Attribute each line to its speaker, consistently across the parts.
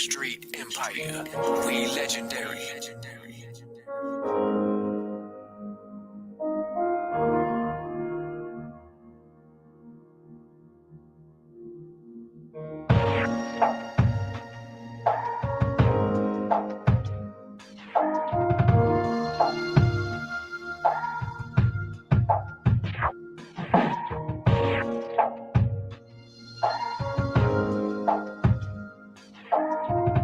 Speaker 1: Street Empire, we legendary.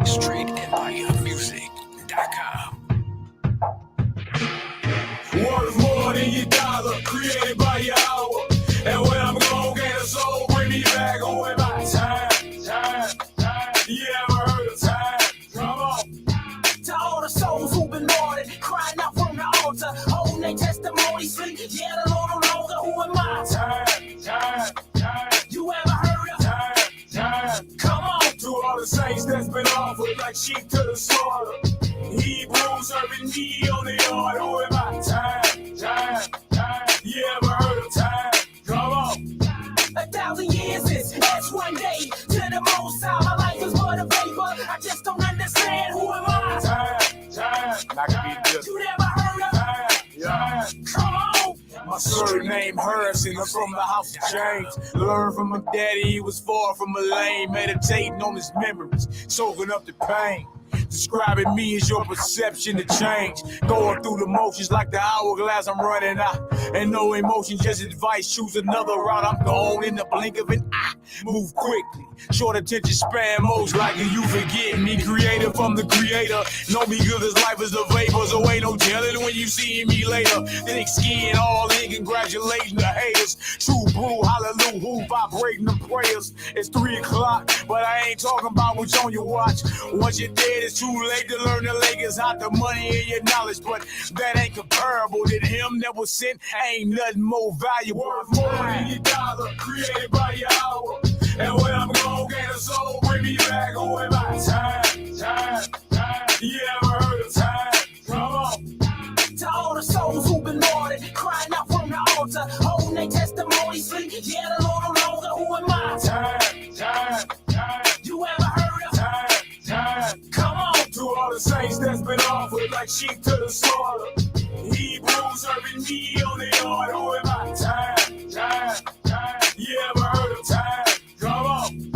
Speaker 1: StreetEmpireMusic.com.
Speaker 2: Worth more than your dollar, created by your hour. And when I'm gone, get a soul, bring me back away my time. You ever heard of time? Come on.
Speaker 3: To all the souls who've been martyred, crying out from the altar, holding their testimony sleep. Yeah, the Lord no longer, who am I?
Speaker 2: Time.
Speaker 3: You ever heard of
Speaker 2: Time.
Speaker 3: Come on.
Speaker 2: To all the saints that's been offered like sheep to the slaughter. Hebrews serving me on the yard, who am I? Time. You ever heard of time? Come on.
Speaker 3: 1,000 years is that's one day. To the most high, my life is but a vapor. I just don't understand, who am I?
Speaker 2: Time.
Speaker 3: You never heard of
Speaker 2: Time.
Speaker 3: Come on.
Speaker 2: My surname Harrison, I'm from the house of James. Learned from my daddy, he was far from a lane. Meditating on his memories, soaking up the pain. Describing me as your perception to change. Going through the motions like the hourglass, I'm running out. And no emotion, just advice, choose another route. I'm gone in the blink of an eye. Move quickly, short attention span, most likely you forget me. Created from the creator, know me good as life is a vapor. So ain't no telling when you see me later. Thick skin, all in, congratulating the haters. True brew, hallelujah, who vibrating the prayers. It's 3 o'clock, but I ain't talking about what's on your watch. Once you're dead, it's too late to learn the Lakers hot the money and your knowledge, but that ain't comparable to him that was sent. Ain't nothing more valuable. Worth more than your dollar, created by your hour. And when I'm gone, get a soul, bring me back away my time. You ever heard of time? Come on.
Speaker 3: To all the souls who've been martyred, crying out from the altar, holding their testimony sleep. Yeah, the Lord no longer, who am I?
Speaker 2: Time.
Speaker 3: You ever heard of
Speaker 2: Time.
Speaker 3: Come on.
Speaker 2: To all the saints that's been offered like sheep to the slaughter. Hebrews serving me on the yard, who am I? Time. You ever heard of time? Come on.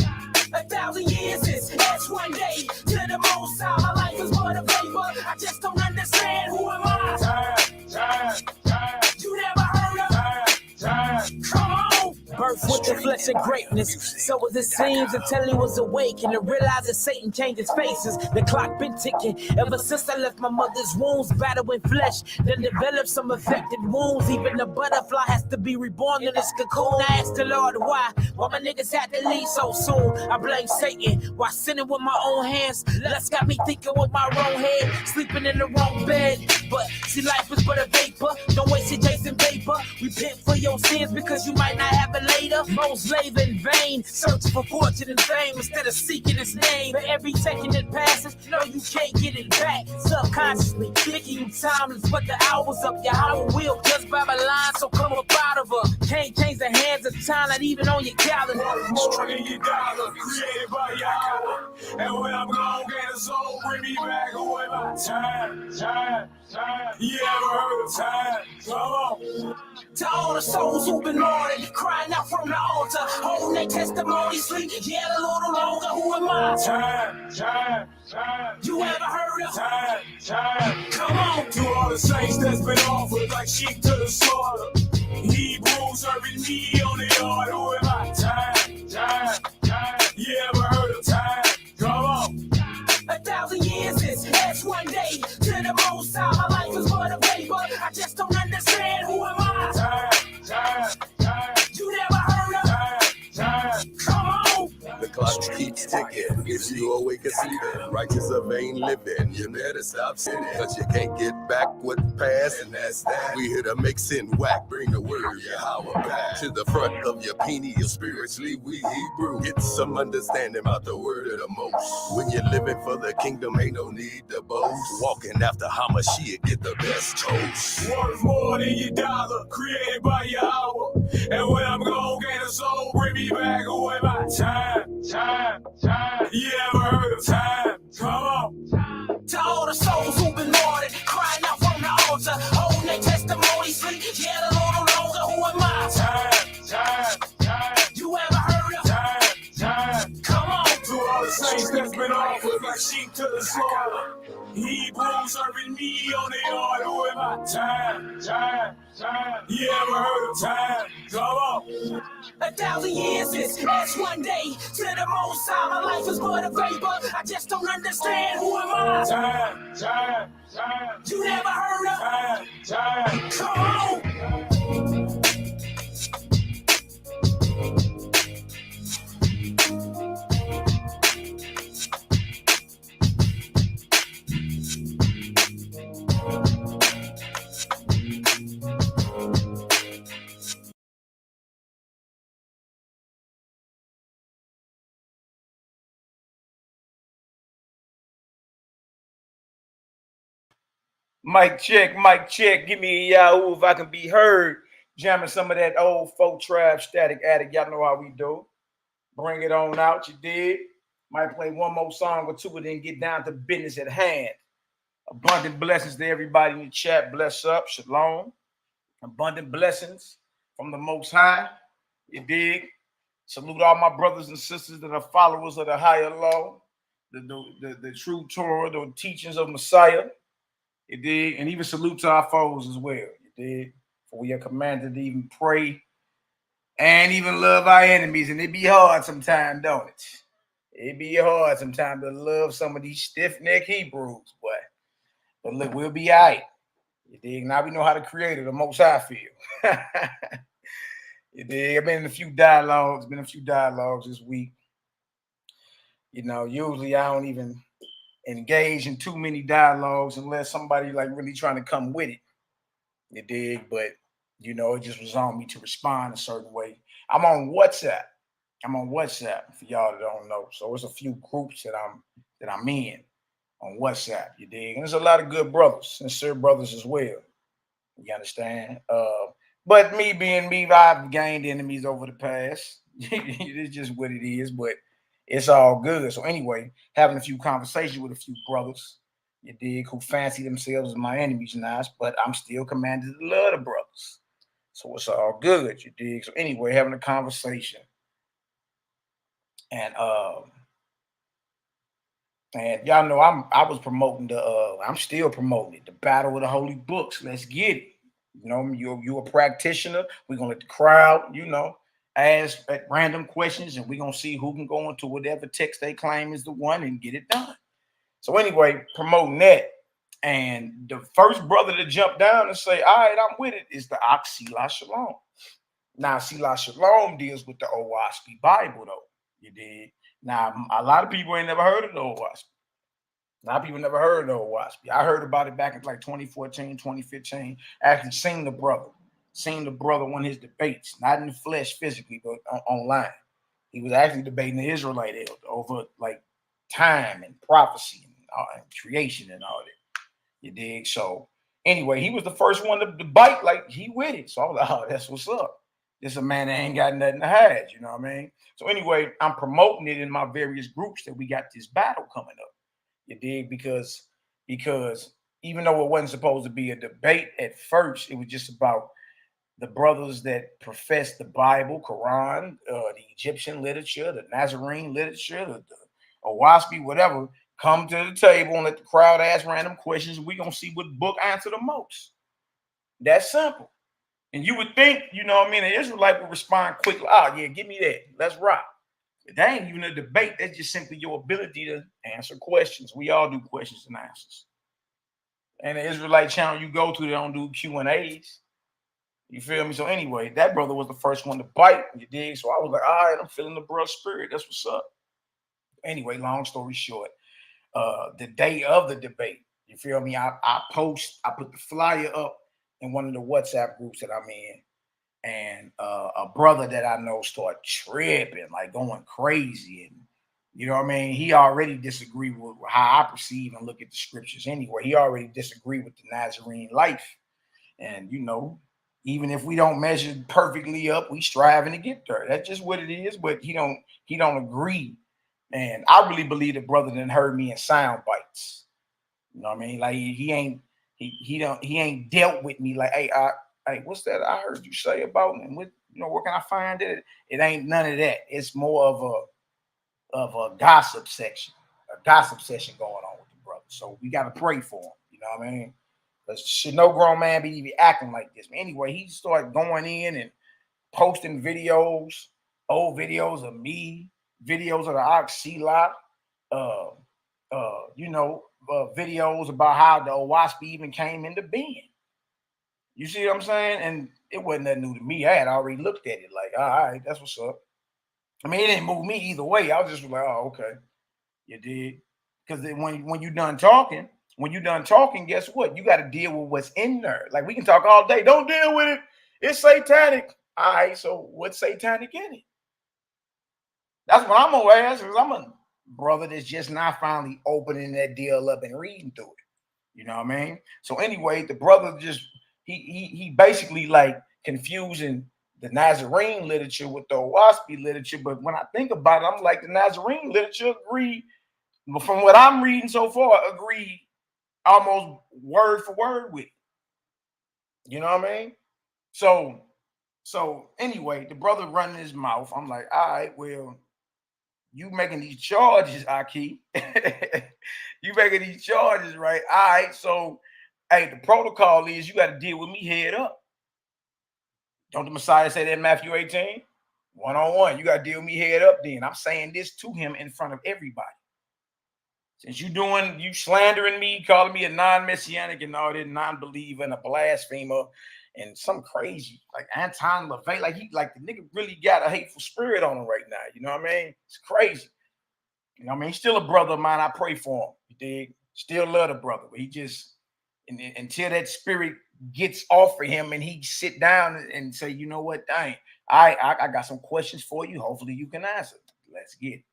Speaker 3: 1,000 years is that's one day. To the most high, my life is but a vapor. I just don't understand, who am I?
Speaker 2: Time.
Speaker 3: You never heard of
Speaker 2: Time.
Speaker 3: Come on. Birth with the flesh and greatness. So as it seems until he was awake and to realize that Satan changed his faces. The clock been ticking ever since I left my mother's wounds, battling flesh, then developed some affected wounds. Even the butterfly has to be reborn in this cocoon. I asked the Lord why my niggas had to leave so soon. I blame Satan while sinning with my own hands. Lust got me thinking with my wrong head, sleeping in the wrong bed. But see, life is but a vapor. Don't waste your chasing paper. Repent for your sins because you might not have it later. Most labor in vain, searching for fortune and fame instead of seeking his name. But every second that passes, no, you can't get it back. Subconsciously thinking you timeless, but the hour's up. Your hour will just by my line, so come up out of her. Can't change the hands of time, not even on your calendar.
Speaker 2: More than your dollar, created by your hour. And when I'm gone, get a soul, bring me back away my time. You ever heard of time? Come on.
Speaker 3: To all the souls who've been martyred, crying out from the altar, holding their testimony sleep. Yeah, the Lord no longer, who am I?
Speaker 2: Time.
Speaker 3: You ever heard of
Speaker 2: Time.
Speaker 3: Come on.
Speaker 2: To all the saints that's been offered like sheep to the slaughter. Hebrews serving me on the yard, who am I? Time. You ever heard of time? Come on.
Speaker 3: 1,000 years is that's one day. To the most high, my life is but a vapor. I just don't understand, who am I?
Speaker 2: Time.
Speaker 3: You never heard of Come on.
Speaker 4: The clock keeps ticking, gives you awake and sleeping. Righteous of vain living, you better stop sinning. Cause you can't get back with the past, and that's that. We here to make sin whack, bring the word Yahweh back to the front of your pineal. Spiritually, we Hebrew. Get some understanding about the word of the most. When you're living for the kingdom, ain't no need to boast. Walking after Hamashiach, get the best toast.
Speaker 2: Worth more than your dollar, created by your hour. And when I'm gone, get a soul, bring me back away my time. You ever heard of time? saints that's been offered like sheep to the slaughter. Hebrews serving me on the yard. Who am I? Time. You ever heard of time? Come on.
Speaker 3: 1,000 years is as one day to the most high. My life is but a vapor. I just don't understand. Who am I?
Speaker 2: Time.
Speaker 3: You never heard of
Speaker 2: Time.
Speaker 3: Come on.
Speaker 2: Mic check. Give me a Yahoo if I can be heard. Jamming some of that old folk trap static addict. Y'all know how we do. Bring it on out, you did. Might play one more song or two and then get down to business at hand. Abundant blessings to everybody in the chat. Bless up. Shalom. Abundant blessings from the Most High. You dig? Salute all my brothers and sisters that are followers of the higher law, the true Torah, the teachings of Messiah. You dig? And even salute to our foes as well. You dig? For we are commanded to even pray and even love our enemies. And it be hard sometimes, don't it? It be hard sometimes to love some of these stiff-necked Hebrews, boy. But look, we'll be all right. You dig? Now we know how to create it, the Most High feel. You dig? I've been in a few dialogues this week. You know, usually I don't even engage in too many dialogues unless somebody like really trying to come with it. You dig? But you know, it just was on me to respond a certain way. I'm on WhatsApp for y'all that don't know. So it's a few groups that I'm in on WhatsApp. You dig? And there's a lot of good brothers, sincere brothers as well. You understand? But me being me, I've gained enemies over the past. It's just what it is, but it's all good. So anyway, having a few conversations with a few brothers, you dig, who fancy themselves as my enemies now, but I'm still commanded to love the brothers. So it's all good, you dig. So anyway, having a conversation. And y'all know I was promoting I'm still promoting it, the Battle of the Holy Books. Let's get it. You know, you're a practitioner. We're gonna let the crowd, you know, ask at random questions, and we're gonna see who can go into whatever text they claim is the one and get it done. So anyway, promoting that. And the first brother to jump down and say, all right, I'm with it, is the Selah Shalom. Now, Selah Shalom deals with the YHWH'S Bible, though. You did. Now, a lot of people ain't never heard of the YHWH'S. A lot of people never heard of the YHWH'S. I heard about it back in like 2014, 2015. I actually seen the brother on his debates, not in the flesh physically, but online. He was actually debating the Israelite elder over like time and prophecy and creation and all that. You dig? So anyway, he was the first one to debate, like he with it. So I was like, oh, that's what's up. This a man that ain't got nothing to hide, you know what I mean? So anyway, I'm promoting it in my various groups that we got this battle coming up. You dig? Because even though it wasn't supposed to be a debate at first, it was just about the brothers that profess the Bible, Quran, the Egyptian literature, the Nazarene literature, the YHWH, whatever, come to the table and let the crowd ask random questions. We're going to see what book answer the most. That's simple. And you would think, you know what I mean, an Israelite would respond quickly. Oh, yeah, give me that. Let's rock. But that ain't even a debate. That's just simply your ability to answer questions. We all do questions and answers. And the Israelite channel you go to, they don't do Q&As. You feel me? So anyway, that brother was the first one to bite. You dig? So I was like, all right, I'm feeling the brother spirit. That's what's up. Anyway, long story short, the day of the debate, you feel me? I put the flyer up in one of the WhatsApp groups that I'm in, and a brother that I know started tripping, like going crazy, and you know what I mean? He already disagreed with how I perceive and look at the scriptures anyway. He already disagreed with the Nazarene life, and you know, even if we don't measure perfectly up, we striving to get there. That's just what it is. But he don't agree. And I really believe the brother done heard me in sound bites. You know what I mean? Like he ain't dealt with me like, hey, what's that I heard you say about me? What, you know, where can I find it? It ain't none of that. It's more of
Speaker 5: of a gossip session going on with the brother. So we got to pray for him. You know what I mean? Because should no grown man be even acting like this. Anyway, he started going in and posting videos, old videos of me, videos of the Oxyla, videos about how the OWASP even came into being. You see what I'm saying? And it wasn't nothing new to me. I had already looked at it like, all right, that's what's up. I mean, it didn't move me either way. I was just like, oh, okay. You did. Because when you're done talking, guess what? You got to deal with what's in there. Like, we can talk all day. Don't deal with it. It's satanic. All right, so what's satanic in it? That's what I'm going to ask, because I'm a brother that's just not finally opening that deal up and reading through it. You know what I mean? So anyway, the brother just, he basically like confusing the Nazarene literature with the OWASP literature. But when I think about it, I'm like, the Nazarene literature agree, from what I'm reading so far, agree almost word for word with it. You know what I mean? So anyway, the brother running his mouth. I'm like, all right, well, you making these charges, YAH'KI. You making these charges, right? All right, so hey, the protocol is you got to deal with me head up. Don't the Messiah say that in Matthew 18? One-on-one. You got to deal with me head up then. I'm saying this to him in front of everybody. Since you slandering me, calling me a non-messianic and all that, non-believer and a blasphemer and some crazy, like Anton LaVey, like the nigga really got a hateful spirit on him right now. You know what I mean? It's crazy. You know what I mean? He's still a brother of mine. I pray for him. You dig? Still love the brother. But he just, until that spirit gets off of him and he sit down and say, you know what, dang, I got some questions for you. Hopefully you can answer. Let's get it.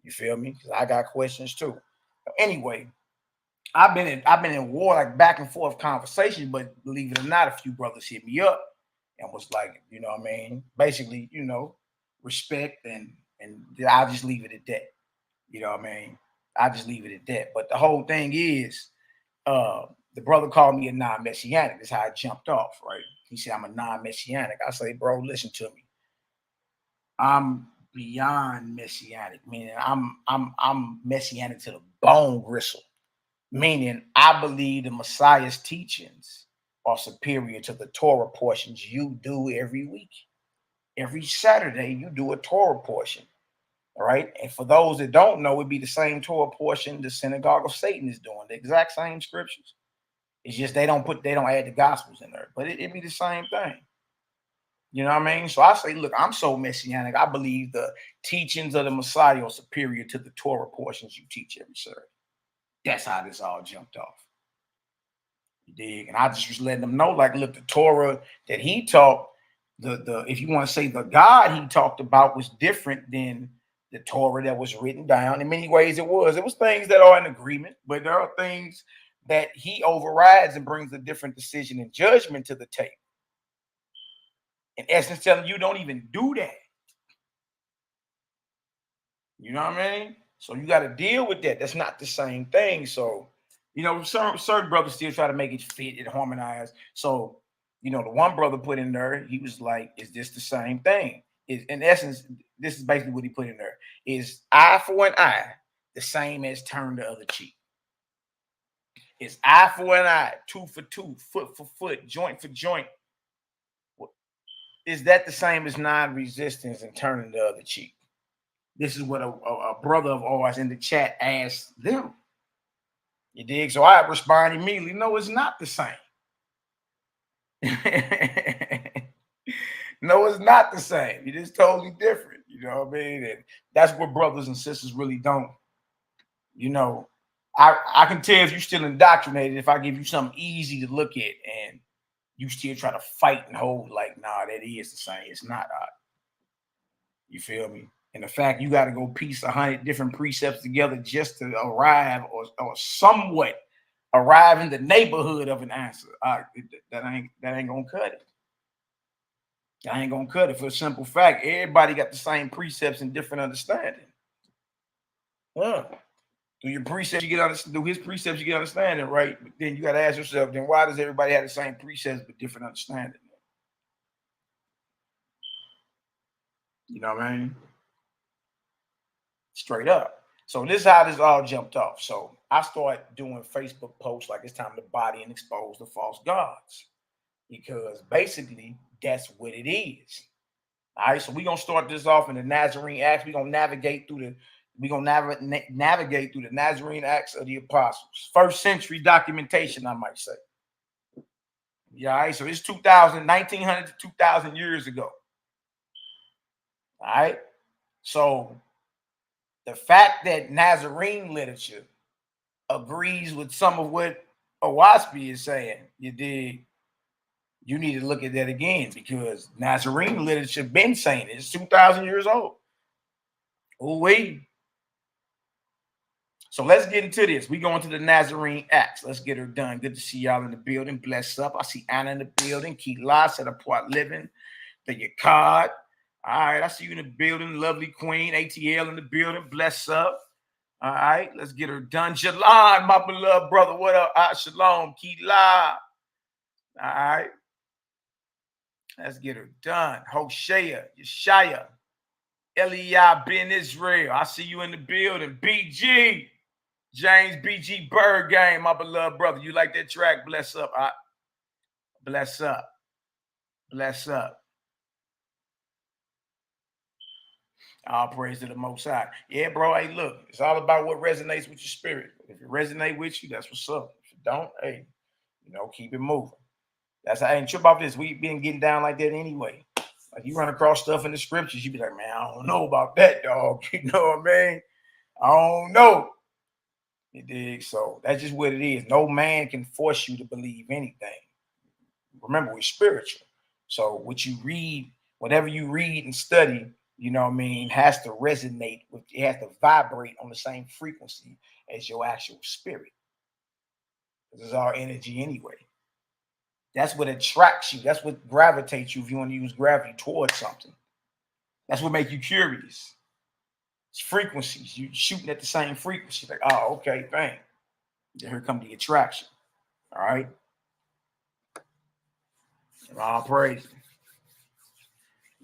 Speaker 5: You feel me? Because I got questions too. Anyway, I've been in war, like back and forth conversation, but believe it or not, a few brothers hit me up and was like, you know what I mean? Basically, you know, respect and I'll just leave it at that. You know what I mean? I just leave it at that. But the whole thing is, the brother called me a non-messianic. That's how I jumped off, right? He said I'm a non-messianic. I say, bro, listen to me. I'm beyond messianic, meaning I'm messianic to the bone gristle. Meaning I believe the Messiah's teachings are superior to the Torah portions you do every week. Every Saturday, you do a Torah portion. All right. And for those that don't know, it'd be the same Torah portion the synagogue of Satan is doing, the exact same scriptures. It's just they don't add the gospels in there, but it'd be the same thing. You know what I mean? So I say, look, I'm so messianic. I believe the teachings of the Messiah are superior to the Torah portions you teach every Saturday. That's how this all jumped off. You dig? And I just was letting them know, like, look, the Torah that he taught, the if you want to say the God he talked about was different than the Torah that was written down. In many ways, it was things that are in agreement, but there are things that he overrides and brings a different decision and judgment to the table. In essence, telling you don't even do that. You know what I mean? So you got to deal with that. That's not the same thing. So, you know, certain brothers still try to make it fit and harmonize. So, you know, the one brother put in there, he was like, is this the same thing? In essence, this is basically what he put in there. Is eye for an eye the same as turn the other cheek? Is eye for an eye, tooth for tooth, foot for foot, joint for joint? Is that the same as non-resistance and turning the other cheek? This is what a brother of ours in the chat asked them. You dig? So I respond immediately, no, it's not the same. No, it's not the same. It is totally different. You know what I mean? And that's what brothers and sisters really don't. You know, I can tell if you're still indoctrinated if I give you something easy to look at and you still try to fight and hold like, nah, that is the same. It's not. You feel me? And the fact you got to go piece 100 different precepts together just to arrive or somewhat arrive in the neighborhood of an answer. That ain't gonna cut it. That ain't gonna cut it for a simple fact. Everybody got the same precepts and different understanding. Through your precepts, you get through his precepts, you get understanding, right? But then you got to ask yourself, then why does everybody have the same precepts but different understanding? You know what I mean? Straight up. So this is how this all jumped off. So I started doing Facebook posts like it's time to body and expose the false gods, because basically that's what it is. All right, so we're gonna start this off in the Nazarene Acts. We're gonna navigate through the navigate through the Nazarene Acts of the Apostles. First century documentation, I might say. Yeah, all right, so it's 1900 to 2000 years ago. All right, so the fact that Nazarene literature agrees with some of what YHWH's is saying, you need to look at that again, because Nazarene literature been saying it. It's 2,000 years old. Oh, wait. So let's get into this. We go into the Nazarene Acts. Let's get her done. Good to see y'all in the building. Bless up. I see Anna in the building. Kila, Set Apart Living. The Yakad. All right, I see you in the building. Lovely Queen. ATL in the building. Bless up. All right, let's get her done. Jalon, my beloved brother. What up? Shalom. Kila. All right. Let's get her done. Hosea, Yeshaya, Eliah Ben Israel. I see you in the building. BG, James BG Bird Game, my beloved brother. You like that track? Bless up. Bless up. Bless up. All praise to the Most High. Yeah, bro. Hey, look, it's all about what resonates with your spirit. If it resonates with you, that's what's up. If it don't, hey, keep it moving. That's how I ain't trip off this. We been getting down like that anyway. Like, you run across stuff in the scriptures, you be like, man, I don't know about that, dog. You know what I mean? I don't know. You dig? So that's just what it is. No man can force you to believe anything. Remember, we're spiritual. So what you read, whatever you read and study, has to resonate with, it has to vibrate on the same frequency as your actual spirit. This is our energy anyway. That's what attracts you. That's what gravitates you if you want to use gravity towards something. That's what makes you curious. It's frequencies. You shooting at the same frequency. Like, oh, okay, bang. Here comes the attraction. All right. All praise.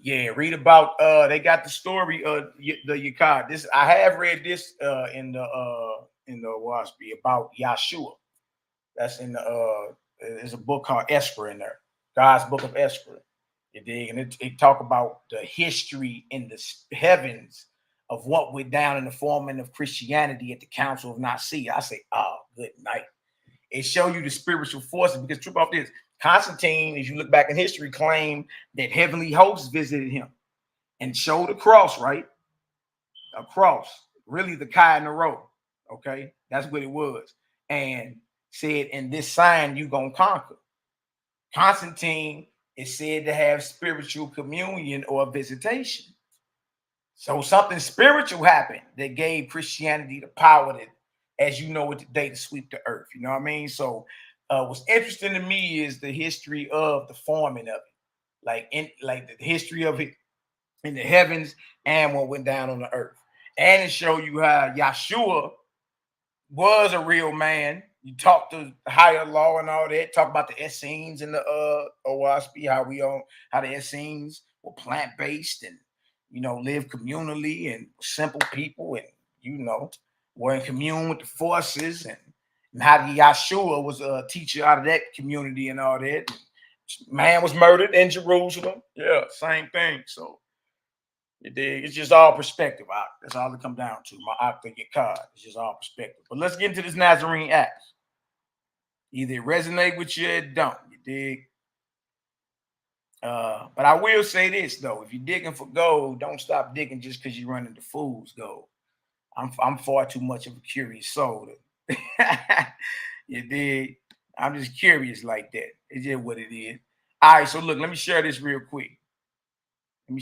Speaker 5: Yeah, read about they got the story of the Yakad. This I have read this in the YHWH about Yahshua. That's in the there's a book called Esther in there, God's Book of Esther. You dig? And it talk about the history in the heavens of what went down in the forming of Christianity at the Council of Nicaea. I say, oh, good night. It show you the spiritual forces, because trip off this, Constantine, as you look back in history, claimed that heavenly hosts visited him and showed a cross, right? A cross, really the Chi in the row. Okay, that's what it was. And said, in this sign you gonna conquer. Constantine is said to have spiritual communion or visitation. So something spiritual happened that gave Christianity the power that, as you know it today, to sweep the earth. You know what I mean? So what's interesting to me is the history of the forming of it, like the history of it in the heavens and what went down on the earth. And it show you how Yahshua was a real man. You talk to higher law and all that. Talk about the Essenes and the OSP, how the Essenes were plant-based and live communally and simple people, and were in commune with the forces, and how the Yahshua was a teacher out of that community and all that. Man was murdered in Jerusalem. Yeah, same thing. So it's just all perspective. That's all it come down to. My YAH'KI. It's just all perspective. But let's get into this Nazarene Acts. Either it resonate with you or it don't. You dig? But I will say this though: if you're digging for gold, don't stop digging just because you run into fool's gold. I'm far too much of a curious soul. You dig? I'm just curious like that. It's just what it is. All right, so look, let me share this real quick. And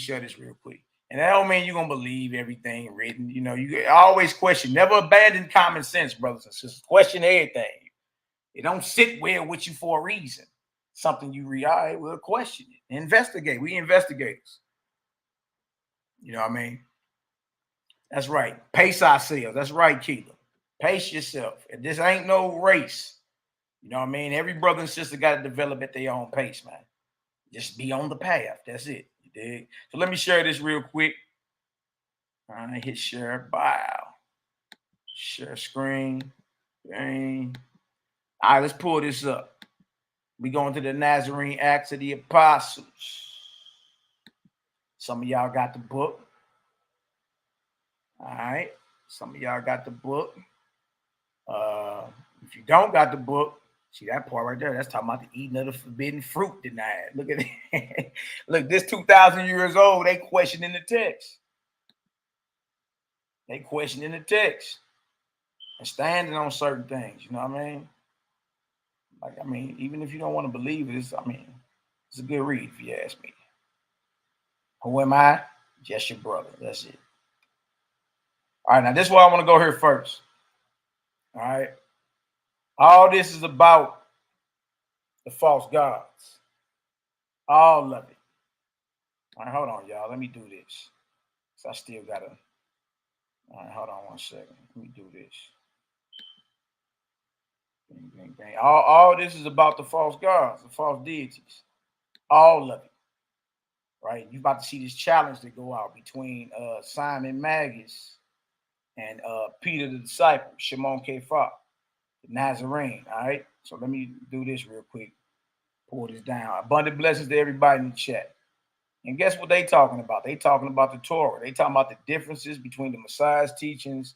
Speaker 5: that don't mean you're gonna believe everything written. You always question. Never abandon common sense, brothers and sisters. Question everything. It don't sit well with you for a reason. Something you read, all right, we'll question it. Investigate. We investigators. You know what I mean? That's right. Pace ourselves. That's right, Keela. Pace yourself. This ain't no race. You know what I mean? Every brother and sister got to develop at their own pace, man. Just be on the path. That's it. You dig? So let me share this real quick. All right, hit share, bio, share screen. All right, let's pull this up. We going to the Nazarene Acts of the Apostles. Some of y'all got the book. All right, some of y'all got the book. If you don't got the book, see that part right there? That's talking about the eating of the forbidden fruit denied. Look at it. Look, this 2,000 years old, they questioning the text. They questioning the text and standing on certain things. You know what I mean? Like, I mean, even if you don't want to believe it, it's a good read if you ask me. Who am I? Just your brother. That's it. All right, now this is where I want to go here first. All right. All this is about the false gods. All of it. All right, hold on, y'all. Let me do this. So I still got to. All right, hold on 1 second. Let me do this. Bang, bang, bang. All this is about the false gods, the false deities. All of it. Right? You about to see this challenge that go out between Simon Magus and Peter the disciple, Shimon Kephah, the Nazarene. All right. So let me do this real quick. Pull this down. Abundant blessings to everybody in the chat. And guess what they talking about? They talking about the Torah. They talking about the differences between the Messiah's teachings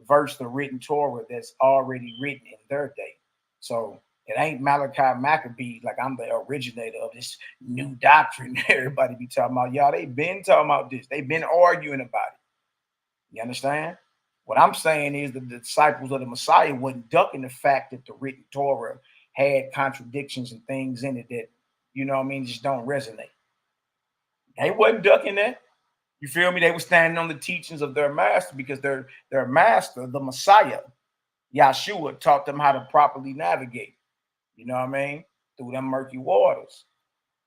Speaker 5: versus the written Torah that's already written in their day. So it ain't Malachi Maccabee like I'm the originator of this new doctrine. Everybody be talking about, y'all. They been talking about this. They've been arguing about it. You understand? What I'm saying is that the disciples of the Messiah wasn't ducking the fact that the written Torah had contradictions and things in it that, you know what I mean, just don't resonate. They wasn't ducking that. You feel me? They were standing on the teachings of their master because their master, the Messiah, Yahshua, taught them how to properly navigate. You know what I mean? Through them murky waters.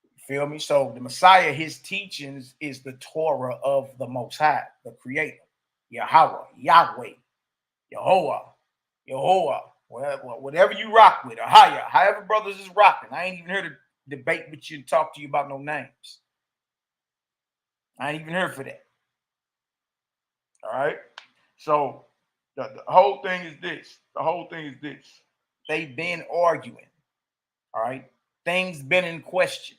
Speaker 5: You feel me? So the Messiah, his teachings is the Torah of the Most High, the Creator. Yahweh, Yahweh, Yehovah, whatever you rock with, or however brothers is rocking. I ain't even here to debate with you and talk to you about no names. I ain't even here for that. All right. So the whole thing is this. The whole thing is this. They've been arguing. All right. Things been in question.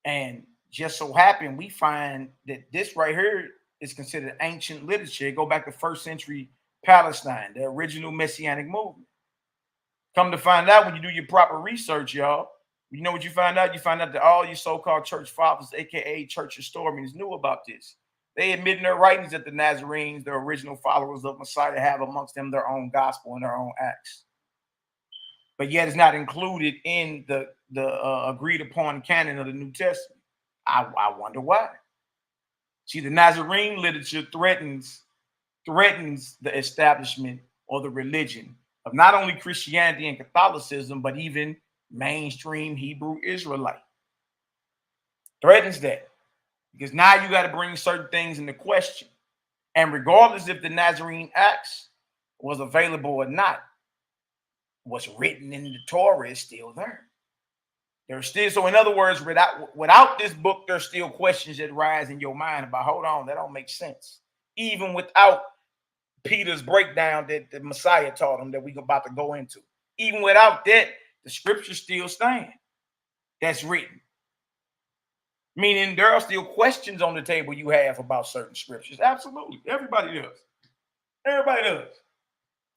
Speaker 5: And just so happened, we find that this right here is considered ancient literature. Go back to 1st century Palestine, the original Messianic movement. Come to find out, when you do your proper research, y'all, you know what you find out? You find out that all you so-called church fathers, aka church historians, knew about this. They admit in their writings that the Nazarenes, the original followers of Messiah, have amongst them their own gospel and their own acts. But yet it's not included in the agreed upon canon of the New Testament. I wonder why. See, the Nazarene literature threatens the establishment or the religion of not only Christianity and Catholicism, but even mainstream Hebrew Israelite. Threatens that. Because now you got to bring certain things into question. And regardless if the Nazarene Acts was available or not, what's written in the Torah is still there. There's still, so in other words, without this book, there's still questions that rise in your mind about, hold on, that don't make sense. Even without Peter's breakdown that the Messiah taught him that we're about to go into. Even without that, the scriptures still stand. That's written. Meaning there are still questions on the table you have about certain scriptures. Absolutely. Everybody does. Everybody does.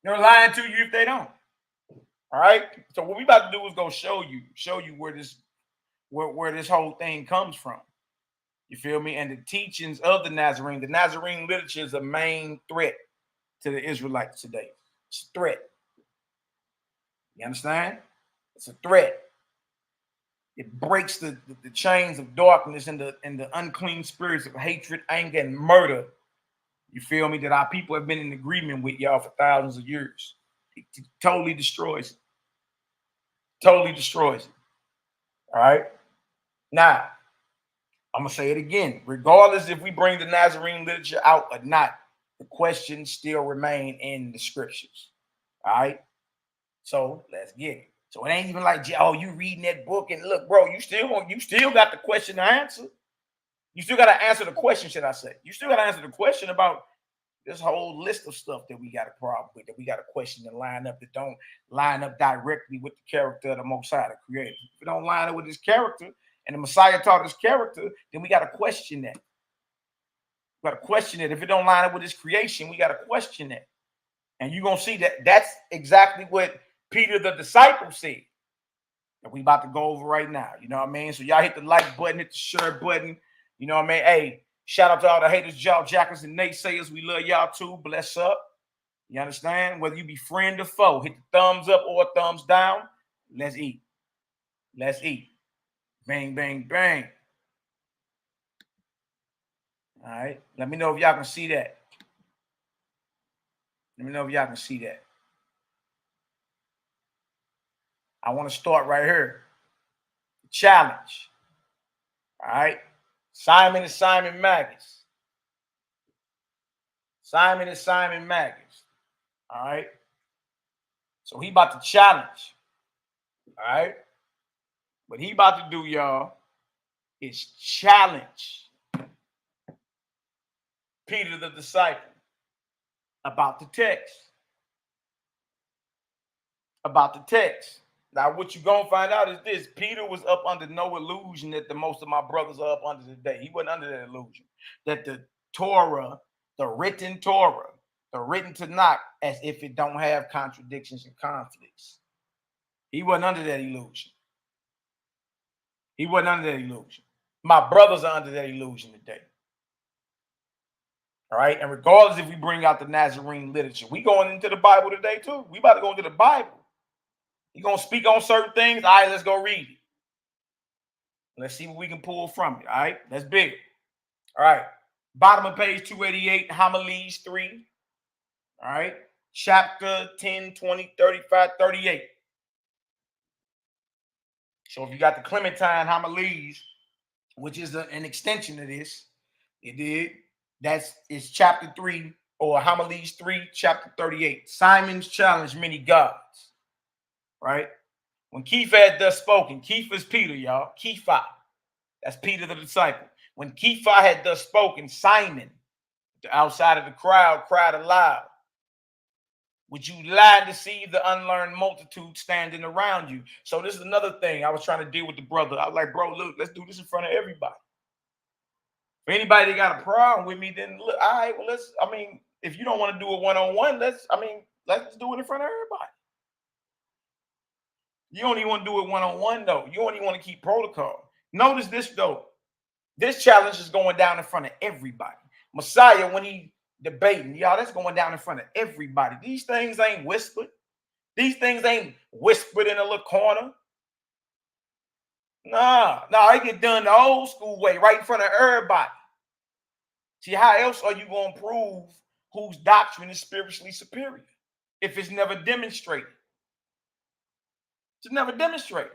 Speaker 5: They're lying to you if they don't. All right. So what we about to do is go show you where this whole thing comes from. You feel me? And the teachings of the Nazarene literature is a main threat to the Israelites today. It's a threat. You understand? It's a threat. It breaks the chains of darkness and the unclean spirits of hatred, anger, and murder. You feel me? That our people have been in agreement with y'all for thousands of years. It totally destroys it. Totally destroys it. All right. Now, I'm going to say it again. Regardless if we bring the Nazarene literature out or not, the questions still remain in the scriptures. All right. So let's get it. So it ain't even like, oh, you reading that book and look, bro, you still got the question to answer. You still got to answer the question, should I say. You still got to answer the question about this whole list of stuff that we got a problem with, that we got a question and line up that don't line up directly with the character of the Most High, the Creator. If it don't line up with his character, and the Messiah taught his character, then we got to question that. We got to question it. If it don't line up with his creation, we got to question it. And you're going to see that that's exactly what Peter the disciple said. And we about to go over right now. You know what I mean? So y'all hit the like button, hit the share button. You know what I mean? Hey, shout out to all the haters, jaw jackers, and naysayers. We love y'all too. Bless up. You understand? Whether you be friend or foe, hit the thumbs up or thumbs down. Let's eat. Let's eat. Bang, bang, bang. All right. Let me know if y'all can see that. Let me know if y'all can see that. I want to start right here. Challenge. All right. Simon is Simon Magus. Simon is Simon Magus. All right. So he about to challenge. All right. What he about to do, y'all, is challenge Peter the disciple about the text. About the text. Now, what you're going to find out is this. Peter was up under no illusion that the most of my brothers are up under today. He wasn't under that illusion. That the Torah, the written Tanakh, as if it don't have contradictions and conflicts. He wasn't under that illusion. He wasn't under that illusion. My brothers are under that illusion today. All right? And regardless if we bring out the Nazarene literature, we going into the Bible today too. We about to go into the Bible. You're going to speak on certain things. All right, let's go read it. Let's see what we can pull from it. All right, that's big. All right, bottom of page 288, homilies 3. All right, chapter 10, 20, 35, 38. So if you got the Clementine homilies, which is an extension of this, it's chapter 3 or homilies 3, chapter 38. Simon's challenge many gods. Right? When Kepha had thus spoken, Kepha is Peter, y'all. Kepha. That's Peter the disciple. When Kepha had thus spoken, Simon, outside of the crowd, cried aloud. Would you lie to see the unlearned multitude standing around you? So this is another thing I was trying to deal with the brother. I was like, bro, look, let's do this in front of everybody. If anybody that got a problem with me, then look, all right, well, if you don't want to do it one-on-one, let's do it in front of everybody. You don't even want to do it one-on-one, though. You only want to keep protocol. Notice this, though. This challenge is going down in front of everybody. Messiah, when he debating, y'all, that's going down in front of everybody. These things ain't whispered. These things ain't whispered in a little corner. Nah, they get done the old school way, right in front of everybody. See, how else are you going to prove whose doctrine is spiritually superior if it's never demonstrated? It's never demonstrated.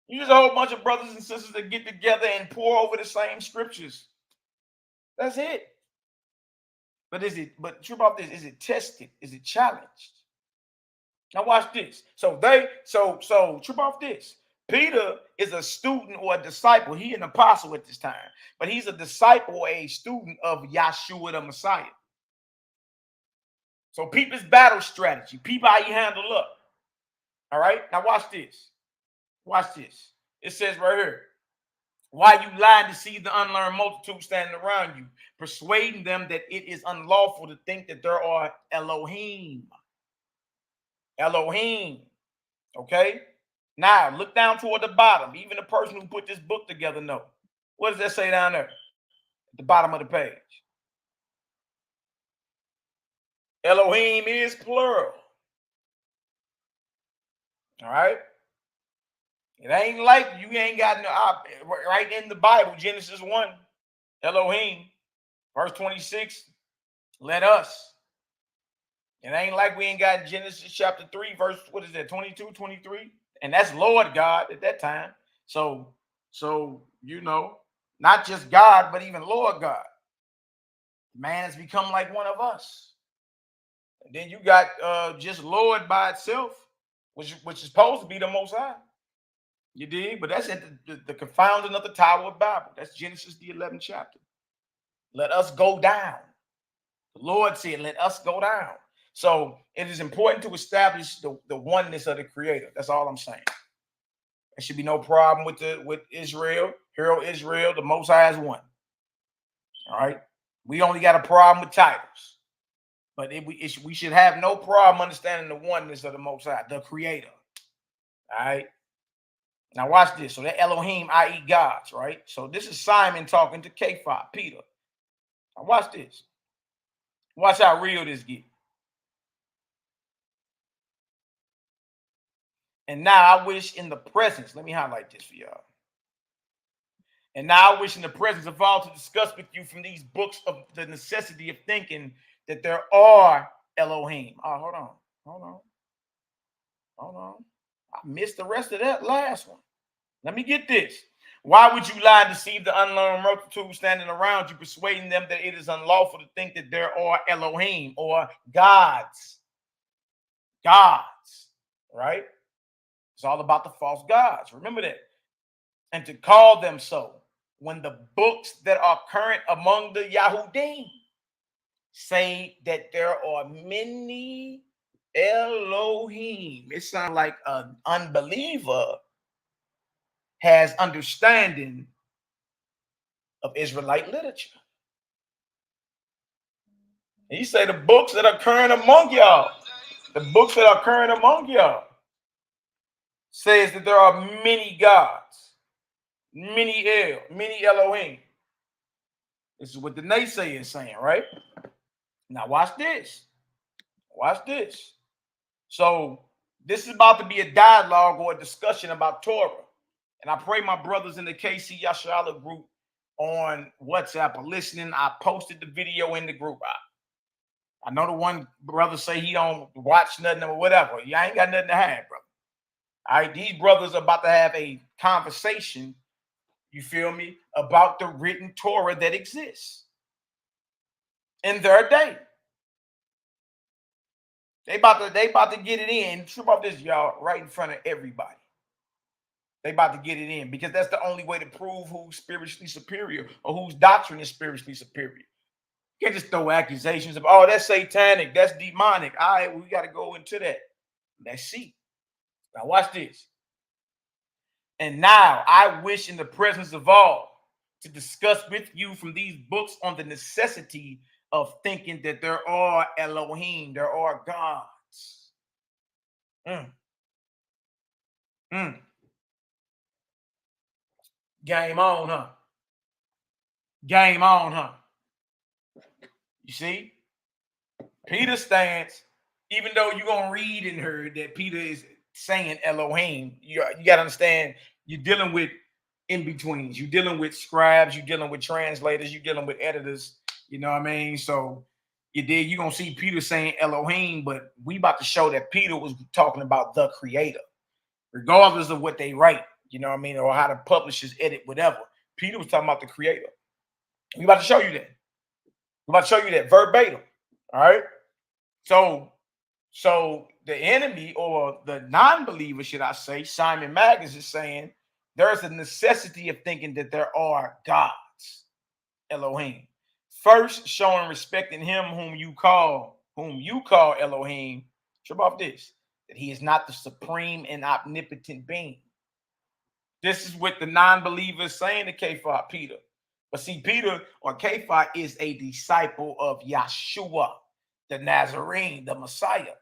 Speaker 5: You just a whole bunch of brothers and sisters that get together and pour over the same scriptures. That's it. But true about this, is it tested? Is it challenged? Now watch this. So true about this. Peter is a student or a disciple. He an apostle at this time, but he's a disciple or a student of Yahshua the Messiah. So peep his battle strategy. Peep how he handle up. All right, now watch this. Watch this. It says right here, why you lying to see the unlearned multitude standing around you, persuading them that it is unlawful to think that there are Elohim. Elohim. Okay? Now, look down toward the bottom. Even the person who put this book together know. What does that say down there? At the bottom of the page. Elohim is plural. All right? It ain't like you ain't got no right in the Bible, Genesis 1, Elohim, verse 26, let us. It ain't like we ain't got Genesis chapter 3, verse, 22, 23? And that's Lord God at that time. So you know, not just God, but even Lord God. Man has become like one of us. And then you got just Lord by itself, which is supposed to be the Most High. You dig? But that's at the confounding of the Tower of Babel. That's Genesis, the 11th chapter. Let us go down. The Lord said, let us go down. So it is important to establish the oneness of the Creator. That's all I'm saying. There should be no problem with Israel. Hero Israel, the Most High is one. All right. We only got a problem with titles. But we should have no problem understanding the oneness of the Most High, the Creator. All right. Now watch this. So that Elohim, i.e. gods, right? So this is Simon talking to Kepha, Peter. Now watch this. Watch how real this gets. And now I wish in the presence, let me highlight this for y'all. And now I wish in the presence of all to discuss with you from these books of the necessity of thinking that there are Elohim. Oh, hold on. I missed the rest of that last one. Let me get this. Why would you lie and deceive the unlearned multitude standing around you, persuading them that it is unlawful to think that there are Elohim or gods? Gods, right? It's all about the false gods. Remember that. And to call them so when the books that are current among the Yahudim say that there are many Elohim. It sounds like an unbeliever has understanding of Israelite literature. And you say the books that are current among y'all, says that there are many gods, many Elohim. This is what the naysayer is saying, right? Now watch this. So this is about to be a dialogue or a discussion about Torah. And I pray my brothers in the KC Yashala group on WhatsApp are listening. I posted the video in the group. I know the one brother say he don't watch nothing or whatever. You ain't got nothing to hide, brother. All right, these brothers are about to have a conversation, you feel me, about the written Torah that exists in their day. They about to get it in. Trip off this, y'all, right in front of everybody. They about to get it in because that's the only way to prove who's spiritually superior or whose doctrine is spiritually superior. You can't just throw accusations of, oh, that's satanic, that's demonic. All right, we got to go into that. Let's see. Now watch this. And now I wish in the presence of all to discuss with you from these books on the necessity of thinking that there are Elohim, there are gods. Game on, huh? Game on, huh? You see? Peter's stance, even though you're going to read in her that Peter is saying Elohim, you got to understand you're dealing with in-betweens. You're dealing with scribes. You're dealing with translators. You're dealing with editors. You know what I mean? So you're going to see Peter saying Elohim, but we about to show that Peter was talking about the Creator, regardless of what they write. You know what I mean? Or how the publishers edit, whatever. Peter was talking about the Creator. We about to show you that. We're about to show you that verbatim. All right. So the enemy or the non-believer, should I say, Simon Magus is saying there's a necessity of thinking that there are gods, Elohim. First, showing respect in him whom you call Elohim. Trip off this, that he is not the supreme and omnipotent being. This is what the non-believer is saying to Kepha, Peter. But see, Peter or Kepha is a disciple of Yeshua, the Nazarene, the Messiah.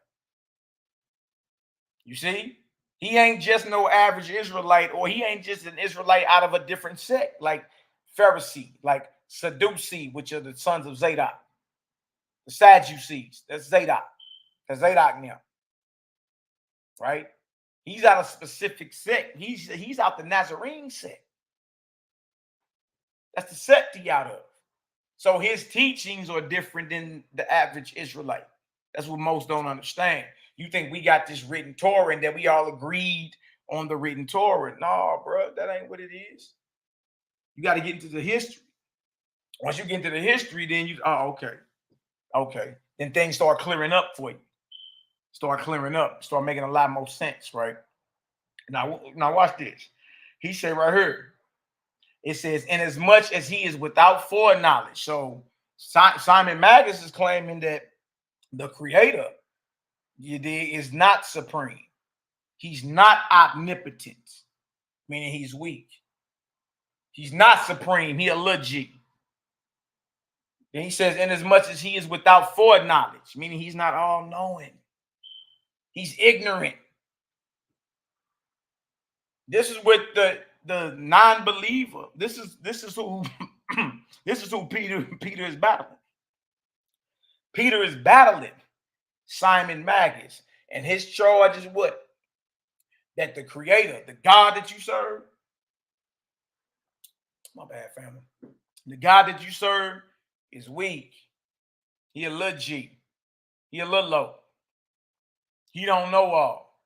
Speaker 5: You see? He ain't just no average Israelite, or he ain't just an Israelite out of a different sect, like Pharisee, like Sadducee, which are the sons of Zadok. The Sadducees, that's Zadok. That's Zadok now. Right? He's out of a specific sect. He's out the Nazarene sect. That's the sect he out of. So his teachings are different than the average Israelite. That's what most don't understand. You think we got this written Torah and that we all agreed on the written Torah. No, bro, that ain't what it is. You got to get into the history. Once you get into the history, then okay. Then things start clearing up for you. Start clearing up. Start making a lot more sense, right? Now watch this. He said right here, it says, inasmuch as he is without foreknowledge. So Simon Magus is claiming that the creator, you dig, is not supreme. He's not omnipotent, meaning he's weak. He's not supreme. He a little G. Then he says, inasmuch as he is without foreknowledge, meaning he's not all-knowing. He's ignorant. This is with the non-believer. This is who this is who Peter is battling. Peter is battling Simon Magus, and his charge is what? That the creator, the God that you serve, my bad, family. The God that you serve is weak. He a little G. He a little low. He don't know all.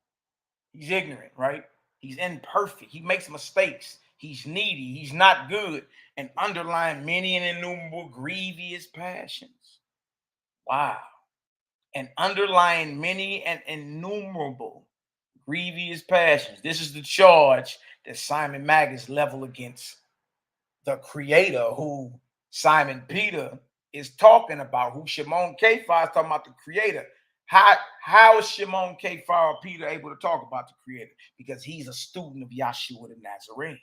Speaker 5: He's ignorant, right? He's imperfect. He makes mistakes. He's needy. He's not good. And underlying many and innumerable grievous passions. Wow. And underlying many and innumerable grievous passions. This is the charge that Simon Magus leveled against the creator, who Simon Peter is talking about, who Shimon Kephar is talking about, the creator. How is Shimon Kephar or Peter able to talk about the creator? Because he's a student of Yahshua the Nazarene.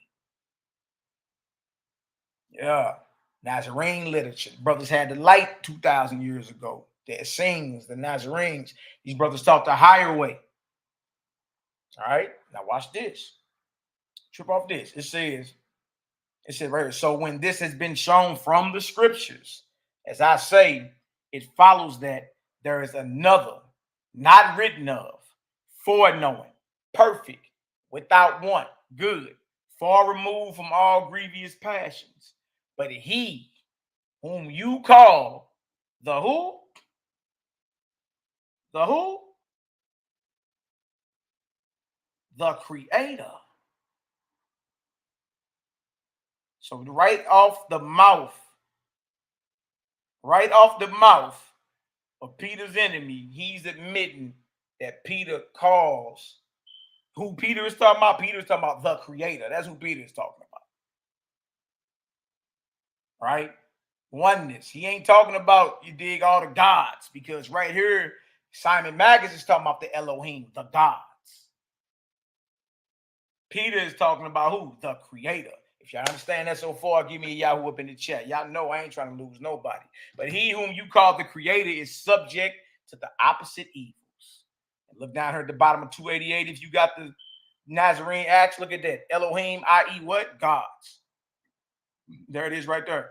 Speaker 5: Yeah, Nazarene literature. Brothers had the light 2,000 years ago. The Essenes, the Nazarenes. These brothers taught the higher way. All right, now watch this. Trip off this. It says right here, so when this has been shown from the scriptures, as I say, it follows that there is another, not written of, foreknowing, perfect, without want, good, far removed from all grievous passions. But he whom you call the who? The who? The creator. So right off the mouth of Peter's enemy, he's admitting that Peter calls, who Peter is talking about? Peter is talking about the creator. That's who Peter is talking about. Right? Oneness. He ain't talking about, you dig, all the gods, because right here, Simon Magus is talking about the Elohim, the gods. Peter is talking about who? The creator. If y'all understand that so far, give me a Yahoo up in the chat. Y'all know I ain't trying to lose nobody. But he whom you call the creator is subject to the opposite evils. And look down here at the bottom of 288. If you got the Nazarene Acts, look at that. Elohim, i.e. what? Gods. There it is right there.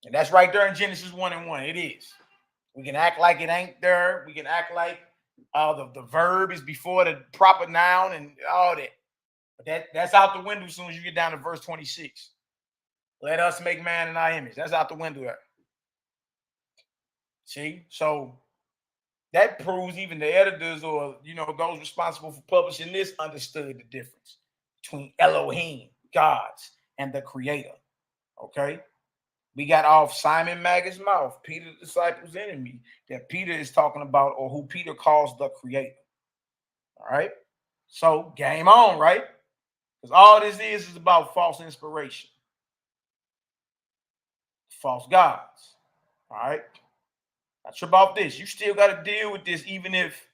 Speaker 5: And that's right there in Genesis 1:1. It is. We can act like it ain't there. We can act like the verb is before the proper noun and all that. But that's out the window as soon as you get down to verse 26. Let us make man in our image. That's out the window there. See? So that proves even the editors or, those responsible for publishing this understood the difference between Elohim, gods, and the creator. Okay? We got off Simon Magus' mouth, Peter the disciple's enemy, that Peter is talking about, or who Peter calls the creator. All right? So game on, right? Because all this is about false inspiration. False gods. All right? Now trip off this. You still got to deal with this even if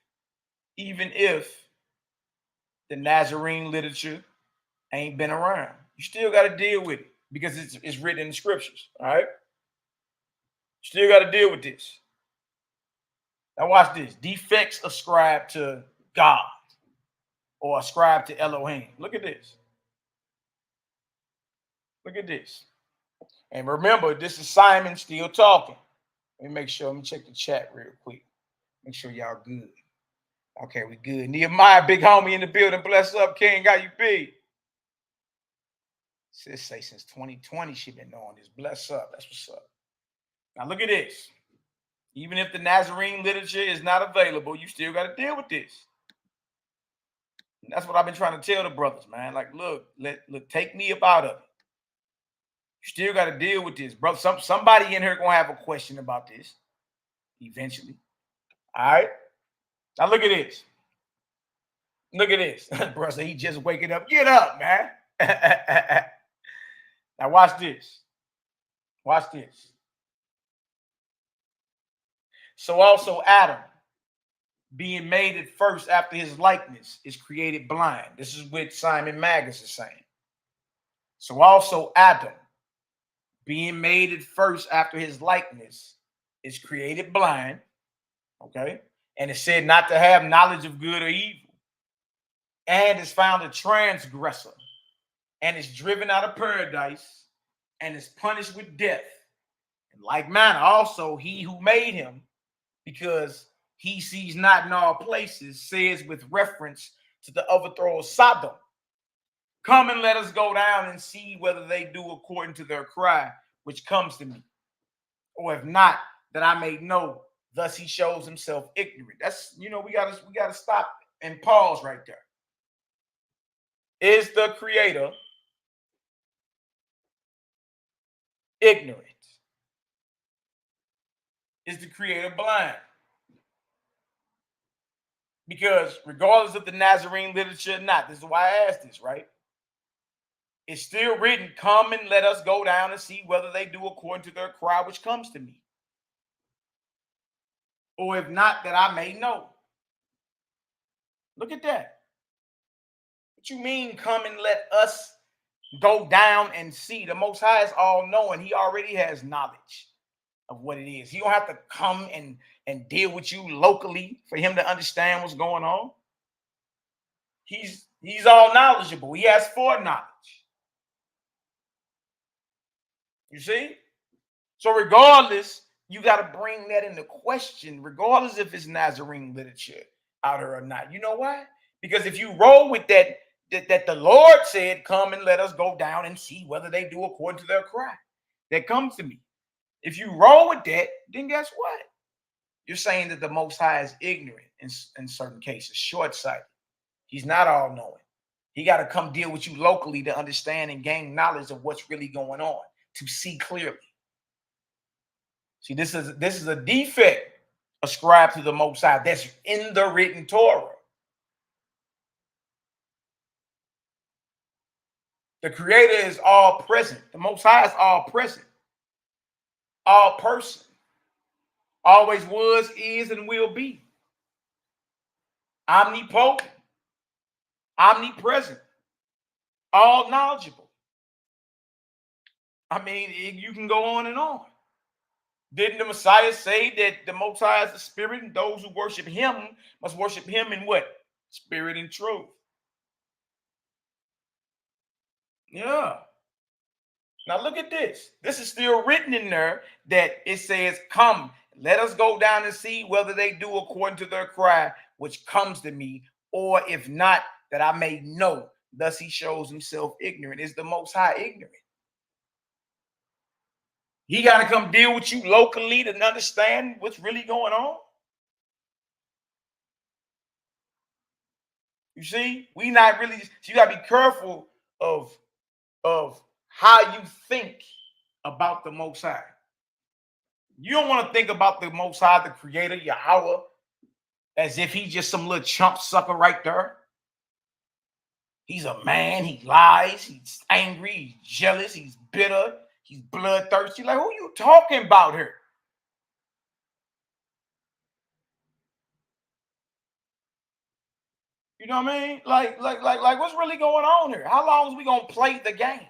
Speaker 5: the Nazarene literature ain't been around. You still got to deal with it because it's written in the scriptures. All right? You still got to deal with this. Now watch this. Defects ascribed to God or ascribed to Elohim. Look at this. Look at this. And remember, this is Simon still talking. Let me make sure. Let me check the chat real quick. Make sure y'all good. Okay, we good. NehemiYAH, big homie in the building. Bless up, King. Got you big. Sis say since 2020 she been knowing this. Bless up. That's what's up. Now look at this. Even if the Nazarene literature is not available, you still got to deal with this. And that's what I've been trying to tell the brothers, man. Like, look, take me up out of it. You still got to deal with this, bro. Somebody in here gonna have a question about this eventually. All right. Now look at this. Look at this. Bro, so he just waking up. Get up, man. Now watch this. Watch this. So also Adam, being made at first after his likeness, is created blind. This is what Simon Magus is saying. So also Adam, being made at first after his likeness, is created blind. Okay. And it said not to have knowledge of good or evil. And is found a transgressor. And is driven out of paradise. And is punished with death. In like manner also he who made him, because he sees not in all places, says with reference to the overthrow of Sodom, come and let us go down and see whether they do according to their cry, which comes to me. Or if not, that I may know. Thus he shows himself ignorant. That's, we gotta stop and pause right there. Is the Creator ignorant? Is the Creator blind? Because regardless of the Nazarene literature or not, this is why I asked this, right? It's still written, come and let us go down and see whether they do according to their cry, which comes to me. Or if not, that I may know. Look at that. What you mean, come and let us go down and see? The Most High is all-knowing. He already has knowledge of what it is. He don't have to come and deal with you locally for him to understand what's going on. He's all knowledgeable. He has foreknowledge. You see? So regardless, you got to bring that into question, regardless if it's Nazarene literature out there or not. You know why? Because if you roll with that the Lord said, come and let us go down and see whether they do according to their cry, that comes to me. If you roll with that, then guess what? You're saying that the Most High is ignorant in certain cases, short-sighted. He's not all-knowing. He got to come deal with you locally to understand and gain knowledge of what's really going on, to see clearly. See, this is a defect ascribed to the Most High that's in the written Torah. The Creator is all present. The Most High is all present, all person, always was, is, and will be. Omnipotent, omnipresent, all knowledgeable. I mean, you can go on and on. Didn't the Messiah say that the Most High is the Spirit, and those who worship him must worship him in what? Spirit and truth. Yeah. Now look at this. This is still written in there that it says, come, let us go down and see whether they do according to their cry, which comes to me, or if not, that I may know. Thus he shows himself ignorant. Is the Most High ignorant? He got to come deal with you locally to understand what's really going on. You see, we not really, so you got to be careful of how you think about the Most High. You don't want to think about the Most High, the Creator, Yahweh, as if he's just some little chump sucker right there. He's a man, he lies, he's angry, he's jealous, he's bitter, he's bloodthirsty. Like, who you talking about here? You know what I mean? Like, what's really going on here? How long is we gonna play the game?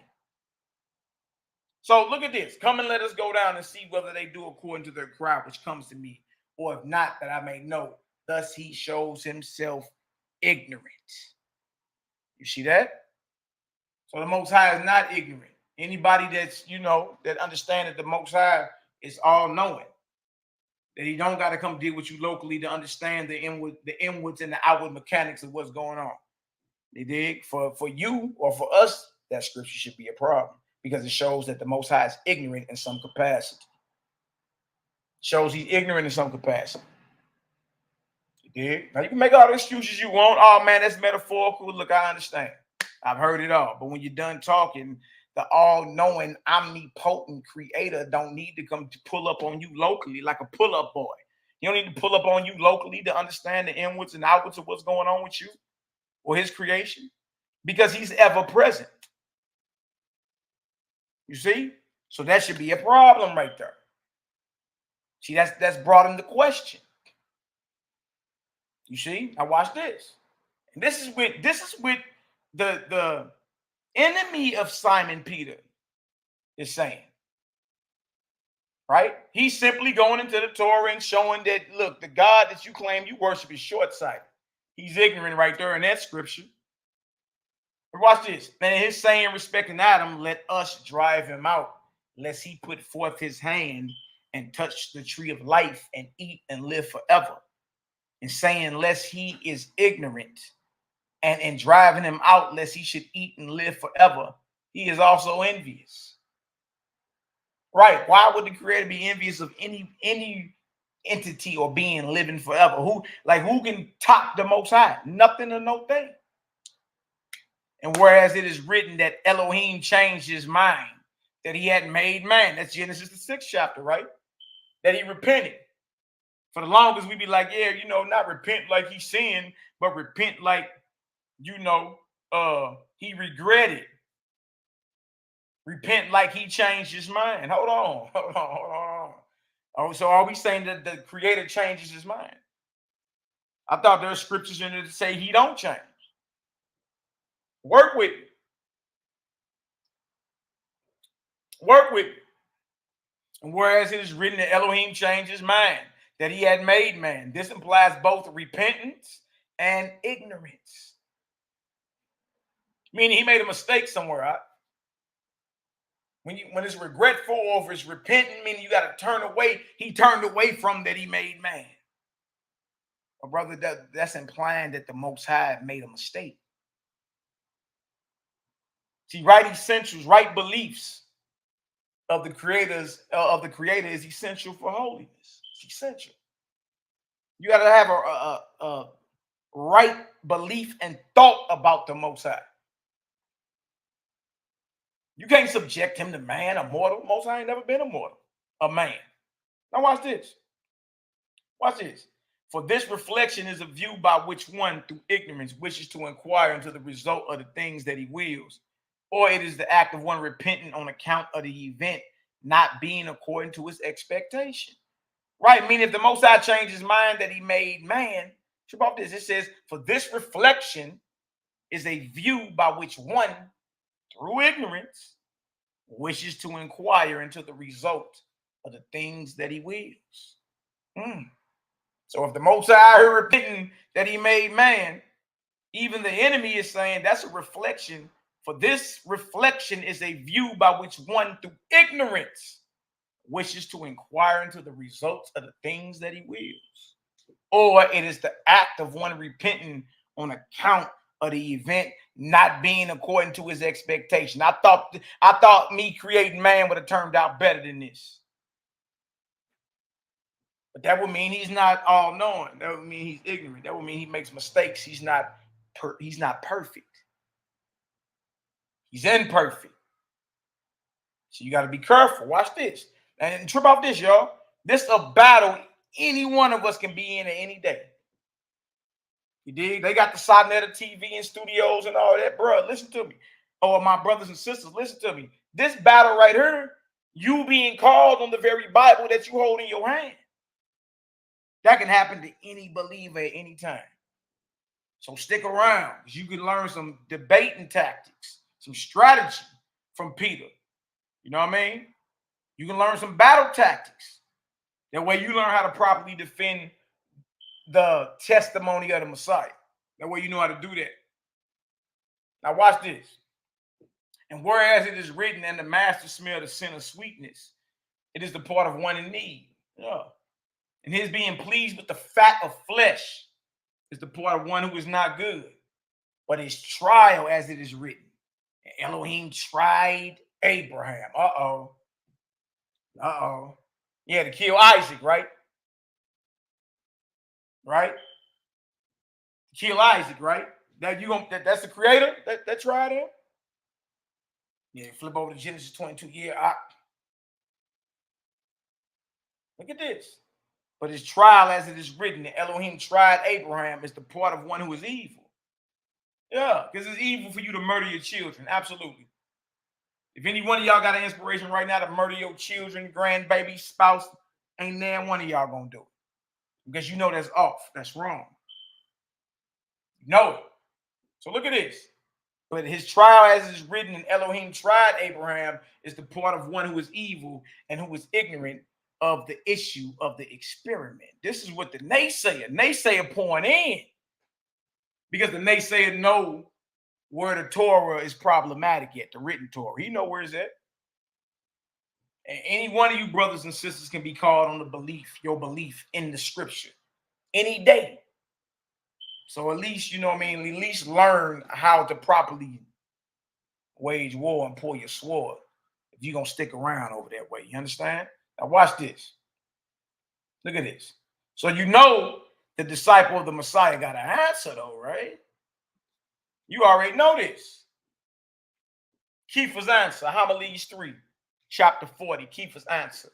Speaker 5: So look at this. Come and let us go down and see whether they do according to their cry, which comes to me, or if not, that I may know. Thus he shows himself ignorant. You see that? So the Most High is not ignorant. Anybody that's, that understand that the Most High is all-knowing, that he don't got to come deal with you locally to understand the inwards and the outward mechanics of what's going on. You dig? For you or for us, that scripture should be a problem, because it shows that the Most High is ignorant in some capacity. Shows he's ignorant in some capacity. You dig? Now you can make all the excuses you want. Oh man, that's metaphorical. Look, I understand. I've heard it all. But when you're done talking, the all-knowing, omnipotent Creator don't need to come to pull up on you locally like a pull-up boy. You don't need to pull up on you locally to understand the inwards and outwards of what's going on with you. or his creation? Because he's ever present. You see? So that should be a problem right there. See, that's brought into question. You see? Now watch this. And this is with the enemy of Simon Peter is saying. Right? He's simply going into the Torah and showing that, look, the God that you claim you worship is short-sighted. He's ignorant right there in that scripture. But watch this. And his saying respecting Adam, let us drive him out, lest he put forth his hand and touch the tree of life and eat and live forever. And saying, lest he is ignorant, and driving him out, lest he should eat and live forever, he is also envious. Right? Why would the Creator be envious of any entity or being living forever? Who can top the Most High? Nothing or no thing. And whereas it is written that Elohim changed his mind, that he hadn't made man. That's Genesis the 6th chapter, right? That he repented. For the longest, we be like, yeah, not repent like he sinned, but repent like, he regretted. Repent like he changed his mind. Hold on. Oh, so are we saying that the Creator changes his mind? I thought there are scriptures in there that say he don't change. Work with it. Work with it. And whereas it is written that Elohim changed his mind, that he had made man. This implies both repentance and ignorance. Meaning he made a mistake somewhere, right? When it's regretful or if it's repentant, meaning you got to turn away. He turned away from that he made man. But brother, that's implying that the Most High made a mistake. See, right essentials, right beliefs of the Creator is essential for holiness. It's essential. You got to have a right belief and thought about the Most High. You can't subject him to man, a mortal. Most High ain't never been a mortal, a man. Now watch this. Watch this. For this reflection is a view by which one, through ignorance, wishes to inquire into the result of the things that he wills, or it is the act of one repentant on account of the event not being according to his expectation. Right? Meaning if the Most High changed his mind that he made man, about this, it says, for this reflection is a view by which one, through ignorance, wishes to inquire into the result of the things that he wills. So if the Most High are repenting that he made man, even the enemy is saying that's a reflection. For this reflection is a view by which one, through ignorance, wishes to inquire into the results of the things that he wills. Or it is the act of one repenting on account of the event not being according to his expectation. I thought me creating man would have turned out better than this. But that would mean he's not all knowing. That would mean he's ignorant. That would mean he makes mistakes. He's not perfect. He's imperfect. So you got to be careful. Watch this. And trip off this, y'all. This is a battle any one of us can be in at any day. You dig? They got the Sonetta TV and studios and all that, bro. Listen to me. Oh, my brothers and sisters, listen to me. This battle right here, you being called on the very Bible that you hold in your hand. That can happen to any believer at any time. So stick around, because you can learn some debating tactics, some strategy from Peter. You know what I mean? You can learn some battle tactics. That way you learn how to properly defend the testimony of the Messiah. That way you know how to do that. Now watch this. And whereas it is written, and the master smell the sin of sweetness, it is the part of one in need. Yeah. And his being pleased with the fat of flesh is the part of one who is not good. But his trial, as it is written, Elohim tried Abraham. Yeah, to kill Isaac, right? Right? To kill Isaac, right? That's the Creator that tried him. Yeah, flip over to Genesis 22. Yeah, look at this. But his trial, as it is written, Elohim tried Abraham, is the part of one who is evil. Yeah, because it's evil for you to murder your children. Absolutely. If any one of y'all got an inspiration right now to murder your children, grandbaby, spouse, ain't there one of y'all gonna do it. Because you know that's off. That's wrong. You know it. So look at this. But his trial, as is written, and Elohim tried Abraham, is the part of one who is evil and who is ignorant of the issue of the experiment. This is what the naysayer point in. Because the naysayer know where the Torah is problematic at, the written Torah. He know where it's at. And any one of you brothers and sisters can be called on the belief, your belief in the scripture, any day. So at least, you know what I mean, at least learn how to properly wage war and pull your sword if you're going to stick around over that way. You understand? Now watch this. Look at this. So you know the disciple of the Messiah got an answer though, right? You already know this. Kepha's answer, Homilies 3, chapter 40, Kepha's answer.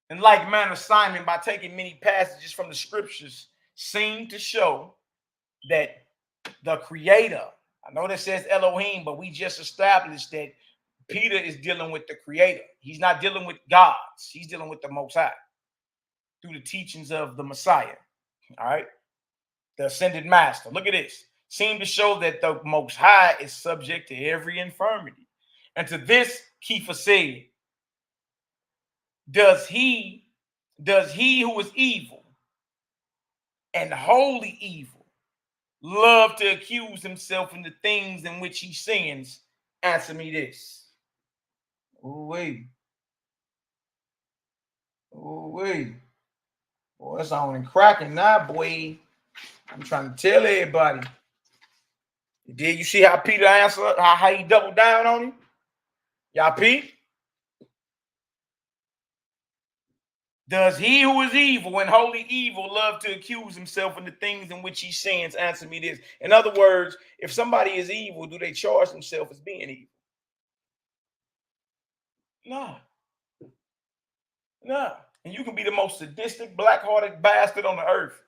Speaker 5: In like manner, Simon, by taking many passages from the scriptures, seemed to show that the creator, I know that says Elohim, but we just established that Peter is dealing with the creator. He's not dealing with gods. He's dealing with the Most High through the teachings of the Messiah. All right. The ascended master. Look at this. Seemed to show that the Most High is subject to every infirmity. And to this, Kepha said, does he who is evil and wholly evil love to accuse himself in the things in which he sins? Answer me this. Oh, wait. Oh, wait. Boy, it's on and cracking now, boy. I'm trying to tell everybody. Did you see how Peter answered, how he doubled down on him? Y'all peep? Does he who is evil and wholly evil love to accuse himself in the things in which he sins? Answer me this. In other words, if somebody is evil, do they charge themselves as being evil? No. No. And you can be the most sadistic, black-hearted bastard on the earth.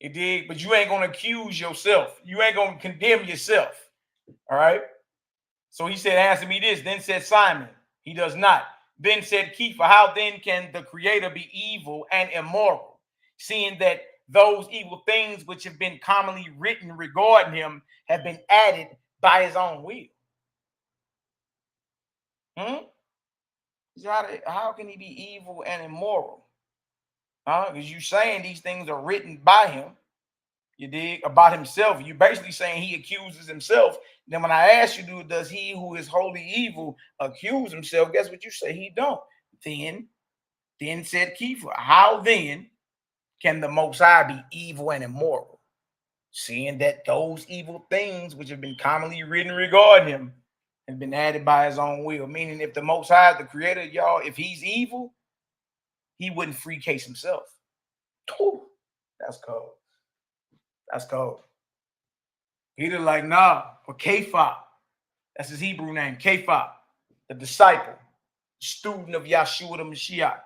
Speaker 5: You dig? But you ain't going to accuse yourself. You ain't going to condemn yourself. All right? So he said, answer me this. Then said Simon, he does not. Then said Kepha, how then can the creator be evil and immoral, seeing that those evil things which have been commonly written regarding him have been added by his own will? How can he be evil and immoral? Because you saying these things are written by him. You dig? About himself. You're basically saying he accuses himself. Then when I ask you, does he who is wholly evil accuse himself? Guess what you say? He don't. Then said Kepha, how then can the Most High be evil and immoral, seeing that those evil things which have been commonly written regarding him have been added by his own will? Meaning if the Most High, the creator, y'all, if he's evil, he wouldn't free case himself. That's cold. That's cold. Peter like, nah, or Kepha. That's his Hebrew name, Kepha, the disciple, student of Yahshua the Mashiach.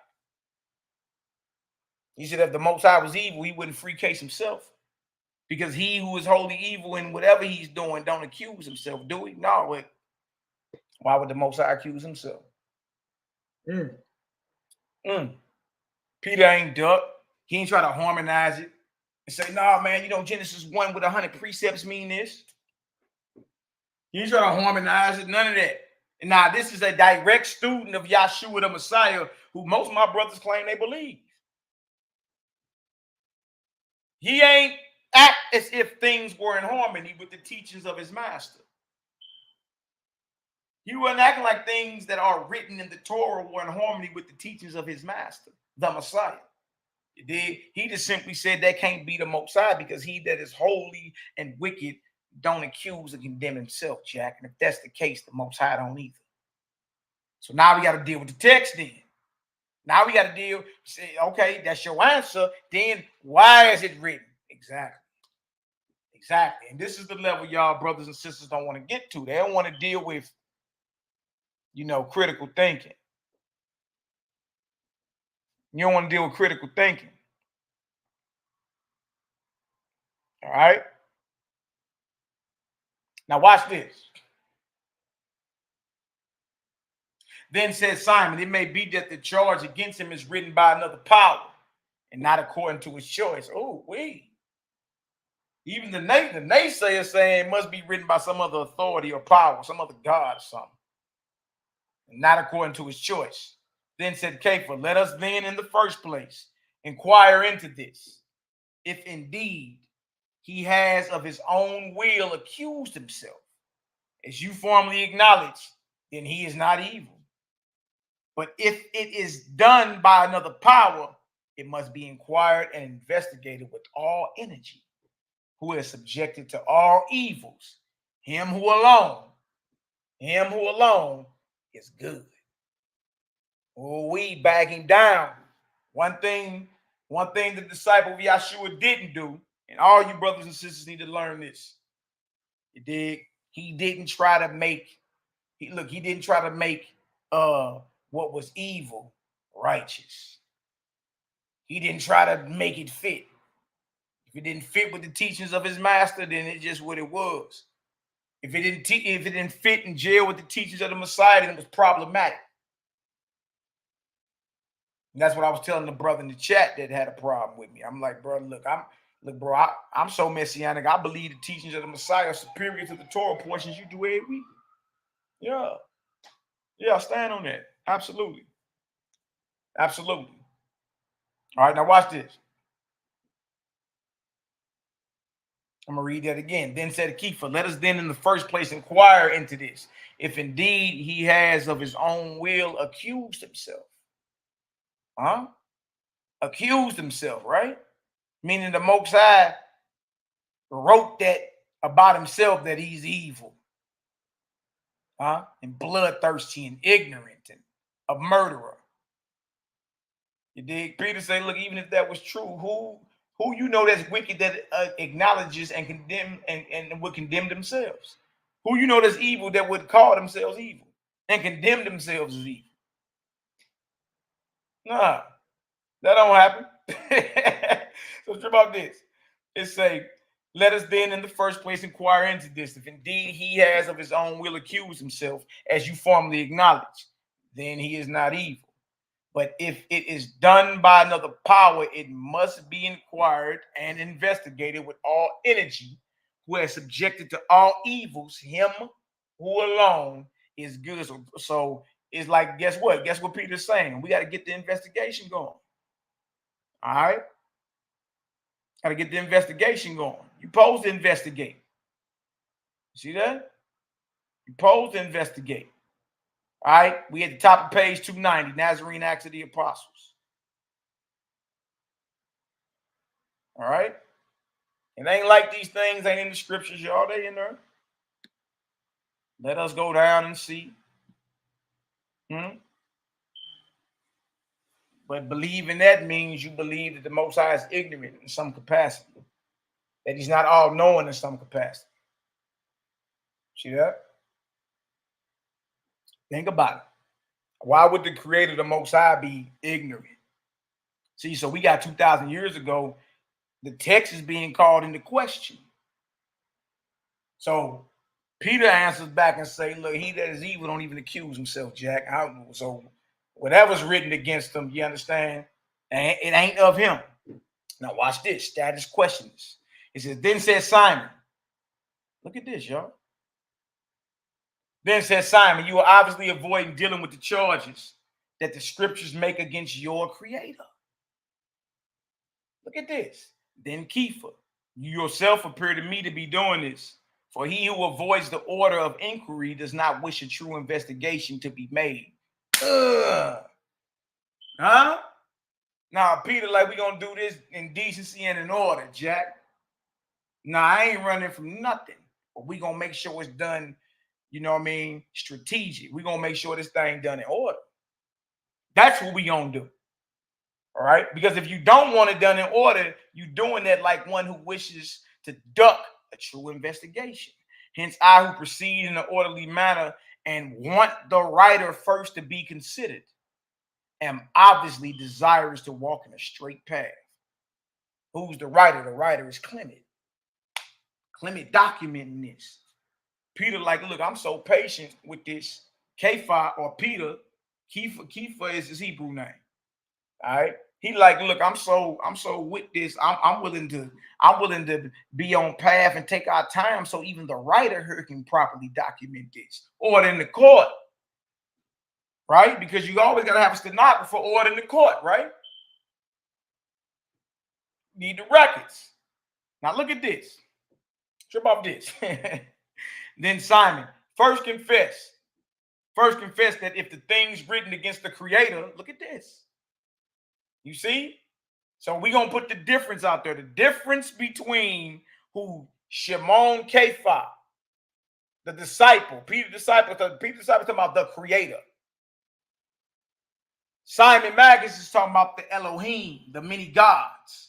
Speaker 5: He said if the Most High was evil, he wouldn't free case himself. Because he who is wholly evil in whatever he's doing don't accuse himself, do he? No. Why would the Most High accuse himself? Peter ain't duck. He ain't try to harmonize it and say, nah, man, you know, Genesis 1 with 100 precepts mean this. He ain't try to harmonize it, none of that. And now this is a direct student of Yahshua the Messiah, who most of my brothers claim they believe. He ain't act as if things were in harmony with the teachings of his master. He wasn't acting like things that are written in the Torah were in harmony with the teachings of his master, the Messiah. He just simply said that can't be the Most High, because he that is holy and wicked don't accuse and condemn himself, Jack. And if that's the case, the Most High don't either. So now we got to deal with the text then. Now we got to say, okay, that's your answer. Then why is it written? Exactly. And this is the level y'all brothers and sisters don't want to get to. They don't want to deal with, you know, critical thinking. You don't want to deal with critical thinking. All right? Now watch this. Then said Simon, it may be that the charge against him is written by another power and not according to his choice. Oh, wait. Even the naysayer saying it must be written by some other authority or power, some other God or something, and not according to his choice. Then said Kepha, let us then in the first place inquire into this, if indeed he has of his own will accused himself, as you formerly acknowledged, then he is not evil. But if it is done by another power, it must be inquired and investigated with all energy, who is subjected to all evils, him who alone is good. Oh, we bag him down. One thing the disciple of Yahshua didn't do, and all you brothers and sisters need to learn this. You dig? He didn't try to make what was evil righteous. He didn't try to make it fit. If it didn't fit with the teachings of his master, then it's just what it was. If it didn't fit in jail with the teachings of the Messiah, then it was problematic. And that's what I was telling the brother in the chat that had a problem with me. I'm like, bro, I'm so messianic. I believe the teachings of the Messiah are superior to the Torah portions you do every week. Yeah, I stand on that. Absolutely. All right, now watch this. I'm going to read that again. Then said Kepha, let us then in the first place inquire into this, if indeed he has of his own will accused himself. Accused himself, right? Meaning the Most High wrote that about himself, that he's evil, and bloodthirsty and ignorant and a murderer. You dig? Peter say, look, even if that was true, who you know that's wicked that acknowledges and condemn and would condemn themselves? Who you know that's evil that would call themselves evil and condemn themselves as evil? Nah, that don't happen. So think about this. It say, let us then in the first place inquire into this, if indeed he has of his own will accused himself, as you formerly acknowledged, then he is not evil. But if it is done by another power, it must be inquired and investigated with all energy, who has subjected to all evils him who alone is good. So it's like, guess what? Guess what Peter's saying? We got to get the investigation going. All right? Got to get the investigation going. You're supposed to investigate. See that? You're supposed to investigate. All right, we at the top of page 290, Nazarene Acts of the Apostles. All right, it ain't like these things ain't in the scriptures, y'all. They in there. Let us go down and see. But believing that means you believe that the Most High is ignorant in some capacity, that he's not all knowing in some capacity. See that? Think about it. Why would the creator, the Most High, be ignorant? See, so we got 2,000 years ago, the text is being called into question. So Peter answers back and say, look, he that is evil don't even accuse himself, Jack. So whatever's written against him, you understand, it ain't of him. Now watch this, status questions. It says, then said Simon, look at this, y'all. Then said Simon, you are obviously avoiding dealing with the charges that the scriptures make against your creator. Look at this. Then Kepha, you yourself appear to me to be doing this. For he who avoids the order of inquiry does not wish a true investigation to be made. Now, Peter, like, we going to do this in decency and in order, Jack. Nah, I ain't running from nothing. But we going to make sure it's done, you know what I mean, strategic. We going to make sure this thing done in order. That's what we going to do. All right? Because if you don't want it done in order, you're doing that like one who wishes to duck a true investigation. Hence, I who proceed in an orderly manner and want the writer first to be considered, am obviously desirous to walk in a straight path. Who's the writer? The writer is Clement. Clement documenting this. Peter like, look, I'm so patient with this Kepha or Peter. Kepha is his Hebrew name. All right. He like, look, I'm so with this. I'm willing to be on path and take our time so even the writer here can properly document this. Order in the court. Right? Because you always gotta have a stenographer order in the court, right? Need the records. Now look at this. Trip off this. Then Simon first confess that if the things written against the Creator, look at this. You see? So we're going to put the difference out there. The difference between who Shimon Kepha, the disciple, Peter disciple talking about the Creator. Simon Magus is talking about the Elohim, the many gods.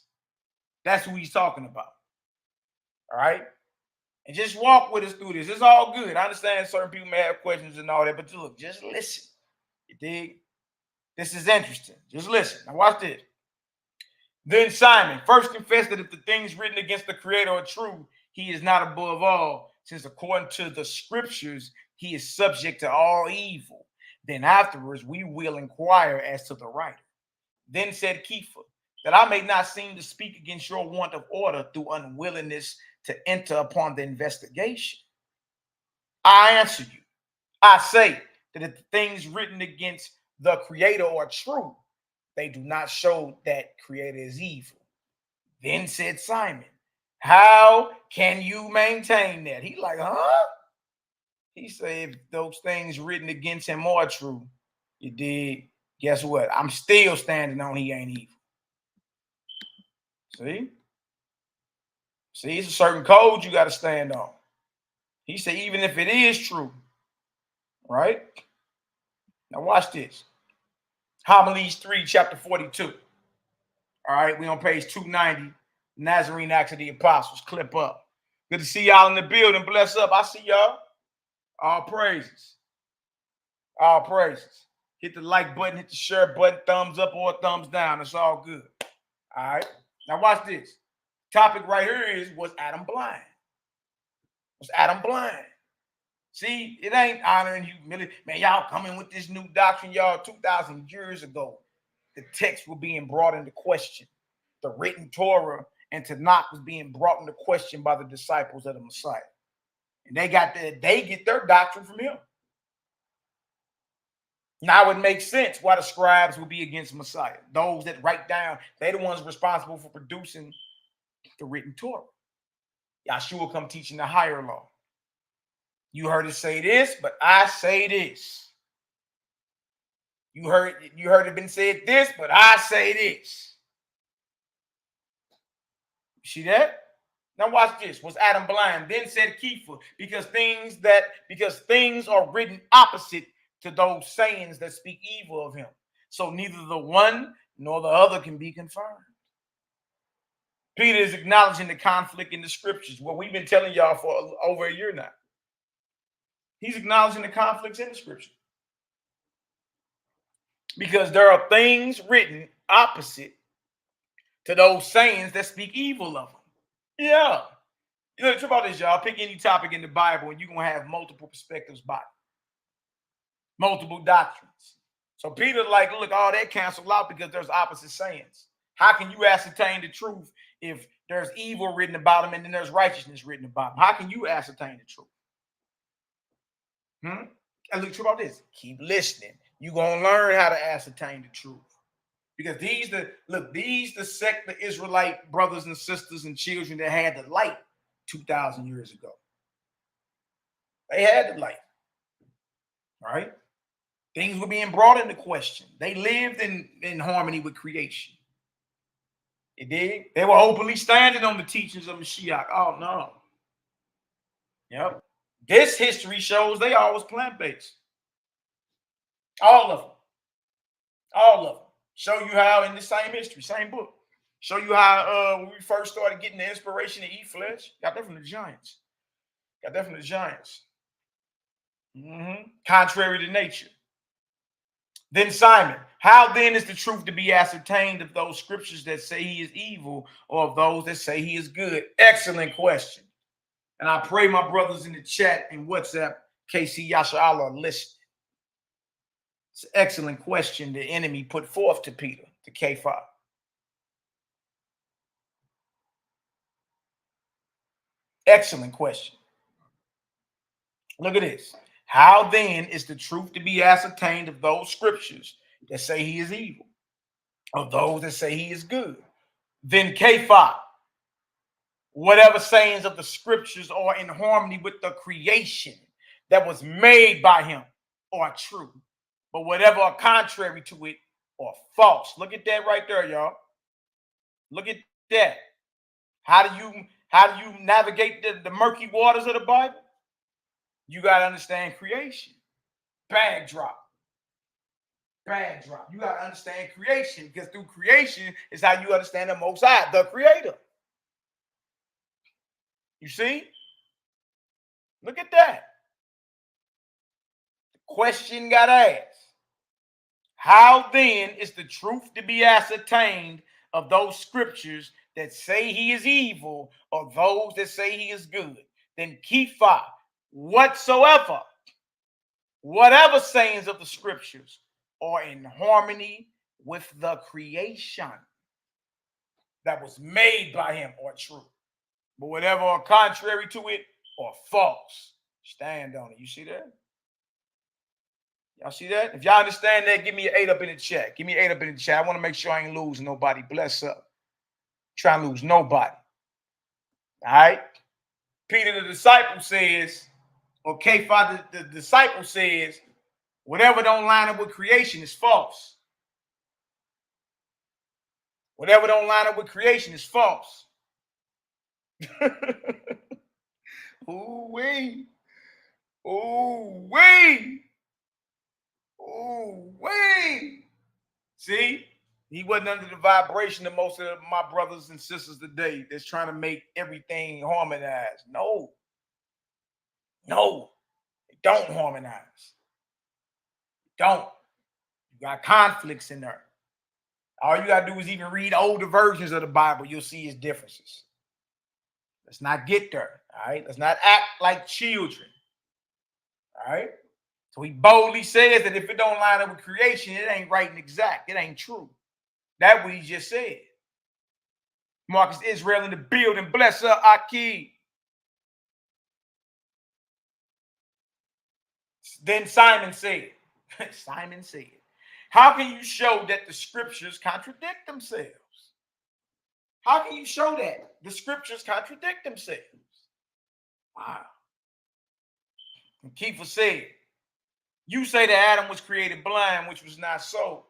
Speaker 5: That's who he's talking about. All right? And just walk with us through this. It's all good. I understand certain people may have questions and all that, but look, just listen. You dig? This is interesting. Just listen. Now watch this. Then Simon first confessed that if the things written against the Creator are true, he is not above all, since according to the scriptures, he is subject to all evil. Then afterwards, we will inquire as to the writer. Then said Kepha, that I may not seem to speak against your want of order through unwillingness to enter upon the investigation. I answer you. I say that if the things written against the Creator are true, they do not show that Creator is evil. Then said Simon, how can you maintain that? He like, huh? He said, if those things written against him are true, you did. Guess what? I'm still standing on he ain't evil. See, it's a certain code you got to stand on. He said, even if it is true, right? Now watch this. Homilies 3, chapter 42. All right, we on page 290. Nazarene Acts of the Apostles. Clip up. Good to see y'all in the building. Bless up. I see y'all. All praises. All praises. Hit the like button, hit the share button, thumbs up or thumbs down. It's all good. All right. Now watch this. Topic right here was Adam blind? Was Adam blind? See, it ain't honor and humility. Man, y'all coming with this new doctrine, y'all. 2,000 years ago, the text was being brought into question. The written Torah and Tanakh was being brought into question by the disciples of the Messiah. And they get their doctrine from him. Now it makes sense why the scribes would be against Messiah. Those that write down, they're the ones responsible for producing the written Torah. Yahshua come teaching the higher law. You heard it say this, but I say this. You heard it been said this, but I say this. You see that? Now watch this. Was Adam blind? Then said Kepha, because things are written opposite to those sayings that speak evil of him. So neither the one nor the other can be confirmed. Peter is acknowledging the conflict in the scriptures, what we've been telling y'all for over a year now. He's acknowledging the conflicts in the scripture. Because there are things written opposite to those sayings that speak evil of them. Yeah. You know, think about this, y'all. Pick any topic in the Bible and you're going to have multiple perspectives by it. Multiple doctrines. So Peter like, look, all that canceled out because there's opposite sayings. How can you ascertain the truth if there's evil written about them and then there's righteousness written about them? How can you ascertain the truth? And look, about this. Keep listening. You're going to learn how to ascertain the truth. Because these the sect, the Israelite brothers and sisters and children that had the light 2,000 years ago. They had the light. All right? Things were being brought into question. They lived in harmony with creation. They did. They were openly standing on the teachings of Mashiach. Oh, no. Yep. This history shows they always plant-based. All of them. All of them. Show you how in the same history, same book. Show you how when we first started getting the inspiration to eat flesh. Got that from the giants. Got that from the giants. Contrary to nature. Then Simon, how then is the truth to be ascertained of those scriptures that say he is evil or of those that say he is good? Excellent question. And I pray my brothers in the chat and WhatsApp, KC Yasha'Allah, are listening. It's an excellent question the enemy put forth to Peter, to K5. Excellent question. Look at this. How then is the truth to be ascertained of those scriptures that say he is evil, of those that say he is good? Then K5, whatever sayings of the scriptures are in harmony with the creation that was made by him are true, but whatever are contrary to it are false. Look at that right there, y'all. Look at that. How do you navigate the murky waters of the Bible? You got to understand creation. Bag drop. Bag drop. You got to understand creation, because through creation is how you understand the Most High, the Creator. You see? Look at that. The question got asked. How then is the truth to be ascertained of those scriptures that say he is evil, or those that say he is good? Then Kifa, whatever sayings of the scriptures are in harmony with the creation that was made by him are true, but whatever are contrary to it are false. Stand on it. You see that? Y'all see that? If y'all understand that, give me an 8 up in the chat. Give me an 8 up in the chat. I want to make sure I ain't losing nobody. Bless up. Trying to lose nobody. All right? Peter the disciple says, or K5 the disciple says, whatever don't line up with creation is false. Whatever don't line up with creation is false. Ooh-wee. Ooh-wee. Ooh-wee. See? He wasn't under the vibration of most of my brothers and sisters today that's trying to make everything harmonize. No. No. They don't harmonize. Don't. You got conflicts in there. All you got to do is even read older versions of the Bible. You'll see its differences. Let's not get there. All right? Let's not act like children. All right? So he boldly says that if it don't line up with creation, it ain't right and exact. It ain't true. That's what he just said. Marcus Israel in the building. Bless her, YAH'KI. Then Simon said, how can you show that the scriptures contradict themselves? How can you show that the scriptures contradict themselves? Wow. And Kiefer said, you say that Adam was created blind, which was not so.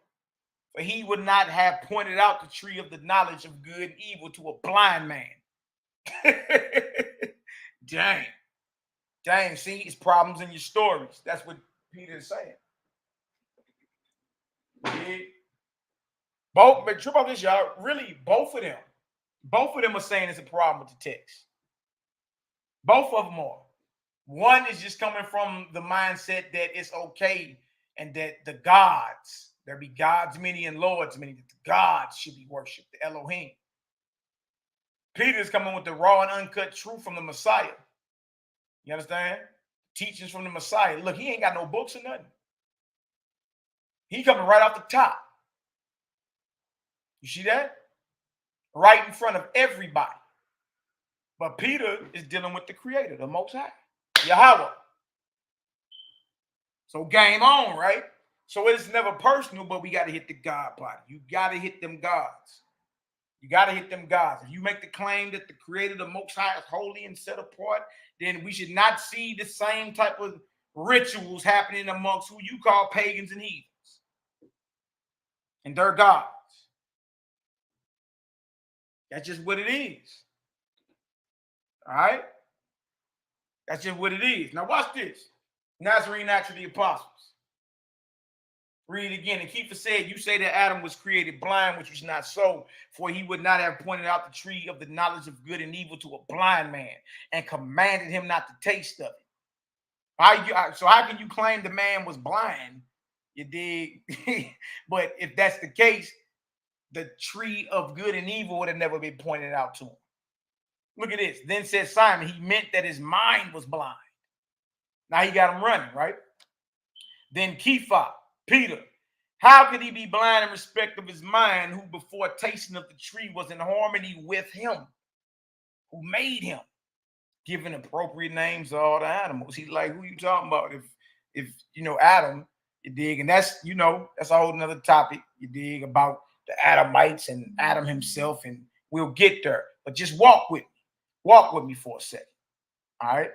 Speaker 5: For he would not have pointed out the tree of the knowledge of good and evil to a blind man. Dang. Dang, see, it's problems in your stories. That's what Peter is saying. Yeah. Both, but true about this, y'all, really, both of them are saying it's a problem with the text. Both of them are. One is just coming from the mindset that it's okay and that the gods, there be gods many and lords many, that the gods should be worshipped, the Elohim. Peter's coming with the raw and uncut truth from the Messiah. You understand? Teachings from the Messiah. Look, he ain't got no books or nothing. He coming right off the top. You see that? Right in front of everybody. But Peter is dealing with the Creator, the Most High, Yahweh. So game on, right? So it's never personal, but we got to hit the God body. You got to hit them gods. You got to hit them gods. If you make the claim that the Creator, the Most High, is holy and set apart, then we should not see the same type of rituals happening amongst who you call pagans and heathens and their gods. That's just what it is. All right? That's just what it is. Now watch this. Nazarene Acts of the Apostles. Read it again. And Kiefer said, you say that Adam was created blind, which was not so, for he would not have pointed out the tree of the knowledge of good and evil to a blind man and commanded him not to taste of it. So how can you claim the man was blind? You dig? But if that's the case, the tree of good and evil would have never been pointed out to him. Look at this. Then said Simon, he meant that his mind was blind. Now he got him running, right? Then Kepha, Peter, how could he be blind in respect of his mind, who before tasting of the tree was in harmony with him, who made him, giving appropriate names to all the animals? He's like, who you talking about? If you know Adam, you dig, and that's, you know, that's a whole nother topic, you dig, about the Adamites and Adam himself, and we'll get there. But just walk with me for a second. All right.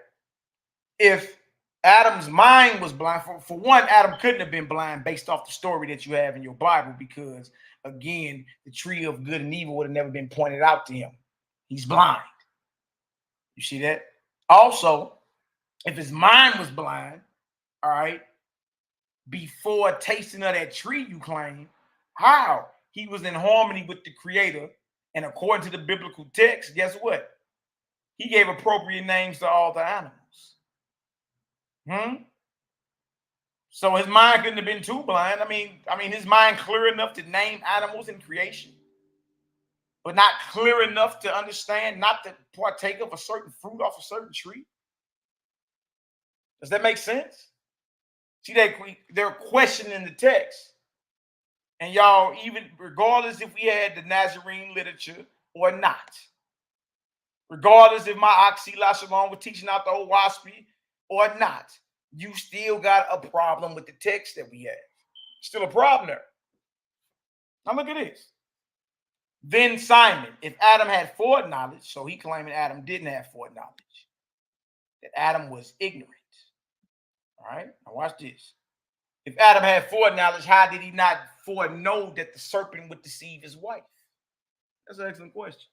Speaker 5: If Adam's mind was blind, for one, Adam couldn't have been blind based off the story that you have in your Bible, because again, the tree of good and evil would have never been pointed out to him. He's blind. You see that? Also, if his mind was blind, all right, before tasting of that tree, you claim, how? He was in harmony with the Creator, and according to the biblical text, guess what? He gave appropriate names to all the animals. So his mind couldn't have been too blind. I mean, his mind clear enough to name animals in creation, but not clear enough to understand not to partake of a certain fruit off a certain tree. Does that make sense? See, they're questioning the text. And y'all, even regardless if we had the Nazarene literature or not, regardless if my SHALOM was teaching out the old WASPI or not, you still got a problem with the text that we have. Still a problem there. Now look at this. Then Simon, if Adam had foreknowledge, so he claiming Adam didn't have foreknowledge, that Adam was ignorant. All right, now watch this. If Adam had foreknowledge, how did he not foreknow that the serpent would deceive his wife? That's an excellent question.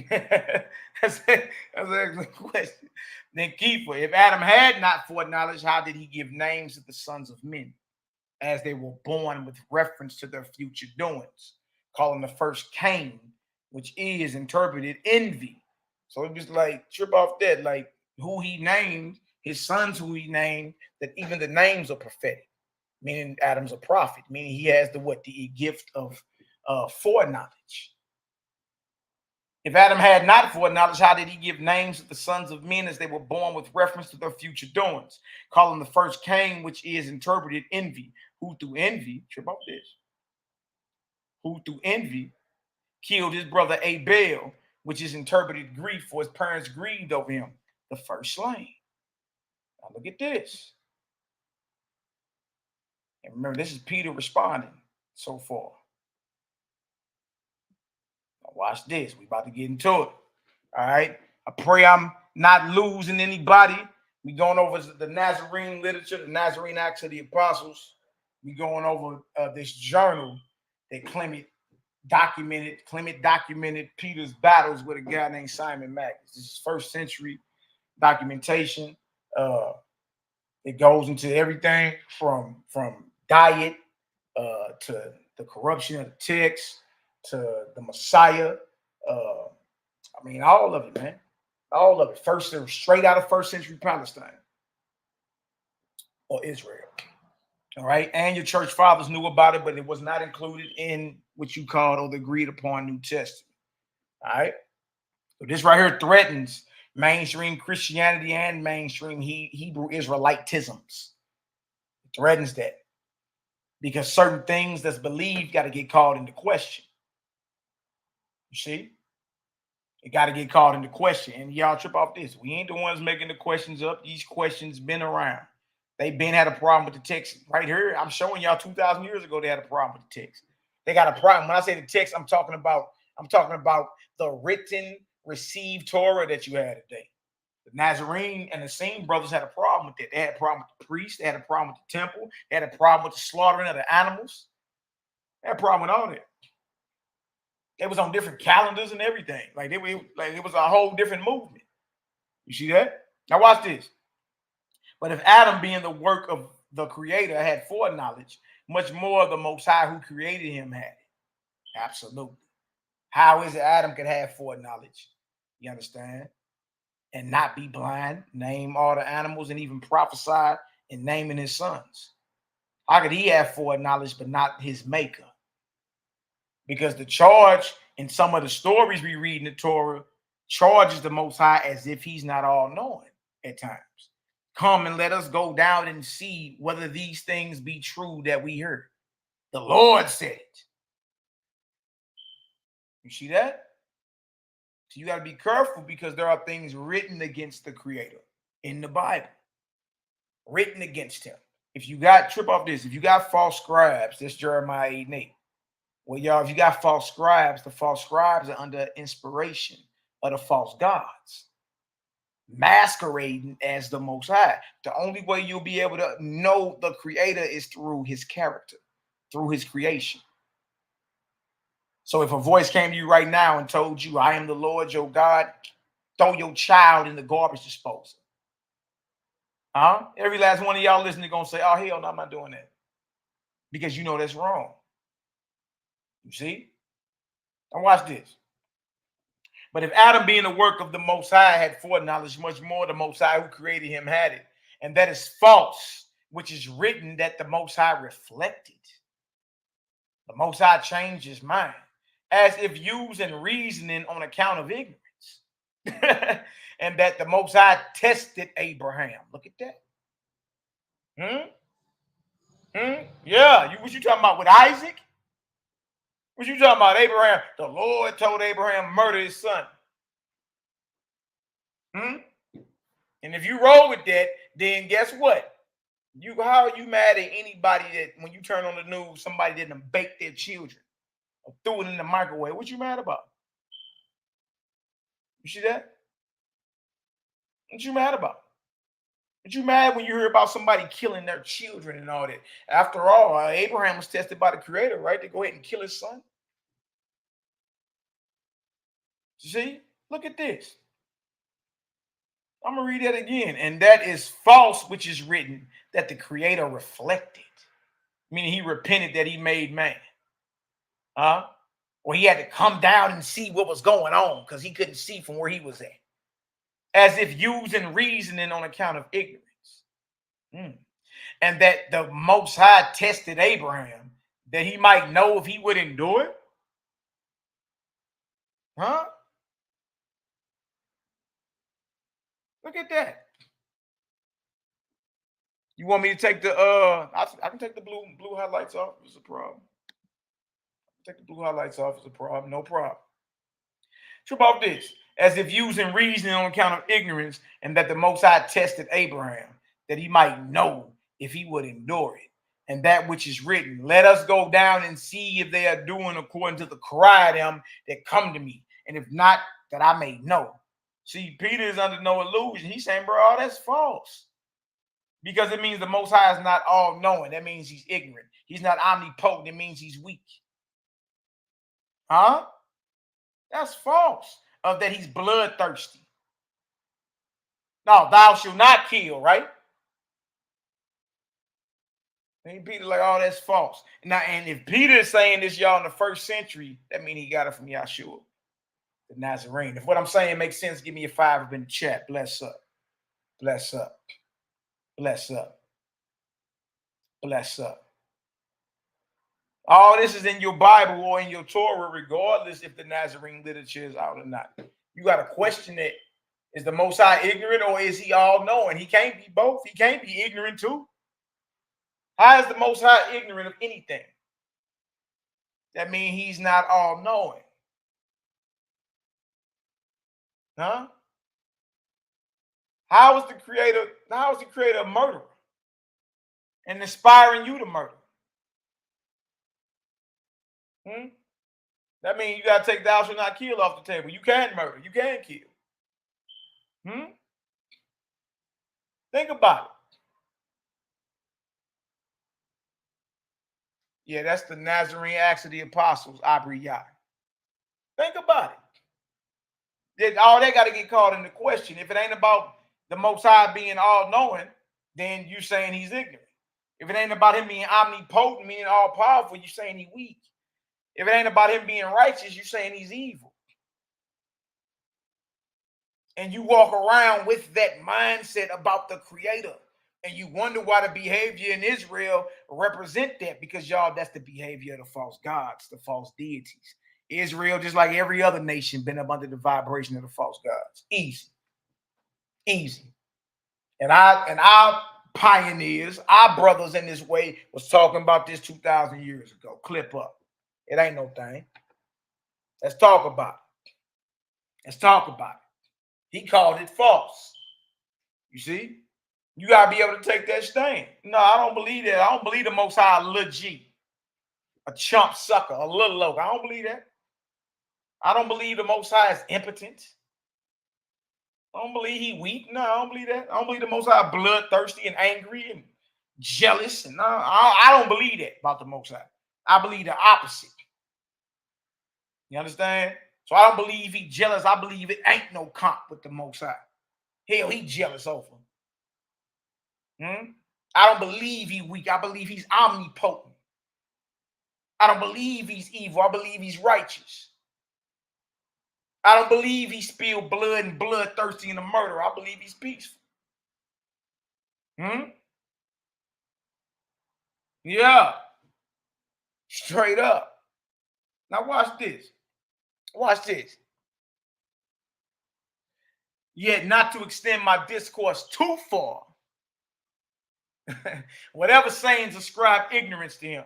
Speaker 5: That's an excellent question. Then Kepha, if Adam had not foreknowledge, how did he give names to the sons of men as they were born with reference to their future doings, calling the first Cain, which is interpreted envy? So it was like, trip off that, like who he named, his sons who he named, that even the names are prophetic, meaning Adam's a prophet, meaning he has the gift of foreknowledge. If Adam had not foreknowledge, how did he give names to the sons of men as they were born with reference to their future doings, calling the first Cain, which is interpreted envy, who through envy, trip off this, who through envy killed his brother Abel, which is interpreted grief, for his parents grieved over him, the first slain. Now look at this. And remember, this is Peter responding so far. Now watch this. We about to get into it. All right. I pray I'm not losing anybody. We going over the Nazarene literature, the Nazarene Acts of the Apostles. We going over this journal that Clement documented Peter's battles with a guy named Simon Mack. This is first century documentation. It goes into everything from diet to the corruption of the text to the Messiah. I mean, all of it, man. All of it. First, they're straight out of first century Palestine or Israel. All right. And your church fathers knew about it, but it was not included in what you called or the agreed upon New Testament. All right. So this right here threatens mainstream Christianity and mainstream Hebrew Israelitisms. It threatens that because certain things that's believed got to get called into question. You see? It got to get called into question. And y'all trip off this. We ain't the ones making the questions up. These questions been around. They've been had a problem with the text. Right here, I'm showing y'all 2,000 years ago they had a problem with the text. They got a problem. When I say the text, I'm talking about the written, received Torah that you had today. The Nazarene and the Essene brothers had a problem with it. They had a problem with the priests. They had a problem with the temple. They had a problem with the slaughtering of the animals. They had a problem with all that. They was on different calendars and everything. Like it was a whole different movement. You see that? Now watch this. But if Adam, being the work of the Creator, had foreknowledge, much more the Most High who created him had it. Absolutely. How is it Adam could have foreknowledge? You understand? And not be blind, name all the animals, and even prophesy in naming his sons. How could he have foreknowledge but not his maker? Because the charge in some of the stories we read in the Torah charges the Most High as if he's not all-knowing at times. Come and let us go down and see whether these things be true that we heard. The Lord said it. You see that? So you got to be careful because there are things written against the Creator in the Bible. Written against him. If you got, trip off this, if you got false scribes, this Jeremiah 8:8. Well, y'all, if you got false scribes, the false scribes are under inspiration of the false gods, masquerading as the Most High. The only way you'll be able to know the Creator is through his character, through his creation. So if a voice came to you right now and told you, I am the Lord your God, throw your child in the garbage disposal. Every last one of y'all listening gonna say, oh, hell no, I'm not doing that. Because you know that's wrong. You see? Now watch this. But if Adam being the work of the Most High had foreknowledge, much more the Most High who created him had it. And that is false, which is written that the Most High reflected. The Most High changed his mind, as if using reasoning on account of ignorance. And that the Most High tested Abraham. Look at that. Yeah, what you talking about with Isaac? What you talking about, Abraham? The Lord told Abraham murder his son. And if you roll with that, then guess what? How are you mad at anybody that when you turn on the news, somebody didn't bake their children or threw it in the microwave? What you mad about? You see that? What you mad about? What you mad when you hear about somebody killing their children and all that? After all, Abraham was tested by the Creator, right? To go ahead and kill his son. See? Look at this. I'm going to read that again. And that is false, which is written that the Creator reflected. Meaning he repented that he made man. Or he had to come down and see what was going on because he couldn't see from where he was at. As if using reasoning on account of ignorance. And that the Most High tested Abraham that he might know if he would endure it. Look at that. You want me to take the I can take the blue highlights off. It's a problem. Take the blue highlights off. It's a problem. No problem. Trip off this. As if using reasoning on account of ignorance, and that the Most High tested Abraham, that he might know if he would endure it. And that which is written, let us go down and see if they are doing according to the cry of them that come to me. And if not, that I may know. See, Peter is under no illusion. He's saying, bro, that's false. Because it means the Most High is not all-knowing. That means he's ignorant. He's not omnipotent. It means he's weak. That's false. Of that he's bloodthirsty. No, thou shalt not kill, right? And Peter like, oh, that's false. Now, and if Peter is saying this, y'all, in the first century, that means he got it from Yahshua, the Nazarene. If what I'm saying makes sense, give me a 5 up in the chat. Bless up. Bless up. Bless up. Bless up. All this is in your Bible or in your Torah, regardless if the Nazarene literature is out or not. You got to question it. Is the Most High ignorant or is he all-knowing? He can't be both. He can't be ignorant too. How is the Most High ignorant of anything? That means he's not all-knowing. How is the Creator a murderer and inspiring you to murder? That means you got to take thou shalt not kill off the table. You can murder. You can kill. Think about it. Yeah, that's the Nazarene Acts of the Apostles, YAH'KI. Think about it. All they got to get called into question. If it ain't about the Most High being all-knowing, then you saying he's ignorant. If it ain't about him being omnipotent, meaning all-powerful, you saying he's weak. If it ain't about him being righteous, you saying he's evil. And you walk around with that mindset about the Creator. And you wonder why the behavior in Israel represent that. Because, y'all, that's the behavior of the false gods, the false deities. Israel, just like every other nation, been up under the vibration of the false gods. Easy. Easy. And our pioneers, our brothers in this way, was talking about this 2,000 years ago. Clip up. It ain't no thing. Let's talk about it. Let's talk about it. He called it false. You see? You got to be able to take that stand. No, I don't believe that. I don't believe the Most High a little G, a chump sucker, a little low. I don't believe that. I don't believe the Most High is impotent. I don't believe he weak. No, I don't believe that. I don't believe the Most High bloodthirsty and angry and jealous. And no, I don't believe that about the Most High. I believe the opposite. You understand? So I don't believe he jealous. I believe it ain't no comp with the Most High. Hell, he jealous over. I don't believe he weak. I believe he's omnipotent. I don't believe he's evil. I believe he's righteous. I don't believe he spilled blood and bloodthirsty in a murder. I believe he's peaceful. Yeah. Straight up. Now watch this. Watch this. Yet not to extend my discourse too far. Whatever sayings ascribe ignorance to him,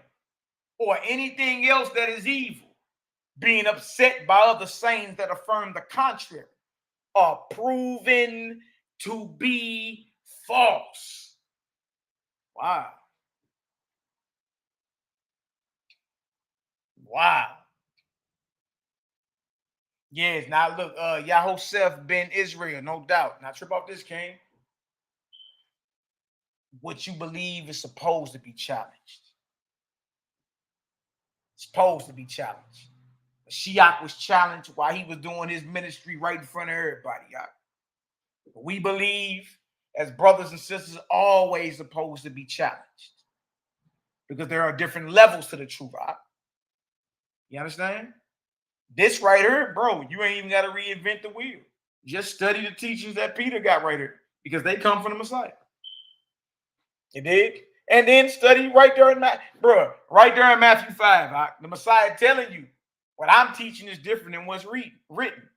Speaker 5: or anything else that is evil, being upset by other sayings that affirm the contrary, are proven to be false. Wow. Wow. Yes, now look, YAHWH'S ben Israel, no doubt. Now trip off this, King. What you believe is supposed to be challenged. Supposed to be challenged. Shiach was challenged while he was doing his ministry right in front of everybody. We believe, as brothers and sisters, always supposed to be challenged, because there are different levels to the truth. You understand? This right here, bro, you ain't even got to reinvent the wheel. Just study the teachings that Peter got right here, because they come from the Messiah. You dig? And then study right there in right there in Matthew 5. The Messiah telling you what I'm teaching is different than what's written.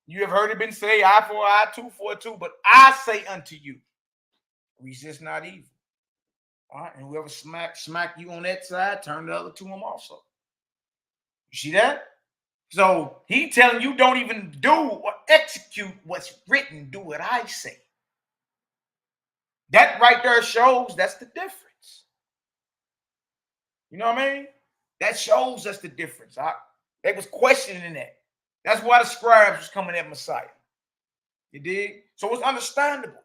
Speaker 5: You have heard it been said, eye for eye, tooth for a tooth, but I say unto you, resist not evil. All right, and whoever smack you on that side, turn the other to him also. You see that? So he telling you don't even do or execute what's written, do what I say. That right there shows that's the difference. You know what I mean? That shows us the difference. They was questioning that. That's why the scribes was coming at Messiah. You dig? So it's understandable.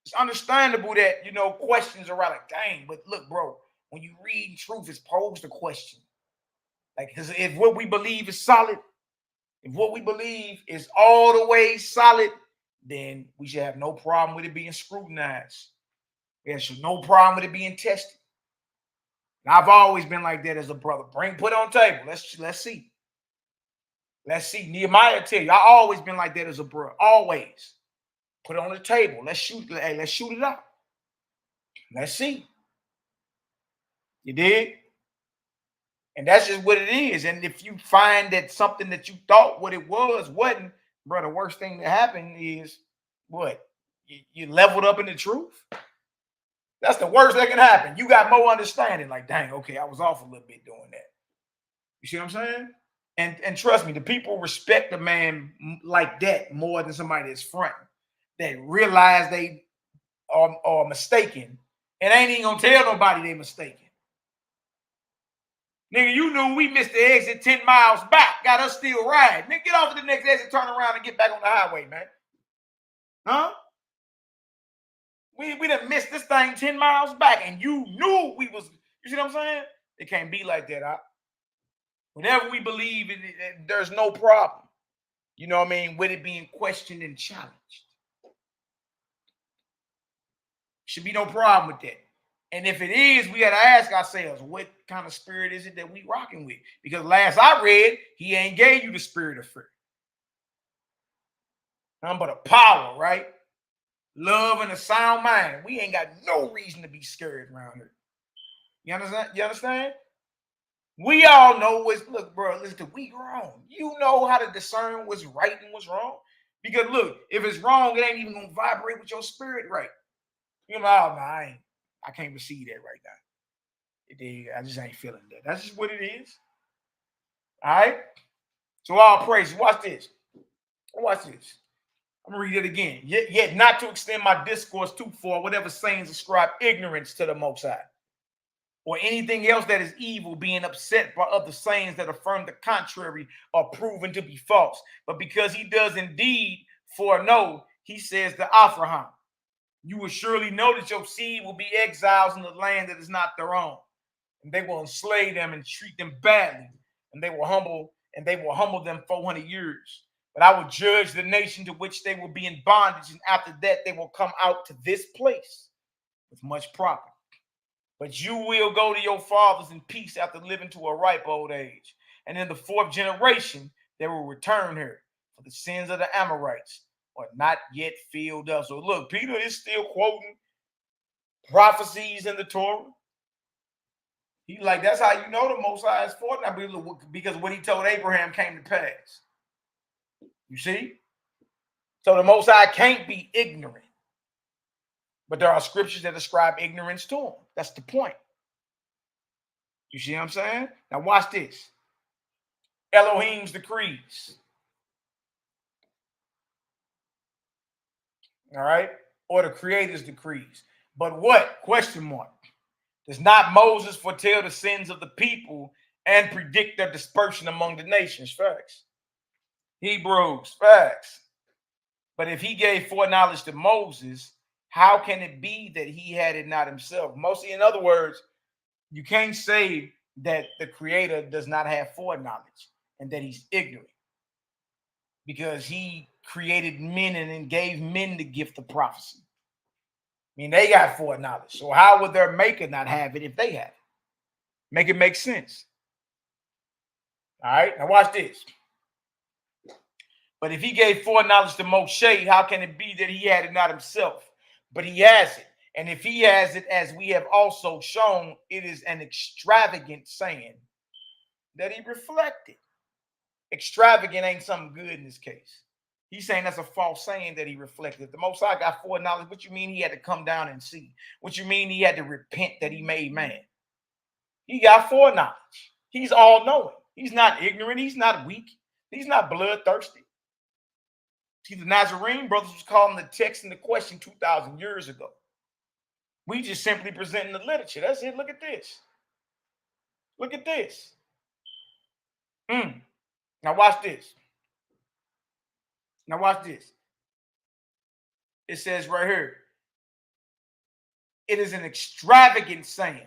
Speaker 5: It's understandable that, questions are right, like, dang, but look, bro, when you read truth, it's posed a question. Like, if what we believe is solid, if what we believe is all the way solid, then we should have no problem with it being scrutinized. There's no problem with it being tested. And I've always been like that as a brother. Put it on the table. Let's see. Let's see. NehemiYAH tell you, I always been like that as a brother. Always. Put it on the table. Let's shoot. Hey, let's shoot it out. Let's see. You dig? And that's just what it is. And if you find that something that you thought what it wasn't, bro, the worst thing that happened is what? You leveled up in the truth. That's the worst that can happen. You got more understanding. Like, dang, okay, I was off a little bit doing that. You see what I'm saying? And trust me, the people respect a man like that more than somebody that's fronting, that realize they are mistaken and ain't even gonna tell nobody they mistaken. Nigga, you knew we missed the exit 10 miles back, got us still riding. Nigga, get off at the next exit, turn around and get back on the highway, man. Huh? We done missed this thing 10 miles back, and you knew we was, you see what I'm saying? It can't be like that. Whenever we believe in it, there's no problem. You know what I mean? With it being questioned and challenged. Should be no problem with that. And if it is, we got to ask ourselves, what kind of spirit is it that we rocking with? Because last I read, he ain't gave you the spirit of fear. Nothing but a power, right? Love and a sound mind. We ain't got no reason to be scared around here. You understand? We all know what's, look, bro, listen, we grown. You know how to discern what's right and what's wrong. Because look, if it's wrong, it ain't even gonna vibrate with your spirit right. You know, oh, I can't receive that right now. I just ain't feeling that. That's just what it is. All right. So all praise. Watch this. Watch this. I'm gonna read it again. Yet not to extend my discourse too far, whatever sayings ascribe ignorance to the Most High, or anything else that is evil, being upset by other sayings that affirm the contrary are proven to be false. But because he does indeed foreknow, he says to Abraham, you will surely know that your seed will be exiles in the land that is not their own, and they will enslave them and treat them badly, and they will humble them 400 years. But I will judge the nation to which they will be in bondage, and after that they will come out to this place with much property. But you will go to your fathers in peace after living to a ripe old age. And in the 4th generation, they will return here, for the sins of the Amorites are not yet filled up. So look, Peter is still quoting prophecies in the Torah. He's like, that's how you know the Most High is for it, because what he told Abraham came to pass. You see? So the Most High can't be ignorant. But there are scriptures that ascribe ignorance to him. That's the point. You see what I'm saying? Now watch this. Elohim's decrees. All right? Or the Creator's decrees. But what? Question mark. Does not Moses foretell the sins of the people and predict their dispersion among the nations? Facts. Hebrews. Facts. But if he gave foreknowledge to Moses, how can it be that he had it not himself? Mostly, in other words, you can't say that the Creator does not have foreknowledge and that he's ignorant, because he created men and then gave men the gift of prophecy. I mean, they got foreknowledge. So how would their maker not have it if they have it? Make it make sense. All right, now watch this. But if he gave foreknowledge to Moshe, how can it be that he had it not himself? But he has it. And if he has it, as we have also shown, it is an extravagant saying that he reflected. Extravagant ain't something good in this case. He's saying that's a false saying that he reflected. The Most High got foreknowledge. What you mean he had to come down and see? What you mean he had to repent that he made man? He got foreknowledge. He's all-knowing. He's not ignorant. He's not weak. He's not bloodthirsty. See, the Nazarene brothers was calling the text in the question 2,000 years ago. We just simply presenting the literature. That's it. Look at this. Look at this. Now watch this. Now watch this. It says right here, it is an extravagant saying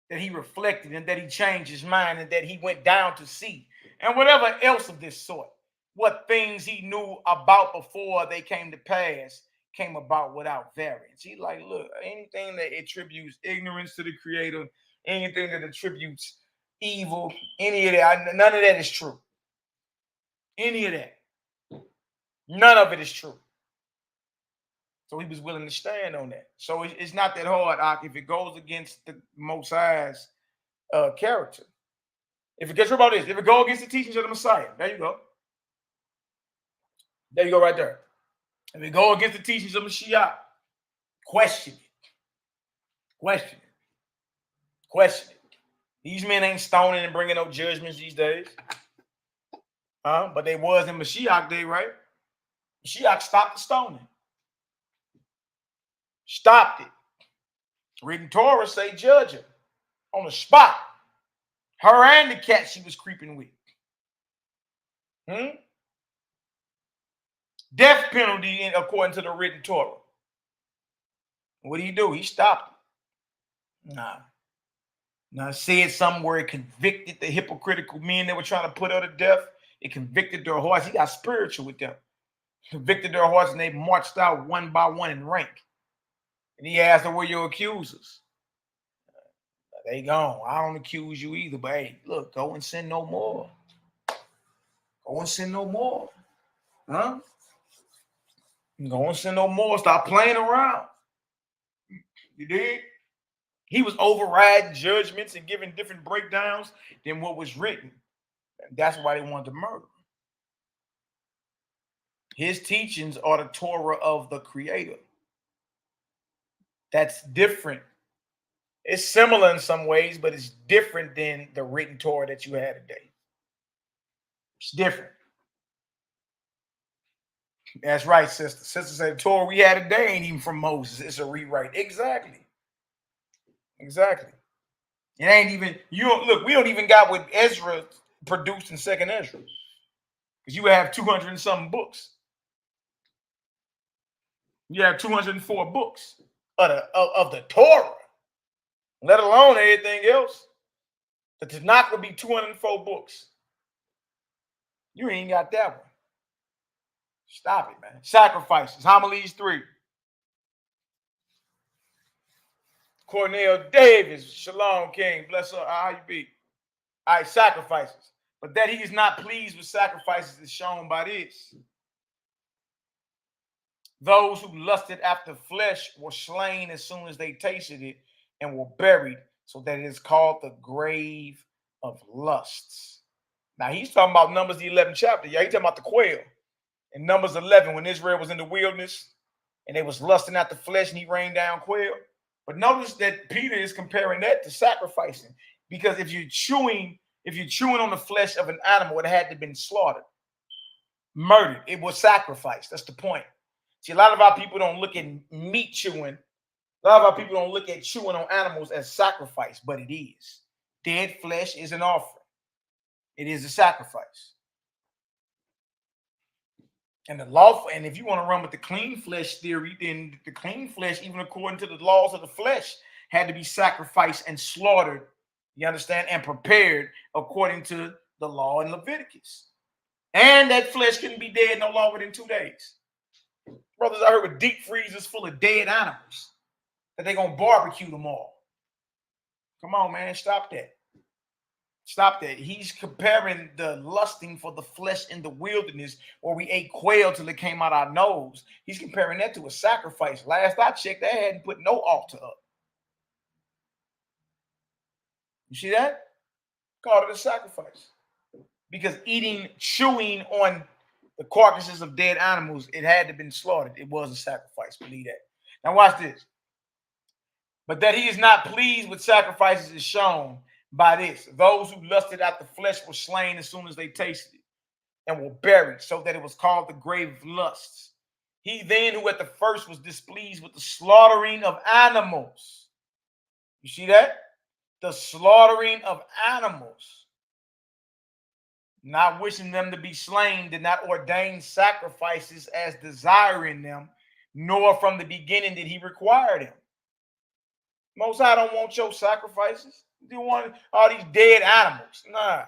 Speaker 5: that he reflected and that he changed his mind and that he went down to see and whatever else of this sort. What things he knew about before they came to pass came about without variance. He like, look, anything that attributes ignorance to the Creator, anything that attributes evil, any of that, none of that is true. Any of that. None of it is true. So he was willing to stand on that. So it's not that hard, Ak, if it goes against the Most High's character. If it gets about this, if it goes against the teachings of the Messiah, there you go. There you go right there. If it goes against the teachings of Mashiach, question it. Question it. Question it. These men ain't stoning and bringing no judgments these days. But they was in Mashiach day, right? Mashiach stopped the stoning. Stopped it. Reading Torah say judge her on the spot. Her and the cat she was creeping with. Death penalty according to the written Torah. What do? He stopped it. Now, said somewhere it convicted the hypocritical men that were trying to put her to death. It convicted their hearts. He got spiritual with them. Convicted their hearts, and they marched out one by one in rank. And he asked them, where your accusers? They gone. I don't accuse you either, but hey, look, go and sin no more. Go and sin no more. Go and sin no more. Stop playing around. You dig? He was overriding judgments and giving different breakdowns than what was written. And that's why they wanted to murder him. His teachings are the Torah of the Creator. That's different. It's similar in some ways, but it's different than the written Torah that you had today. It's different. That's right, sister. Sister said the Torah we had today ain't even from Moses. It's a rewrite. Exactly. Exactly. It ain't even, you don't look, we don't even got what Ezra produced in Second Ezra. Because you have 200 and something books. You have 204 books of the Torah, let alone anything else. The Tanakh will be 204 books. You ain't got that one. Stop it, man. Sacrifices. Homilies 3. Cornell Davis. Shalom, King. Bless her. How you be? All right, sacrifices. But that he is not pleased with sacrifices is shown by this. Those who lusted after flesh were slain as soon as they tasted it and were buried, so that it is called the grave of lusts. Now he's talking about Numbers the 11th chapter. Yeah, he's talking about the quail. In Numbers 11, when Israel was in the wilderness and they was lusting after flesh and he rained down quail. But notice that Peter is comparing that to sacrificing, because if you're chewing on the flesh of an animal, it had to have been slaughtered, murdered. It was sacrificed. That's the point. See, a lot of our people don't look at meat chewing. A lot of our people don't look at chewing on animals as sacrifice, but it is. Dead flesh is an offering. It is a sacrifice. And the law, and if you want to run with the clean flesh theory, then the clean flesh, even according to the laws of the flesh, had to be sacrificed and slaughtered, you understand, and prepared according to the law in Leviticus. And that flesh couldn't be dead no longer than 2 days. Brothers, I heard with deep freezers full of dead animals that they're going to barbecue them all. Come on, man. Stop that. Stop that. He's comparing the lusting for the flesh in the wilderness where we ate quail till it came out our nose. He's comparing that to a sacrifice. Last I checked, they hadn't put no altar up. You see that? Called it a sacrifice. Because chewing on the carcasses of dead animals, it had to have been slaughtered. It was a sacrifice. Believe that. Now watch this. But that he is not pleased with sacrifices is shown by this. Those who lusted after flesh were slain as soon as they tasted it and were buried, so that it was called the grave of lusts. He then who at the first was displeased with the slaughtering of animals. You see that? The slaughtering of animals. Not wishing them to be slain, did not ordain sacrifices as desiring them, nor from the beginning did he require them. Most High don't want your sacrifices. You want all these dead animals. Nah.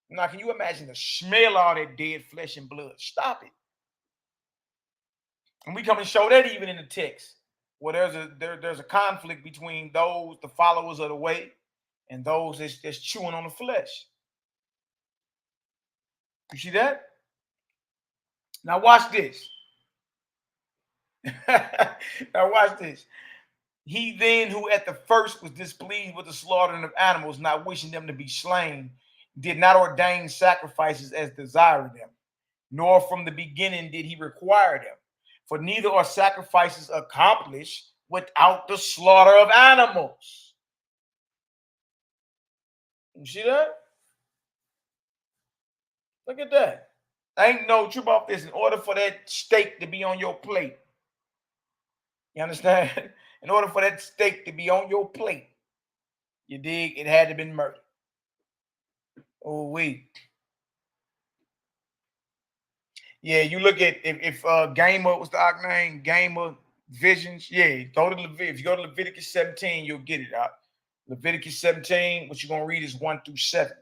Speaker 5: Now, can you imagine the smell of all that dead flesh and blood? Stop it. And we come and show that even in the text, where there's a conflict between those, the followers of the way, and those that's chewing on the flesh. You see that? Now watch this. Now watch this. He then who at the first was displeased with the slaughtering of animals, not wishing them to be slain, did not ordain sacrifices as desired them, nor from the beginning did he require them. For neither are sacrifices accomplished without the slaughter of animals. You see that? Look at that. Ain't no trip off this. In order for that steak to be on your plate, you understand? In order for that steak to be on your plate, you dig, it had to have been murdered. Oh, wait. Yeah, you look at if Gamer was the name, Gamer Visions. Yeah, if you go to Leviticus 17, you'll get it out. Leviticus 17, what you're gonna read is 1 through 7.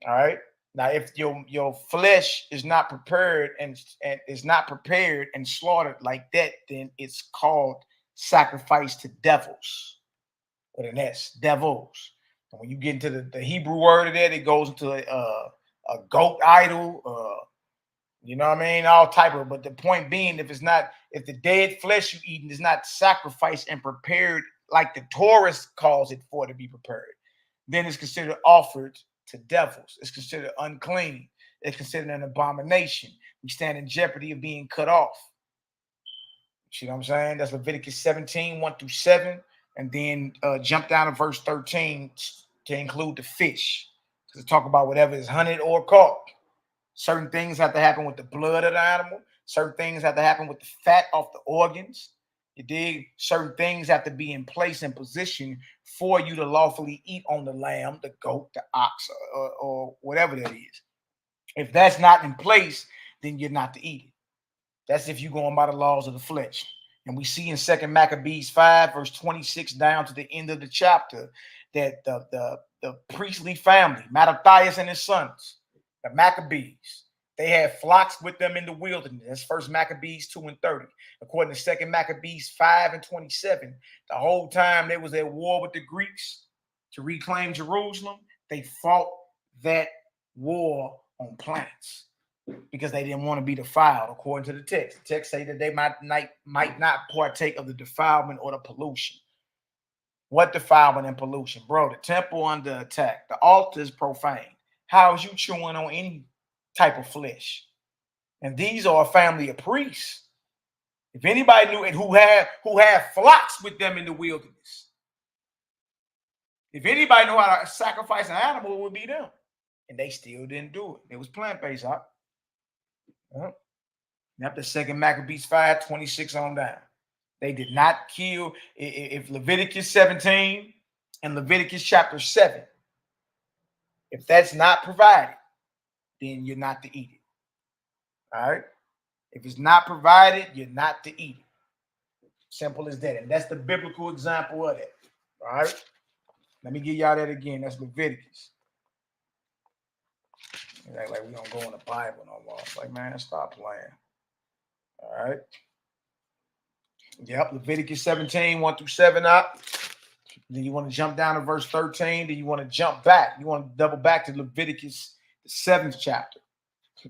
Speaker 5: All right. Now, if your flesh is not prepared and is not prepared and slaughtered like that, then it's called sacrifice to devils with an S, devils. And when you get into the Hebrew word of that, it goes into a goat idol, you know what I mean? All type of, but the point being, if the dead flesh you eating is not sacrificed and prepared like the Torah calls it for to be prepared, then it's considered offered to devils. It's considered unclean. It's considered an abomination. We stand in jeopardy of being cut off. See what I'm saying? That's Leviticus 17, 1 through 7. And then jump down to verse 13 to include the fish. To talk about whatever is hunted or caught. Certain things have to happen with the blood of the animal. Certain things have to happen with the fat off the organs. You dig? Certain things have to be in place and position for you to lawfully eat on the lamb, the goat, the ox, or whatever that is. If that's not in place, then you're not to eat it. That's if you're going by the laws of the flesh. And we see in 2 Maccabees 5, verse 26 down to the end of the chapter that the priestly family, Mattathias and his sons, the Maccabees, they had flocks with them in the wilderness. That's 1 Maccabees 2 and 30. According to 2 Maccabees 5 and 27, the whole time they was at war with the Greeks to reclaim Jerusalem, they fought that war on plants because they didn't want to be defiled, according to the text. The text say that they might not partake of the defilement or the pollution. What defilement and pollution? Bro, the temple under attack. The altar is profane. How is you chewing on any type of flesh? And these are a family of priests. If anybody knew it, who had flocks with them in the wilderness, if anybody knew how to sacrifice an animal, it would be them. And they still didn't do it. It was plant-based, huh? After 2 Maccabees 5, 26 on down. They did not kill. If Leviticus 17 and Leviticus chapter 7, if that's not provided, then you're not to eat it. All right? If it's not provided, you're not to eat it. Simple as that. And that's the biblical example of that. All right? Let me give y'all that again. That's Leviticus. It ain't like we don't go in the Bible no more. It's like, man, stop playing. All right. Yep, Leviticus 17, 1 through 7 up. Then you want to jump down to verse 13. Then you want to jump back. You want to double back to Leviticus, the 7th chapter.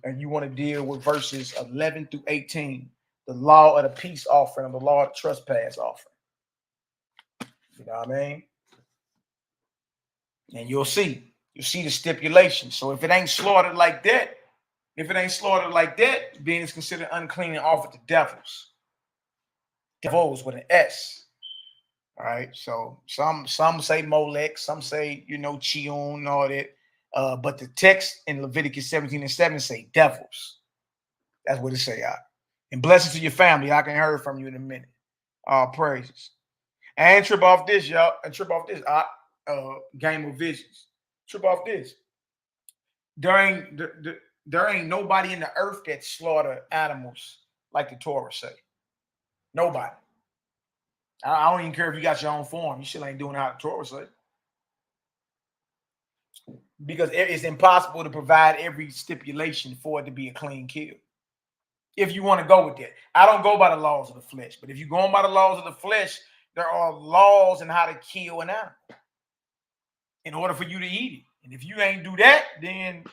Speaker 5: And you want to deal with verses 11 through 18. The law of the peace offering and the law of the trespass offering. You know what I mean? And you'll see the stipulation. So if it ain't slaughtered like that, then it's considered unclean and offered to devils. Devils with an S. All right. So some say Molech, some say, Chion and all that. But the text in Leviticus 17 and 7 say devils. That's what it say out. And blessings to your family. I can hear from you in a minute. All praises. And trip off this, y'all. And trip off this game of visions. Trip off this. There ain't nobody in the earth that slaughter animals like the Torah say. Nobody. I don't even care if you got your own form. You still ain't doing how the Torah say. Because it's impossible to provide every stipulation for it to be a clean kill. If you want to go with that. I don't go by the laws of the flesh. But if you're going by the laws of the flesh, there are laws in how to kill an animal in order for you to eat it. And if you ain't do that, then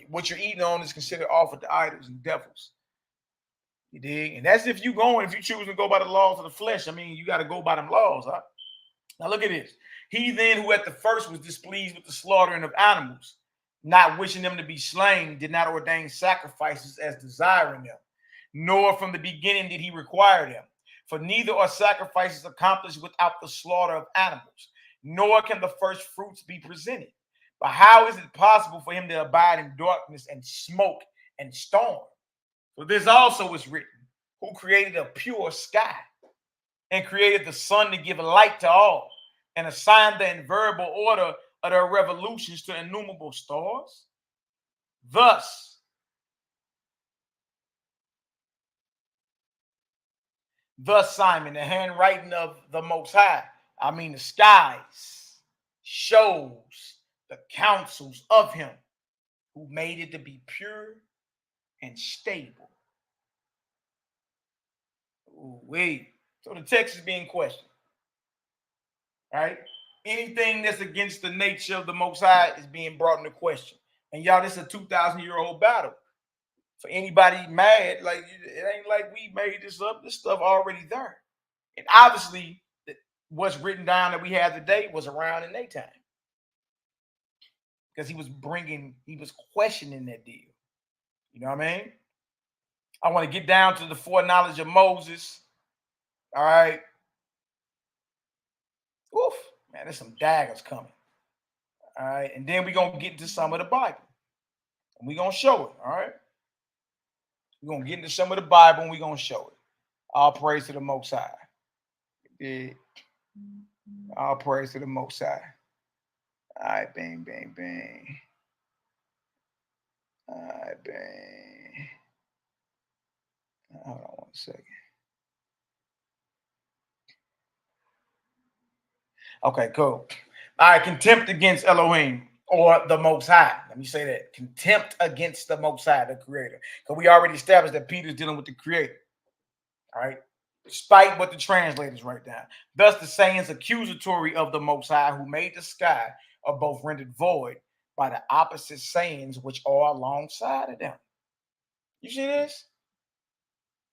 Speaker 5: what you're eating on is considered offered to idols and devils. You dig? And that's if you choose to go by the laws of the flesh. I mean, you got to go by them laws. Huh? Now look at this. He then who at the first was displeased with the slaughtering of animals, not wishing them to be slain, did not ordain sacrifices as desiring them, nor from the beginning did he require them. For neither are sacrifices accomplished without the slaughter of animals, nor can the first fruits be presented. But how is it possible for him to abide in darkness and smoke and storm? For this also is written, who created a pure sky and created the sun to give light to all and assigned the invariable order of their revolutions to innumerable stars? Thus, Simon, the handwriting of the Most High, the skies, shows the counsels of him who made it to be pure and stable. Wait. So the text is being questioned. Right? Anything that's against the nature of the Most High is being brought into question. And y'all, this is a 2,000-year-old battle. For anybody mad, like it ain't like we made this up. This stuff already there. And obviously, what's written down that we have today was around in their time. Because he was questioning that deal. You know what I mean? I want to get down to the foreknowledge of Moses. All right. Oof, man, there's some daggers coming. All right. And then we're going to get into some of the Bible. And we're going to show it. All right. We're going to get into some of the Bible and we're going to show it. All praise to the Most High. Yeah. All praise to the Most High. All right, bang, bang, bang. All right, bang. Hold on 1 second. Okay, cool. All right, contempt against Elohim or the Most High. Let me say that. Contempt against the Most High, the Creator. Because we already established that Peter's dealing with the Creator. All right. Despite what the translators write down. Thus the sayings accusatory of the Most High who made the sky are both rendered void by the opposite sayings which are alongside of them. You see this?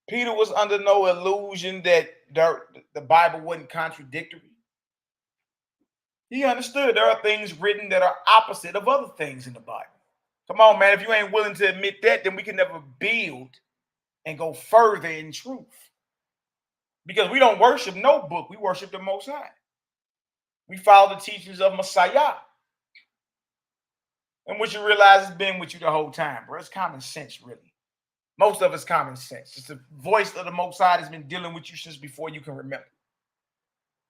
Speaker 5: Peter was under no illusion that the Bible wasn't contradictory. He understood there are things written that are opposite of other things in the Bible. Come on, man. If you ain't willing to admit that, then we can never build and go further in truth. Because we don't worship no book. We worship the Most High. We follow the teachings of Messiah. And what you realize has been with you the whole time, bro. It's common sense, really. Most of it's common sense. It's the voice of the Most High that's been dealing with you since before you can remember.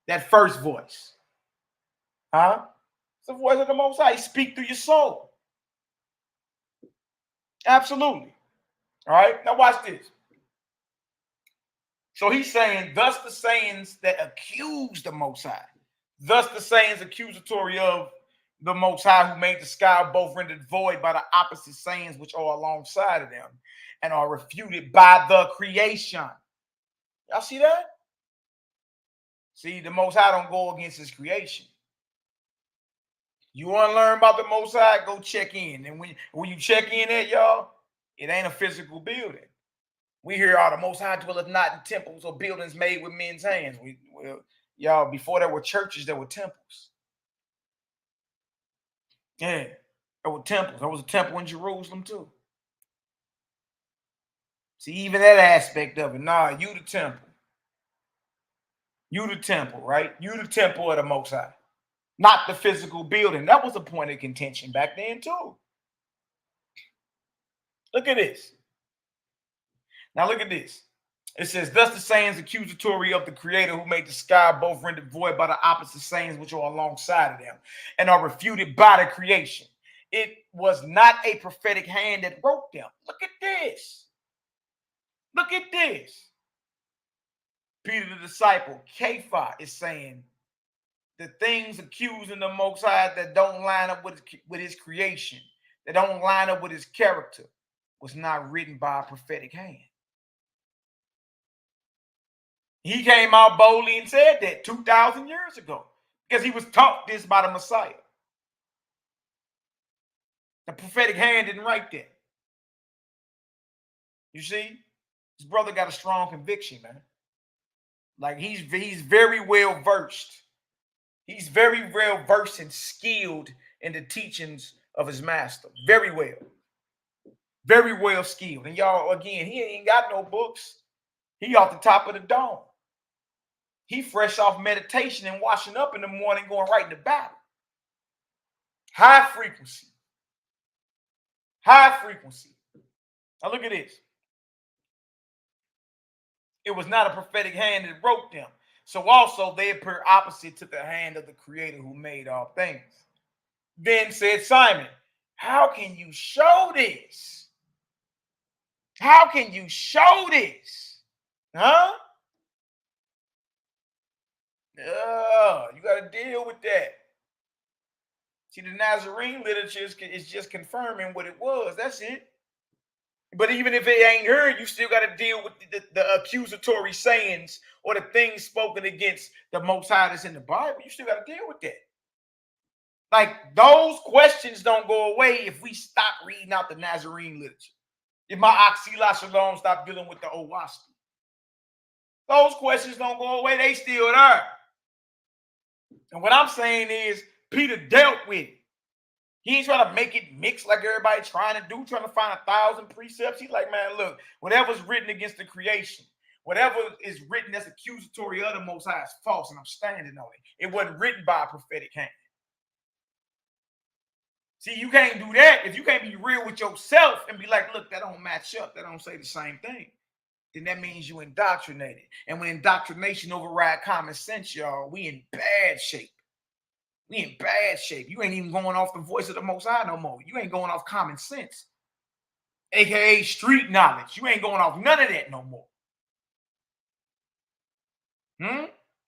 Speaker 5: That first voice. Huh? It's the voice of the Most High. He speaks through your soul. Absolutely. All right? Now watch this. So he's saying, thus the sayings that accuse the Most High. Thus the sayings accusatory of the Most High who made the sky are both rendered void by the opposite sayings which are alongside of them and are refuted by the creation. Y'all see that? See, the Most High don't go against his creation. You want to learn about the Most High? Go check in. And when you check in at y'all, it ain't a physical building. We hear all the Most High dwelleth not in temples or buildings made with men's hands. Y'all, before there were churches, there were temples. Yeah, there were temples. There was a temple in Jerusalem too. See, even that aspect of it. Nah, you the temple. You the temple, right? You the temple of the Most High. Not the physical building. That was a point of contention back then too. Look at this. Now look at this. It says, thus the sayings accusatory of the Creator who made the sky both rendered void by the opposite sayings which are alongside of them and are refuted by the creation. It was not a prophetic hand that wrote them. Look at this. Look at this. Peter the disciple, Kepha, is saying the things accusing the Most High that don't line up with his creation, that don't line up with his character, was not written by a prophetic hand. He came out boldly and said that 2,000 years ago because he was taught this by the Messiah. The prophetic hand didn't write that. You see, his brother got a strong conviction, man. Like he's very well versed. He's very well versed and skilled in the teachings of his master. Very well. Very well skilled. And y'all, again, he ain't got no books. He off the top of the dome. He fresh off meditation and washing up in the morning, going right into battle. High frequency. High frequency. Now look at this. It was not a prophetic hand that wrote them. So also they appear opposite to the hand of the Creator who made all things. Then said Simon, how can you show this? How can you show this? Huh? You got to deal with that. See, the Nazarene literature is just confirming what it was. That's it. But even if it ain't heard, you still got to deal with the accusatory sayings or the things spoken against the Most High that's in the Bible. You still got to deal with that. Like, those questions don't go away if we stop reading out the Nazarene literature. If my Oxila Shalom stop dealing with the YHWH'S. Those questions don't go away. They still there. And what I'm saying is Peter dealt with it. He ain't trying to make it mix like everybody trying to do, trying to find 1,000 precepts. He's like, man, look, whatever's written against the creation, whatever is written as accusatory of the Most High is false, and I'm standing on it. It wasn't written by a prophetic hand. See, you can't do that if you can't be real with yourself and be like, look, that don't match up. That don't say the same thing. Then that means you indoctrinated. And when indoctrination override common sense, y'all, we in bad shape. We in bad shape. You ain't even going off the voice of the Most High no more. You ain't going off common sense, aka street knowledge. You ain't going off none of that no more.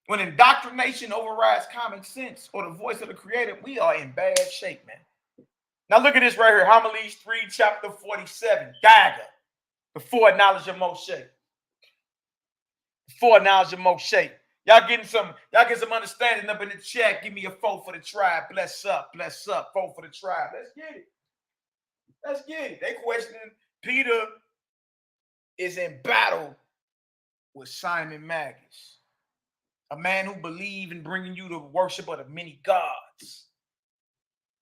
Speaker 5: When indoctrination overrides common sense or the voice of the Creator, we are in bad shape, man. Now look at this right here, Homilies 3, chapter 47, dagger, the foreknowledge of Moshe. Foreknowledge of Moshe. Y'all getting some understanding up in the chat. Give me a 4 for the tribe. Bless up, 4 for the tribe. Let's get it. Let's get it. They questioning Peter is in battle with Simon Magus, a man who believed in bringing you the worship of the many gods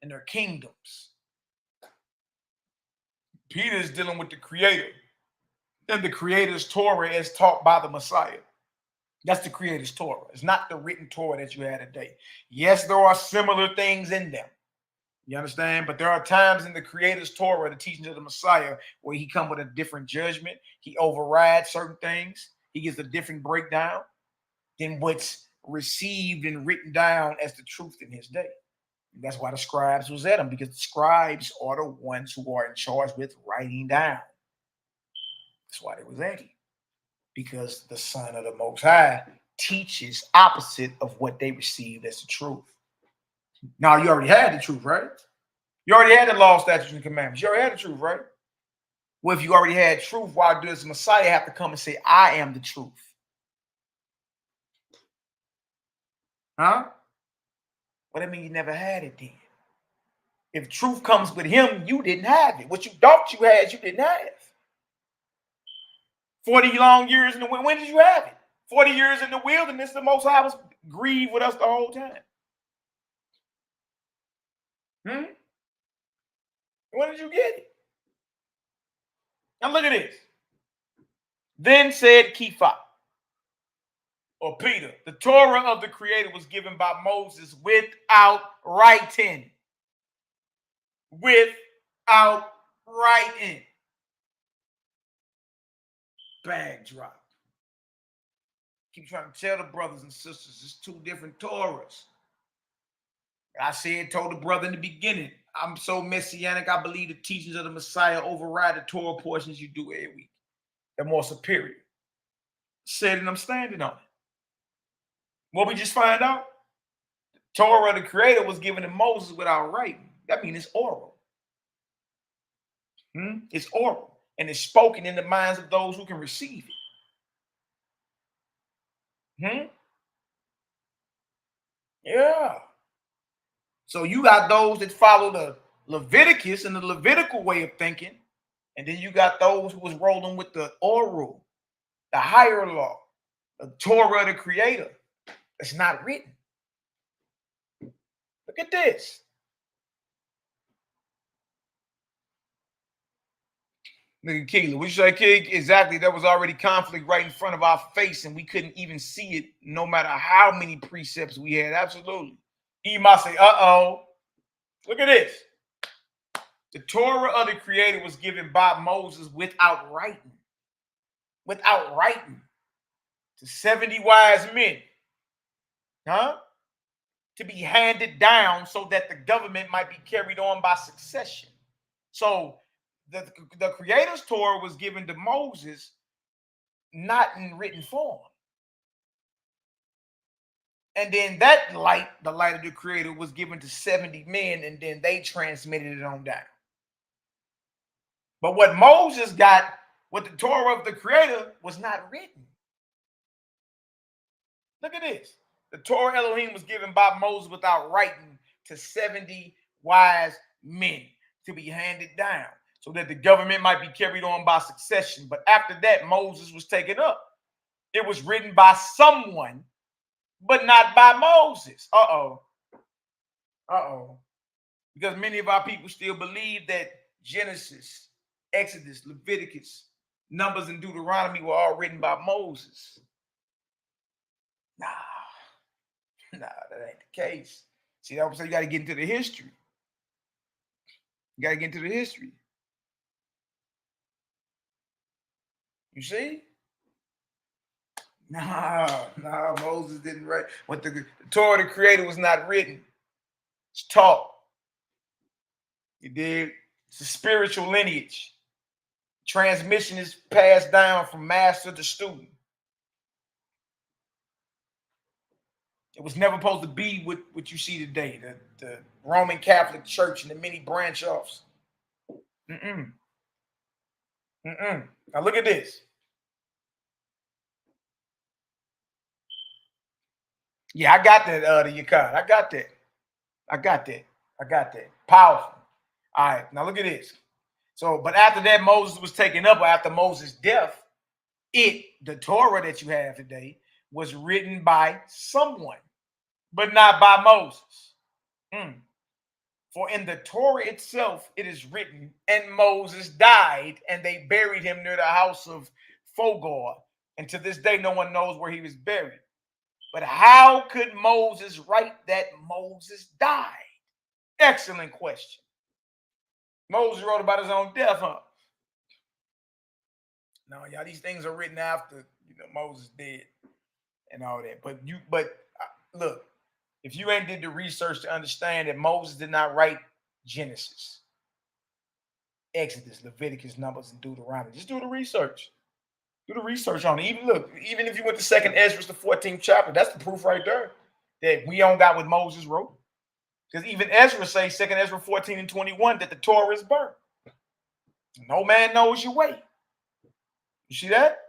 Speaker 5: and their kingdoms. Peter is dealing with the Creator, and the Creator's Torah is taught by the Messiah. That's the Creator's Torah. It's not the written Torah that you had today. Yes, there are similar things in them. You understand? But there are times in the Creator's Torah, the teachings of the Messiah, where he come with a different judgment. He overrides certain things. He gives a different breakdown than what's received and written down as the truth in his day. And that's why the scribes was at him, because the scribes are the ones who are in charge with writing down. That's why they was at him. Because the Son of the Most High teaches opposite of what they received as the truth. Now, you already had the truth, right? You already had the law, statutes, and commandments. You already had the truth, right? Well, if you already had truth, why does the Messiah have to come and say, I am the truth? Huh? Well, that means you never had it then. If truth comes with him, you didn't have it. What you thought you had, you didn't have. 40 long years in the when did you have it? 40 years in the wilderness, the Most High was grieved with us the whole time. When did you get it? Now look at this. Then said Kepha, or Peter, the Torah of the Creator was given by Moses without writing. Without writing. Bag drop. Keep trying to tell the brothers and sisters it's two different Torahs. Told the brother in the beginning, I'm so messianic, I believe the teachings of the Messiah override the Torah portions you do every week. They're more superior. Said, and I'm standing on it. What we just find out? The Torah of the Creator was given to Moses without writing. That means it's oral. It's oral. And it's spoken in the minds of those who can receive it. Yeah. So you got those that follow the Leviticus and the Levitical way of thinking. And then you got those who was rolling with the oral, the higher law, the Torah of the Creator. It's not written. Look at this. Nigga Keeler, what you say, King? Exactly. There was already conflict right in front of our face, and we couldn't even see it no matter how many precepts we had. Absolutely. He might say, look at this. The Torah of the Creator was given by Moses without writing. Without writing. To 70 wise men. To be handed down so that the government might be carried on by succession. So the Creator's Torah was given to Moses, not in written form. And then that light, the light of the Creator, was given to 70 men, and then they transmitted it on down. But what Moses got, what the Torah of the Creator, was not written. Look at this. The Torah Elohim was given by Moses without writing to 70 wise men to be handed down so that the government might be carried on by succession. But after that, Moses was taken up. It was written by someone but not by Moses. Because many of our people still believe that Genesis, Exodus, Leviticus, Numbers, and Deuteronomy were all written by Moses. Nah, that ain't the case. See, that's what I'm saying. You got to get into the history. You got to get into the history. You see? Nah, Moses didn't write. What the Torah of the Creator was not written. It's taught. You did. It's a spiritual lineage. Transmission is passed down from master to student. It was never supposed to be what you see today. The Roman Catholic Church and the many branch offs. Now look at this. Yeah, I got that, the YAH'KI. I got that. Powerful. All right, now look at this. So, but after that, Moses was taken up, or after Moses' death, the Torah that you have today, was written by someone, but not by Moses. For in the Torah itself, it is written, and Moses died, and they buried him near the house of Fogor. And to this day, no one knows where he was buried. But how could Moses write that Moses died? Excellent question. Moses wrote about his own death, huh? No, y'all, these things are written after Moses dead and all that. But look, if you ain't did the research to understand that Moses did not write Genesis, Exodus, Leviticus, Numbers, and Deuteronomy, just do the research. Do the research on it. Even if you went to 2nd Ezra, the 14th chapter, that's the proof right there that we don't got what Moses wrote. Because even Ezra says, 2nd Ezra 14 and 21, that the Torah is burnt. No man knows your way. You see that?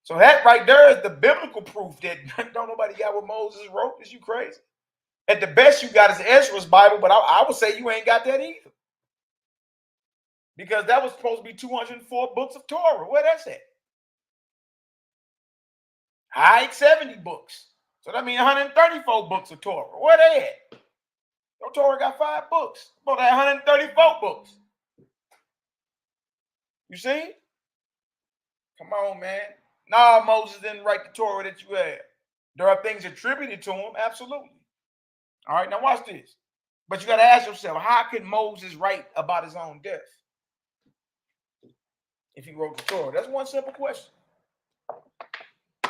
Speaker 5: So that right there is the biblical proof that don't nobody got what Moses wrote. Is you crazy? At the best you got is Ezra's Bible, but I would say you ain't got that either. Because that was supposed to be 204 books of Torah. Where that's at? HICKMAN 70 books. So that means 134 books of Torah. Where they at? Your Torah got 5 books. About 134 books. You see? Come on, man. No, Moses didn't write the Torah that you had. There are things attributed to him, absolutely. All right, now watch this. But you got to ask yourself, how could Moses write about his own death if he wrote the Torah? That's one simple question.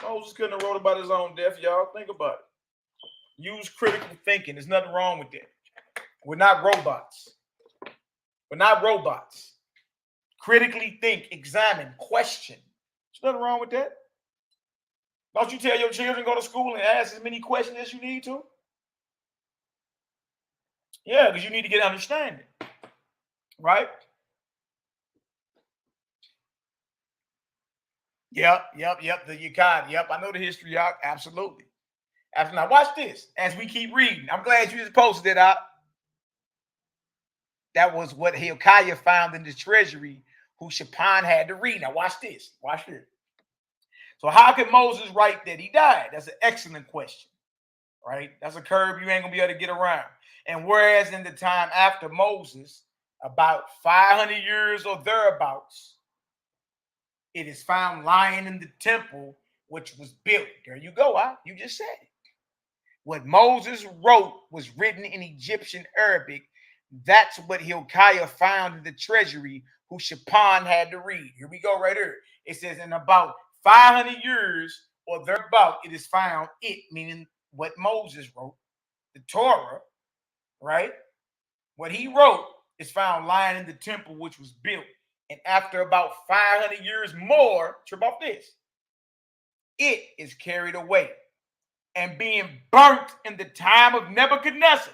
Speaker 5: Moses couldn't have wrote about his own death, y'all. Think about it. Use critical thinking. There's nothing wrong with that. We're not robots. We're not robots. Critically think, examine, question. There's nothing wrong with that. Don't you tell your children go to school and ask as many questions as you need to? Yeah, because you need to get understanding. Right? Yep. The YAH'KI. Yep, I know the history, y'all. Absolutely. Now watch this. As we keep reading, I'm glad you just posted it out. That was what Hilkiah found in the treasury, who Shaphan had to read. Now watch this. Watch this. So how could Moses write that he died? That's an excellent question. Right? That's a curve you ain't gonna be able to get around. And whereas in the time after Moses, about 500 years or thereabouts, it is found lying in the temple, which was built. There you go. You just said it. What Moses wrote was written in Egyptian Arabic. That's what Hilkiah found in the treasury, who Shaphan had to read. Here we go right here. It says in about 500 years or thereabout, it is found, meaning what Moses wrote, the Torah, right? What he wrote is found lying in the temple, which was built. And after about 500 years more, trip off this, it is carried away and being burnt in the time of Nebuchadnezzar,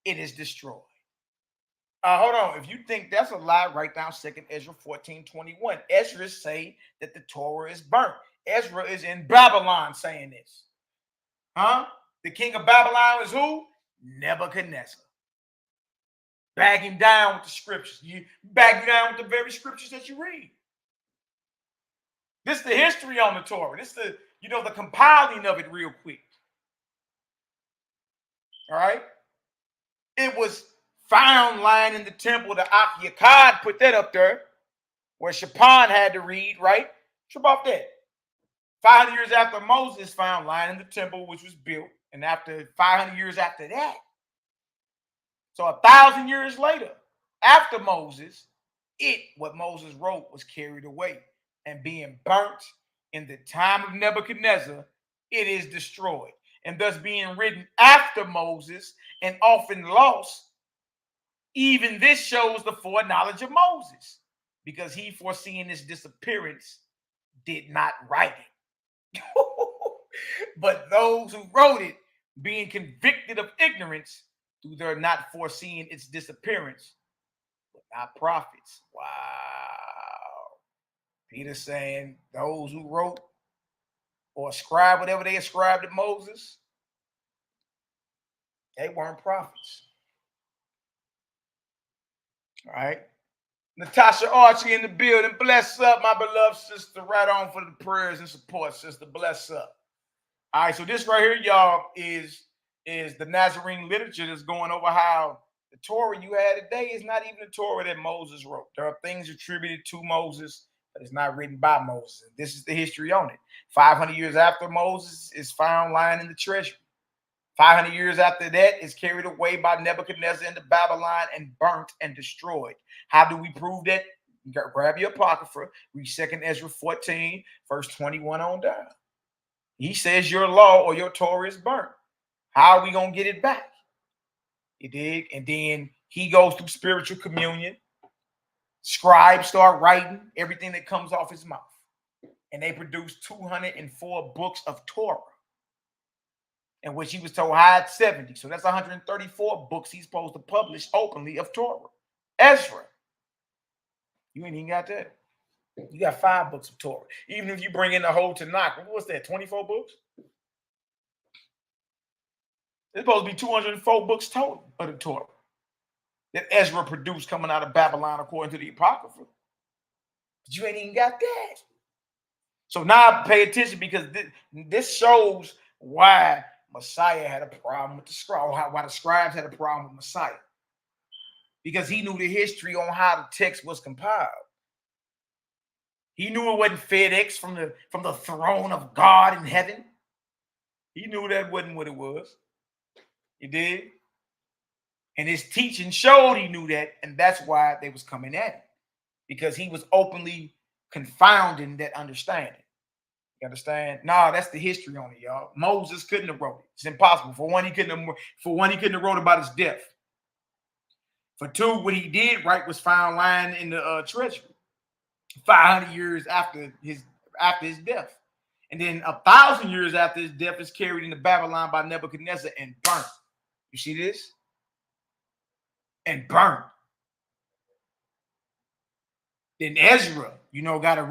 Speaker 5: it is destroyed. Hold on. If you think that's a lie, write down 2nd Ezra 14:21. Ezra say that the Torah is burnt. Ezra is in Babylon saying this. The king of Babylon is who? Nebuchadnezzar. Bag him down with the scriptures. You bag him down with the very scriptures that you read. This is the history on the Torah. the compiling of it real quick. All right. It was found lying in the temple. The HonorandHumilitySTL put that up there where Shaphan had to read, right? Trip off that. 500 years after Moses found lying in the temple, which was built, and after 500 years after that, so 1,000 years later, after Moses, what Moses wrote was carried away and being burnt in the time of Nebuchadnezzar, it is destroyed. And thus being written after Moses and often lost, even this shows the foreknowledge of Moses, because he, foreseeing his disappearance, did not write it. But those who wrote it, being convicted of ignorance through their not foreseeing its disappearance, were not prophets. Wow. Peter saying those who wrote or ascribed whatever they ascribed to Moses, they weren't prophets. All right. Natasha Archie in the building. Bless up, my beloved sister. Right on for the prayers and support, sister. Bless up. All right, so this right here, y'all, is the Nazarene literature that's going over how the Torah you had today is not even the Torah that Moses wrote. There are things attributed to Moses, but it's not written by Moses. This is the history on it. 500 years after Moses is found lying in the treasury. 500 years after that is carried away by Nebuchadnezzar into Babylon and burnt and destroyed. How do we prove that? You got grab your apocrypha, read 2nd Ezra 14, verse 21 on down. He says your law or your Torah is burnt. How are we going to get it back? You dig? And then he goes through spiritual communion. Scribes start writing everything that comes off his mouth. And they produce 204 books of Torah, in which he was told hide 70. So that's 134 books he's supposed to publish openly of Torah. Ezra, you ain't even got that. You got 5 books of Torah. Even if you bring in the whole Tanakh, what's that, 24 books? There's supposed to be 204 books total of the Torah that Ezra produced coming out of Babylon according to the Apocrypha. But you ain't even got that. So now pay attention, because this shows why Messiah had a problem with the scribes, why the scribes had a problem with Messiah. Because he knew the history on how the text was compiled. He knew it wasn't FedEx from the throne of God in heaven. He knew that wasn't what it was. He did. And his teaching showed he knew that, and that's why they was coming at him. Because he was openly confounding that understanding. You understand? No, that's the history on it, y'all. Moses couldn't have wrote it. It's impossible. For one, he couldn't have wrote about his death. For two, what he did write was found lying in the treasury 500 years after his death. And then 1,000 years after his death is carried into Babylon by Nebuchadnezzar and burnt. You see this? And burnt. Then Ezra, got to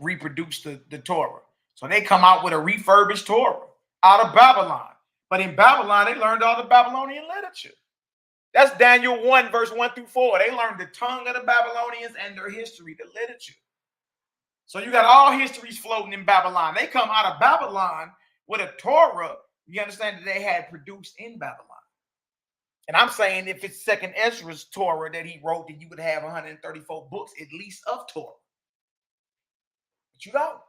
Speaker 5: reproduce the Torah. So they come out with a refurbished Torah out of Babylon. But in Babylon, they learned all the Babylonian literature. That's Daniel 1, verse 1 through 4. They learned the tongue of the Babylonians and their history, the literature. So you got all histories floating in Babylon. They come out of Babylon with a Torah, you understand, that they had produced in Babylon. And I'm saying if it's 2nd Ezra's Torah that he wrote, then you would have 134 books at least of Torah. But you don't.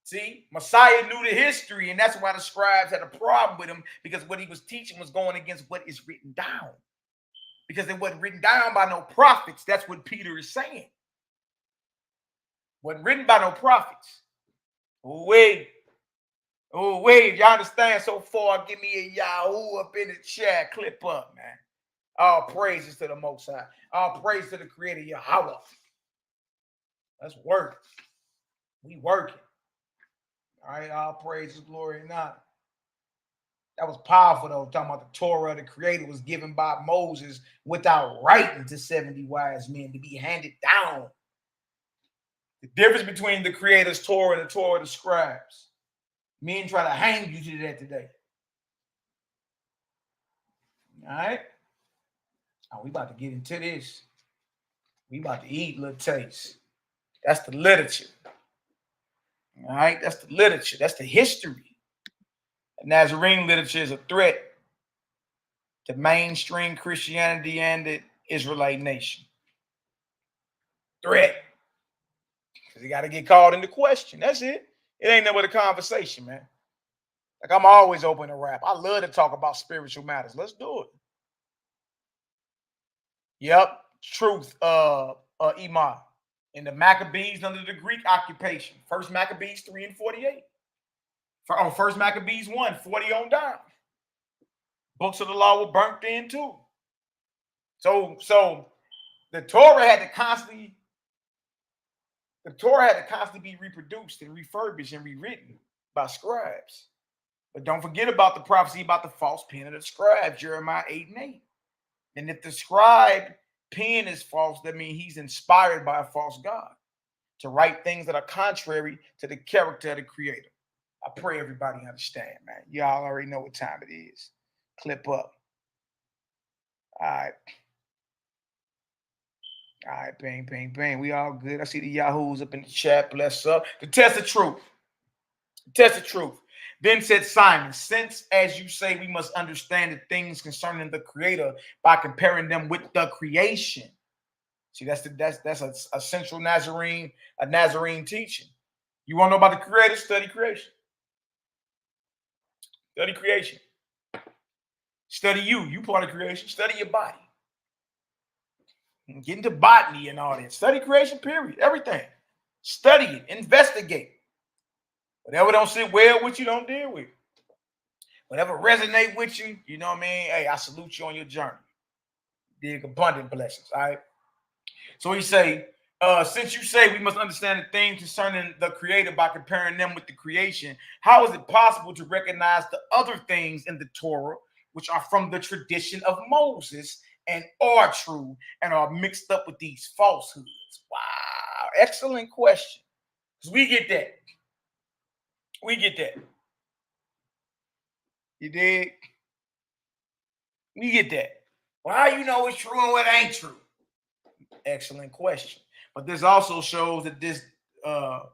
Speaker 5: See, Messiah knew the history, and that's why the scribes had a problem with him, because what he was teaching was going against what is written down. Because it wasn't written down by no prophets. That's what Peter is saying. Wasn't written by no prophets. Oh, wait, y'all understand so far? Give me a Yahoo up in the chat. Clip up, man. All praises to the Most High. All praise to the Creator, Yahweh. Let's work. We working. All right, all praises, glory, and honor. That was powerful, though, talking about the Torah the Creator was given by Moses without writing to 70 wise men to be handed down. The difference between the Creator's Torah and the Torah of the scribes. Men try to hang you to that today. All right? Oh, we about to get into this. We about to eat, little taste. That's the literature. All right, that's the literature. That's the history. The Nazarene literature is a threat to mainstream Christianity and the Israelite nation. Threat. Because you got to get called into question. That's it. It ain't no other conversation, man. Like, I'm always open to rap. I love to talk about spiritual matters. Let's do it. Yep. Truth, Imam. In the Maccabees under the Greek occupation. First Maccabees 3 and 48. First Maccabees 1, 40 on down. Books of the law were burnt in too. So the Torah had to constantly be reproduced and refurbished and rewritten by scribes. But don't forget about the prophecy about the false pen of the scribe, Jeremiah 8 and 8. And if the scribe pen is false, that means he's inspired by a false God to write things that are contrary to the character of the Creator. I pray everybody understand, man. Y'all already know what time it is. Clip up. All right. All right, bang, bang, bang. We all good. I see the Yahoos up in the chat. Bless up. The test of truth. The test of truth. Then said Simon, since, as you say, we must understand the things concerning the Creator by comparing them with the creation. See, that's a central Nazarene teaching. You want to know about the Creator? Study creation. Study creation. Study you. You part of creation. Study your body. Get into botany and all that. Study creation, period. Everything. Study it. Investigate. Whatever don't sit well with you, don't deal with. Whatever resonate with you, you know what I mean? Hey, I salute you on your journey. Dig abundant blessings, all right? So he say, since you say we must understand the things concerning the Creator by comparing them with the creation, how is it possible to recognize the other things in the Torah which are from the tradition of Moses and are true and are mixed up with these falsehoods? Wow, excellent question. Because we get that. We get that. You dig? We get that. Well, how you know what's true and what ain't true? Excellent question. But this also shows that this the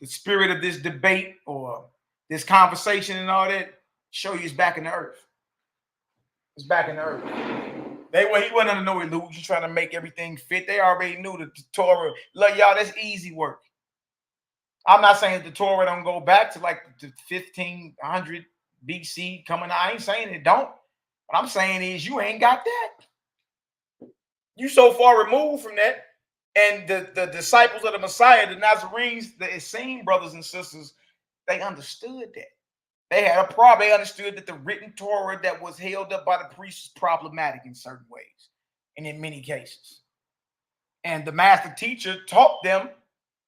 Speaker 5: spirit of this debate or this conversation and all that show you it's back in the earth. It's back in the earth. He wasn't under no illusion trying to make everything fit. They already knew that the Torah. Look, y'all, that's easy work. I'm not saying that the Torah don't go back to like the 1500 BC coming out. I ain't saying it don't. What I'm saying is you ain't got that. You so far removed from that. And the disciples of the Messiah, the Nazarenes, the Essene brothers and sisters, they understood that. They had a problem. They understood that the written Torah that was held up by the priests was problematic in certain ways and in many cases. And the master teacher taught them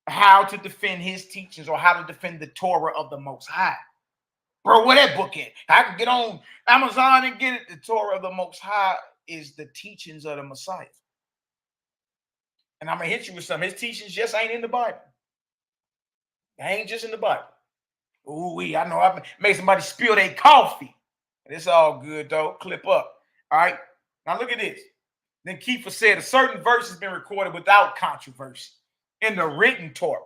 Speaker 5: how to defend his teachings or how to defend the Torah of the Most High. Bro, where that book at? I can get on Amazon and get it. The Torah of the Most High is the teachings of the Messiah. And I'm going to hit you with some. His teachings just ain't in the Bible. They ain't just in the Bible. Ooh, I know I made somebody spill their coffee. And it's all good, though. Clip up. All right. Now look at this. Then Kiefer said a certain verse has been recorded without controversy in the written Torah,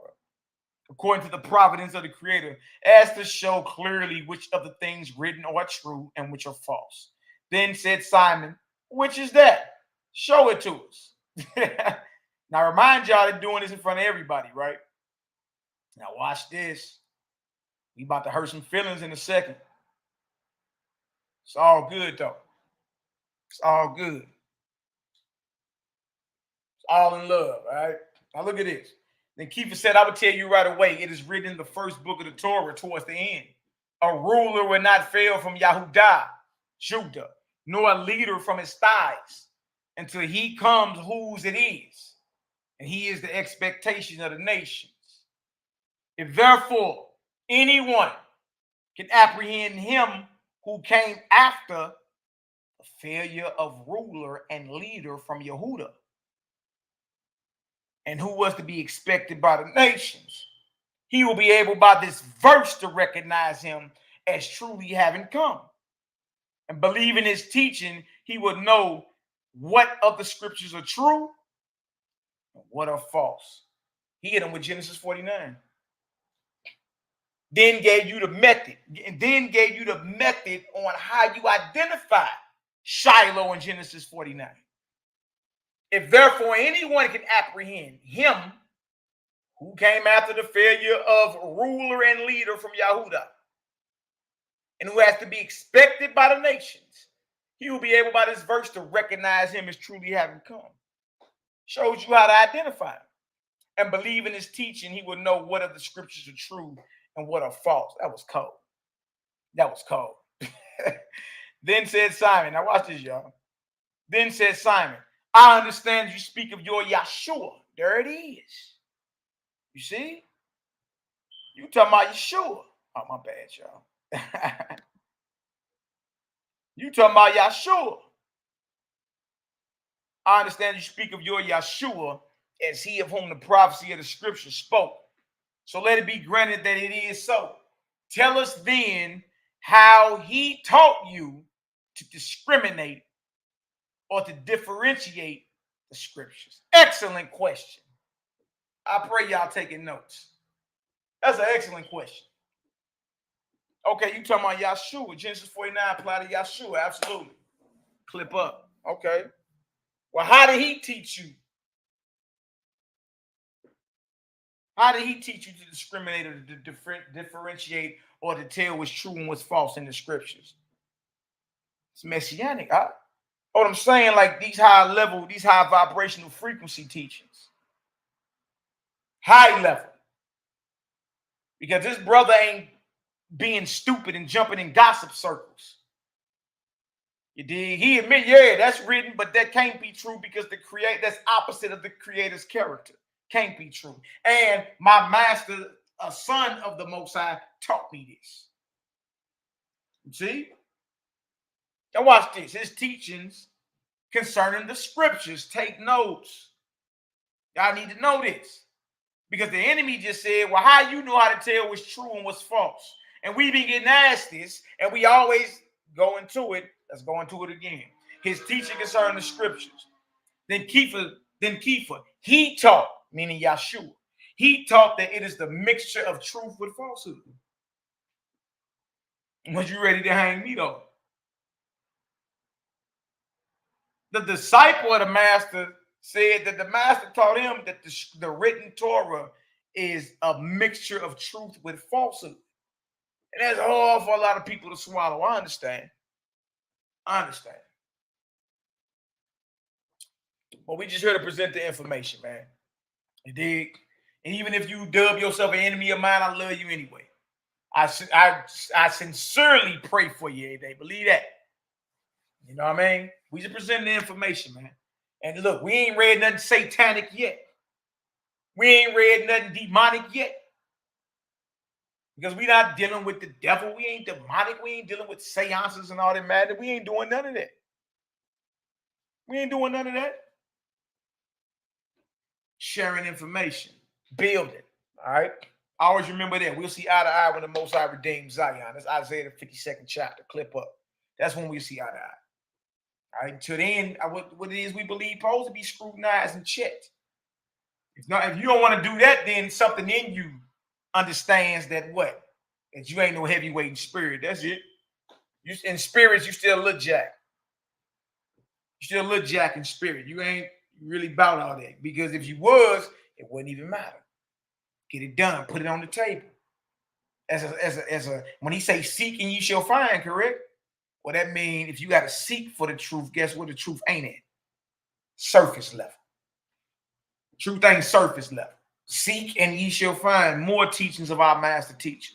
Speaker 5: according to the providence of the Creator, as to show clearly which of the things written are true and which are false. Then said Simon, which is that? Show it to us. Now, remind y'all they're doing this in front of everybody, right? Now, watch this. We about to hurt some feelings in a second. It's all good, though. It's all good. It's all in love, all right? Now, look at this. Then Kiefer said, I would tell you right away, it is written in the first book of the Torah towards the end. A ruler will not fail from Yahudah, Judah, nor a leader from his thighs, until he comes whose it is. And he is the expectation of the nations. If therefore anyone can apprehend him who came after the failure of ruler and leader from Yehudah, and who was to be expected by the nations, he will be able by this verse to recognize him as truly having come. And believing his teaching, he would know what of the scriptures are true and what are false. He hit him with Genesis 49. then gave you the method, and then gave you the method on how you identify Shiloh in Genesis 49. If therefore anyone can apprehend him who came after the failure of ruler and leader from Yahudah, and who has to be expected by the nations, he will be able by this verse to recognize him as truly having come. Shows you how to identify him. And believe in his teaching, he will know what of the scriptures are true and what are false. That was cold. That was cold. Then said Simon, now watch this, y'all. Then said Simon, I understand you speak of your Yahshua. There it is. You see? You talking about Yeshua. Oh, my bad, y'all. You talking about Yahshua. I understand you speak of your Yahshua as he of whom the prophecy of the scripture spoke. So let it be granted that it is so. Tell us then how he taught you to discriminate or to differentiate the scriptures. Excellent question. I pray y'all taking notes. That's an excellent question. Okay, you talking about Yahshua. Genesis 49 apply to Yahshua. Absolutely. Clip up. Okay. Well, how did he teach you? How did he teach you to discriminate or to differentiate or to tell what's true and what's false in the scriptures? It's messianic. What I'm saying, like these high level, these high vibrational frequency teachings. High level. Because this brother ain't being stupid and jumping in gossip circles. You dig? He admit, yeah, that's written, but that can't be true because that's opposite of the creator's character. Can't be true. And my master, a son of the Most High, taught me this. See? Now watch this. His teachings concerning the scriptures. Take notes. Y'all need to know this. Because the enemy just said, well, how you know how to tell what's true and what's false? And we been getting asked this, and we always go into it. Let's go into it again. His teaching concerning the scriptures. Then Kepha, he taught, meaning Yahshua, he taught that it is the mixture of truth with falsehood. Was you ready to hang me though? The disciple of the master said that the master taught him that the written Torah is a mixture of truth with falsehood. And that's hard for a lot of people to swallow. I understand. But we just here to present the information, man. You dig? And even if you dub yourself an enemy of mine, I love you anyway. I sincerely pray for you every day. Believe that. You know what I mean? We just present the information, man. And look, we ain't read nothing satanic yet. We ain't read nothing demonic yet. Because we not dealing with the devil. We ain't demonic. We ain't dealing with seances and all that matter. We ain't doing none of that. We ain't doing none of that. Sharing information. Building. All right? Always remember that. We'll see eye to eye when the Most High redeems Zion. That's Isaiah the 52nd chapter. Clip up. That's when we see eye to eye. All right? Till then, what it is we believe supposed to be scrutinized and checked. If you don't want to do that, then something in you understands that what? That you ain't no heavyweight in spirit. That's it. You in spirits, you still a little jack. You still a little jack in spirit. You ain't really about all that. Because if you was, it wouldn't even matter. Get it done. Put it on the table. As a when he say seek and you shall find, correct? Well, that means if you got to seek for the truth, guess what the truth ain't at? Surface level. Truth ain't surface level. Seek and ye shall find, more teachings of our master teacher.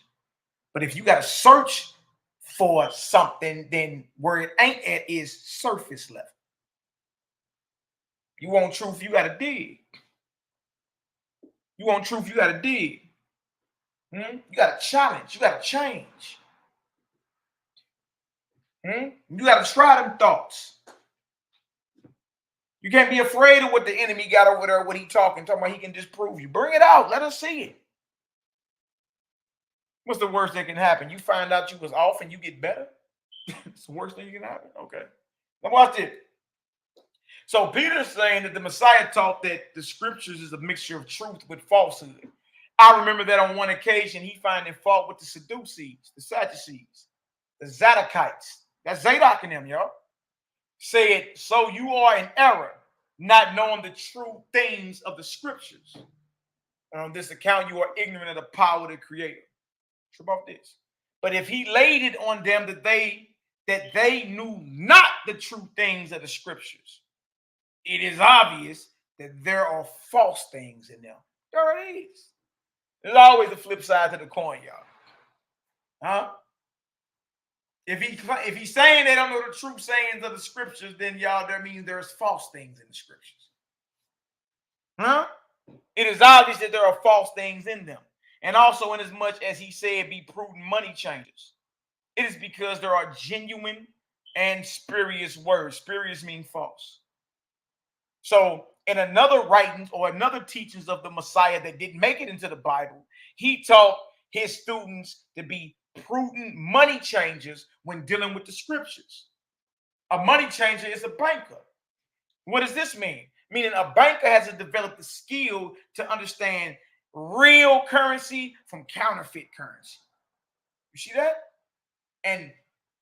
Speaker 5: But if you got to search for something, then where it ain't at is surface level. You want truth, you got to dig. You want truth, you got to dig. You got to challenge. You got to change. You got to try them thoughts. You can't be afraid of what the enemy got over there, what he talking about he can disprove you. Bring it out. Let us see it. What's the worst that can happen? You find out you was off and you get better? It's the worst thing that can happen? Okay. Now watch it. So Peter's saying that the Messiah taught that the scriptures is a mixture of truth with falsehood. I remember that on one occasion, he finding fault with the Sadducees, the Sadducees, the Zadokites. That's Zadok and them, y'all. Said, so you are in error, not knowing the true things of the scriptures. And on this account, you are ignorant of the power of the Creator. True about this. But if he laid it on them that they knew not the true things of the scriptures, it is obvious that there are false things in them. There it is. There's always a flip side to the coin, y'all. Huh? If he's saying they don't know the true sayings of the scriptures, then y'all, that means there's false things in the scriptures. Huh? It is obvious that there are false things in them. And also, inasmuch as he said, be prudent money changers. It is because there are genuine and spurious words. Spurious means false. So in another writings or another teachings of the Messiah that didn't make it into the Bible, he taught his students to be prudent money changers when dealing with the scriptures. A money changer is a banker. What does this mean? Meaning a banker has to develop the skill to understand real currency from counterfeit currency. You see that? And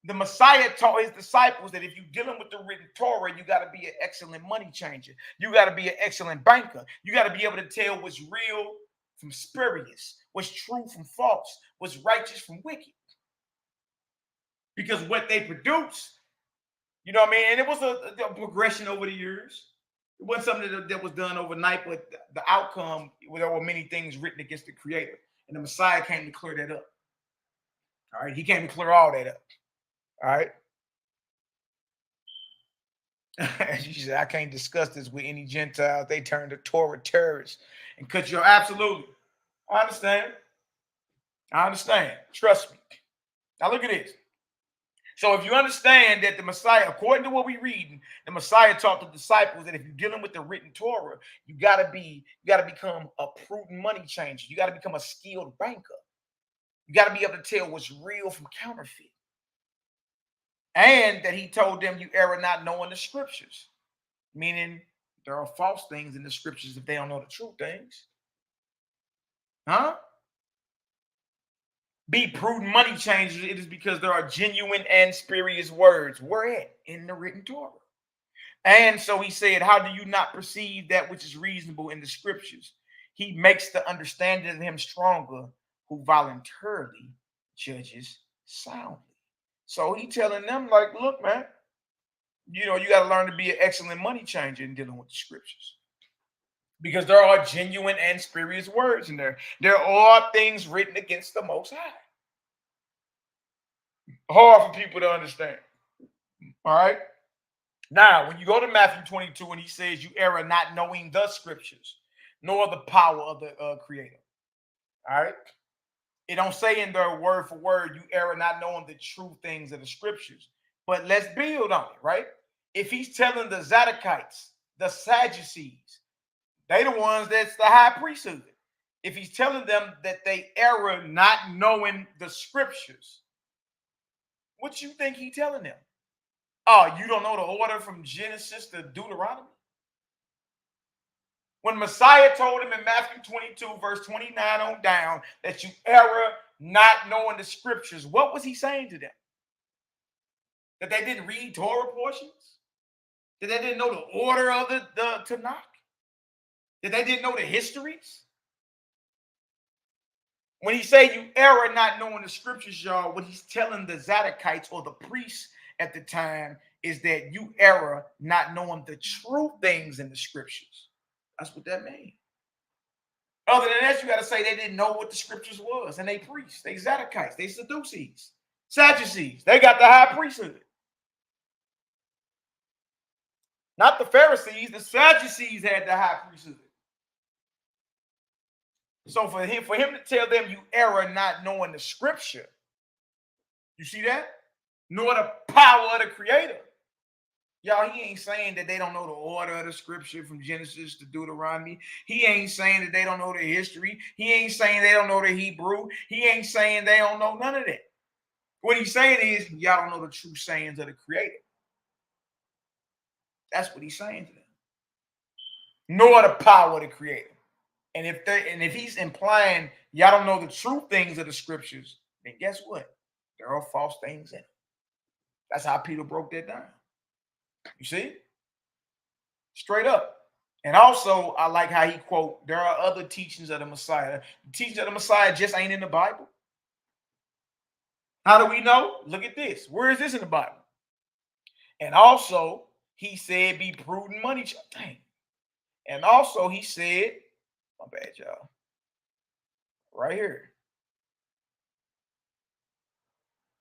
Speaker 5: the Messiah taught his disciples that if you're dealing with the written Torah, you got to be an excellent money changer. You got to be an excellent banker. You got to be able to tell what's real from spurious, what's true from false, what's righteous from wicked. Because what they produce, you know what I mean? And it was a progression over the years. It wasn't something that was done overnight, but the outcome, there were many things written against the Creator. And the Messiah came to clear that up. All right, he came to clear all that up. All right. She said, I can't discuss this with any Gentiles. They turn to Torah terrorists and cut you off. Absolutely. I understand. I understand. Trust me. Now look at this. So if you understand that the Messiah, according to what we read, the Messiah taught the disciples that if you're dealing with the written Torah, you gotta become a prudent money changer. You gotta become a skilled banker. You gotta be able to tell what's real from counterfeit. And that he told them you err not knowing the scriptures, meaning there are false things in the scriptures if they don't know the true things. Huh? Be prudent money changers. It is because there are genuine and spurious words. Where at? In the written Torah. And so he said, how do you not perceive that which is reasonable in the scriptures? He makes the understanding of him stronger who voluntarily judges soundly. So he telling them, like, look, man, you know, you got to learn to be an excellent money changer in dealing with the scriptures. Because there are genuine and spurious words in there. There are things written against the Most High. Hard for people to understand. All right. Now, when you go to Matthew 22 and he says you err not knowing the scriptures, nor the power of the Creator. All right. It don't say in there word for word, you err not knowing the true things of the scriptures. But let's build on it, right? If he's telling the Zadokites, the Sadducees, they the ones that's the high priesthood. If he's telling them that they err not knowing the scriptures, what you think he telling them? Oh, you don't know the order from Genesis to Deuteronomy? When Messiah told him in Matthew 22, verse 29 on down, that you err not knowing the scriptures, what was he saying to them? That they didn't read Torah portions? That they didn't know the order of the Tanakh? That they didn't know the histories? When he say you err not knowing the scriptures, y'all, what he's telling the Zadokites or the priests at the time is that you err not knowing the true things in the scriptures. That's what that means. Other than that, you got to say they didn't know what the scriptures was. And they priests, they Zadokites, they Sadducees, Sadducees. They got the high priesthood. Not the Pharisees. The Sadducees had the high priesthood. So for him to tell them you err not knowing the scripture, you see that? Nor the power of the Creator. Y'all, he ain't saying that they don't know the order of the scripture from Genesis to Deuteronomy. He ain't saying that they don't know the history. He ain't saying they don't know the Hebrew. He ain't saying they don't know none of that. What he's saying is, y'all don't know the true sayings of the Creator. That's what he's saying to them. Nor the power of the Creator. And if he's implying y'all don't know the true things of the scriptures, then guess what? There are false things in it. That's how Peter broke that down. You see? Straight up. And also, I like how he quote, there are other teachings of the Messiah. The teachings of the Messiah just ain't in the Bible. How do we know? Look at this. Where is this in the Bible? And also, he said, be prudent money. Dang. And also, he said, my bad, y'all. Right here.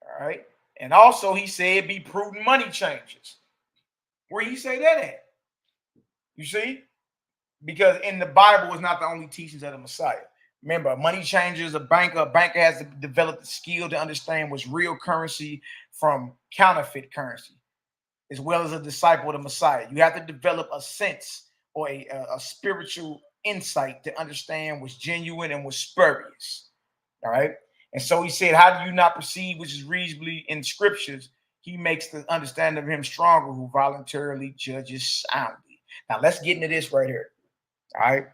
Speaker 5: All right. And also, he said, be prudent money changers. Where he say that at? You see? Because in the Bible is not the only teachings of the Messiah. Remember, money changers, a banker has to develop the skill to understand what's real currency from counterfeit currency, as well as a disciple of the Messiah. You have to develop a sense or a spiritual insight to understand what's genuine and what's spurious. All right. And so he said, how do you not perceive which is reasonably in scriptures? He makes the understanding of him stronger who voluntarily judges soundly. Now let's get into this right here. All right.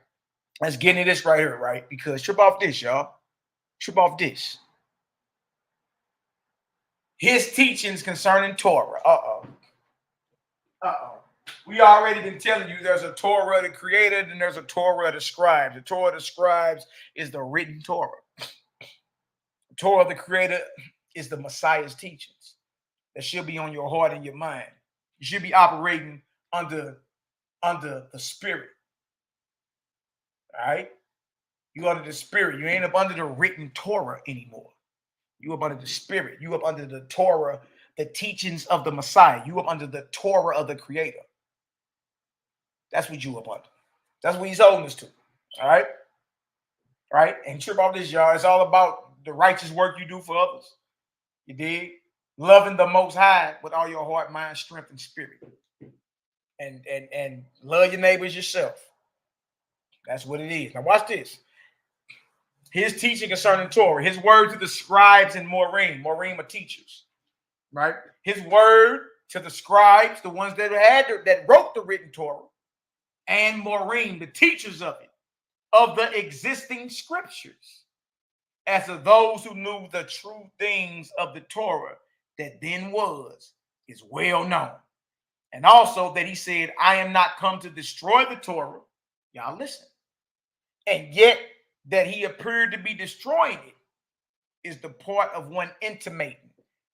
Speaker 5: Let's get into this right here, right? Because trip off this, y'all. Trip off this. His teachings concerning Torah. We already been telling you there's a Torah of the Creator, and there's a Torah of the Scribes. The Torah of the Scribes is the written Torah. The Torah of the Creator is the Messiah's teachings that should be on your heart and your mind. You should be operating under the Spirit. All right? You under the Spirit. You ain't up under the written Torah anymore. You up under the Spirit. You up under the Torah, the teachings of the Messiah. You up under the Torah of the Creator. That's what you up under. That's what he's holding us to. All right? All right? And trip off this, y'all. It's all about the righteous work you do for others. You dig? Loving the Most High with all your heart, mind, strength, and spirit. And love your neighbors yourself. That's what it is. Now watch this. His teaching concerning Torah, his word to the scribes and Morim are teachers, right? His word to the scribes, the ones that wrote the written Torah, and Morim, the teachers of it, of the existing scriptures, as of those who knew the true things of the Torah that then was, is well known. And also that he said, I am not come to destroy the Torah. Y'all listen. And yet that he appeared to be destroying it is the part of one intimating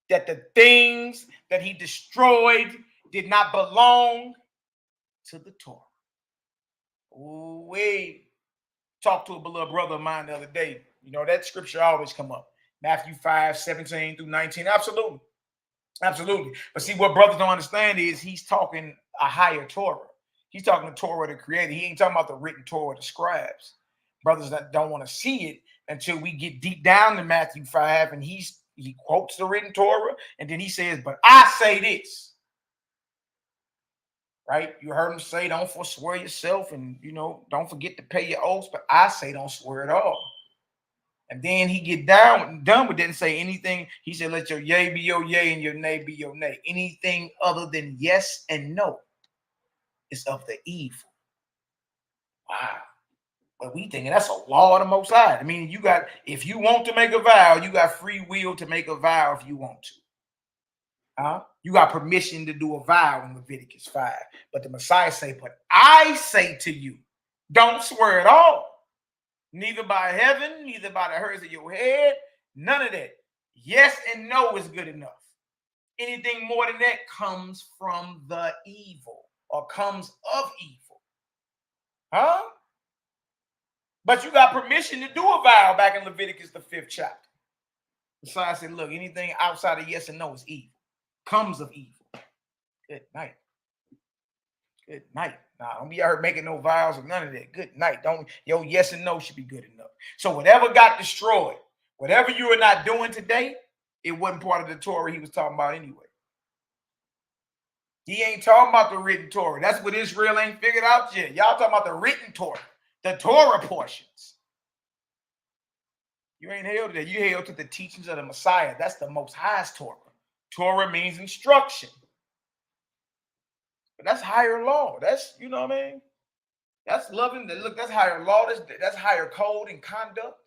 Speaker 5: that the things that he destroyed did not belong to the Torah. We talked to a beloved brother of mine the other day. You know, that scripture always come up. Matthew 5:17 through 19. Absolutely. Absolutely. But see, what brothers don't understand is he's talking a higher Torah. He's talking the Torah of the Creator. He ain't talking about the written Torah of the scribes. Brothers that don't want to see it until we get deep down to Matthew 5 and he quotes the written Torah and then he says, but I say this. Right? You heard him say, don't forswear yourself and, you know, don't forget to pay your oaths, but I say don't swear at all. And then he get done with that and say anything. He said, let your yea be your yea and your nay be your nay. Anything other than yes and no is of the evil. Wow. But we thinking that's a law of the Most High. I mean, if you want to make a vow, you got free will to make a vow if you want to. You got permission to do a vow in Leviticus 5. But the Messiah say, but I say to you, don't swear at all. Neither by heaven, neither by the hairs of your head, none of that. Yes and no is good enough. Anything more than that comes from the evil or comes of evil. But you got permission to do a vow back in Leviticus, the 5th chapter. Messiah said, look, anything outside of yes and no is evil. Comes of evil. Good night. Good night. Nah, don't be out here making no vows or none of that. Good night. Your yes and no should be good enough. So whatever got destroyed, whatever you are not doing today, it wasn't part of the Torah he was talking about anyway. He ain't talking about the written Torah. That's what Israel ain't figured out yet. Y'all talking about the written Torah, the Torah portions. You ain't held to that. You held to the teachings of the Messiah. That's the Most High's Torah. Torah means instruction. But that's higher law. That's, you know what I mean? That's loving. Look, that's higher law. That's higher code and conduct.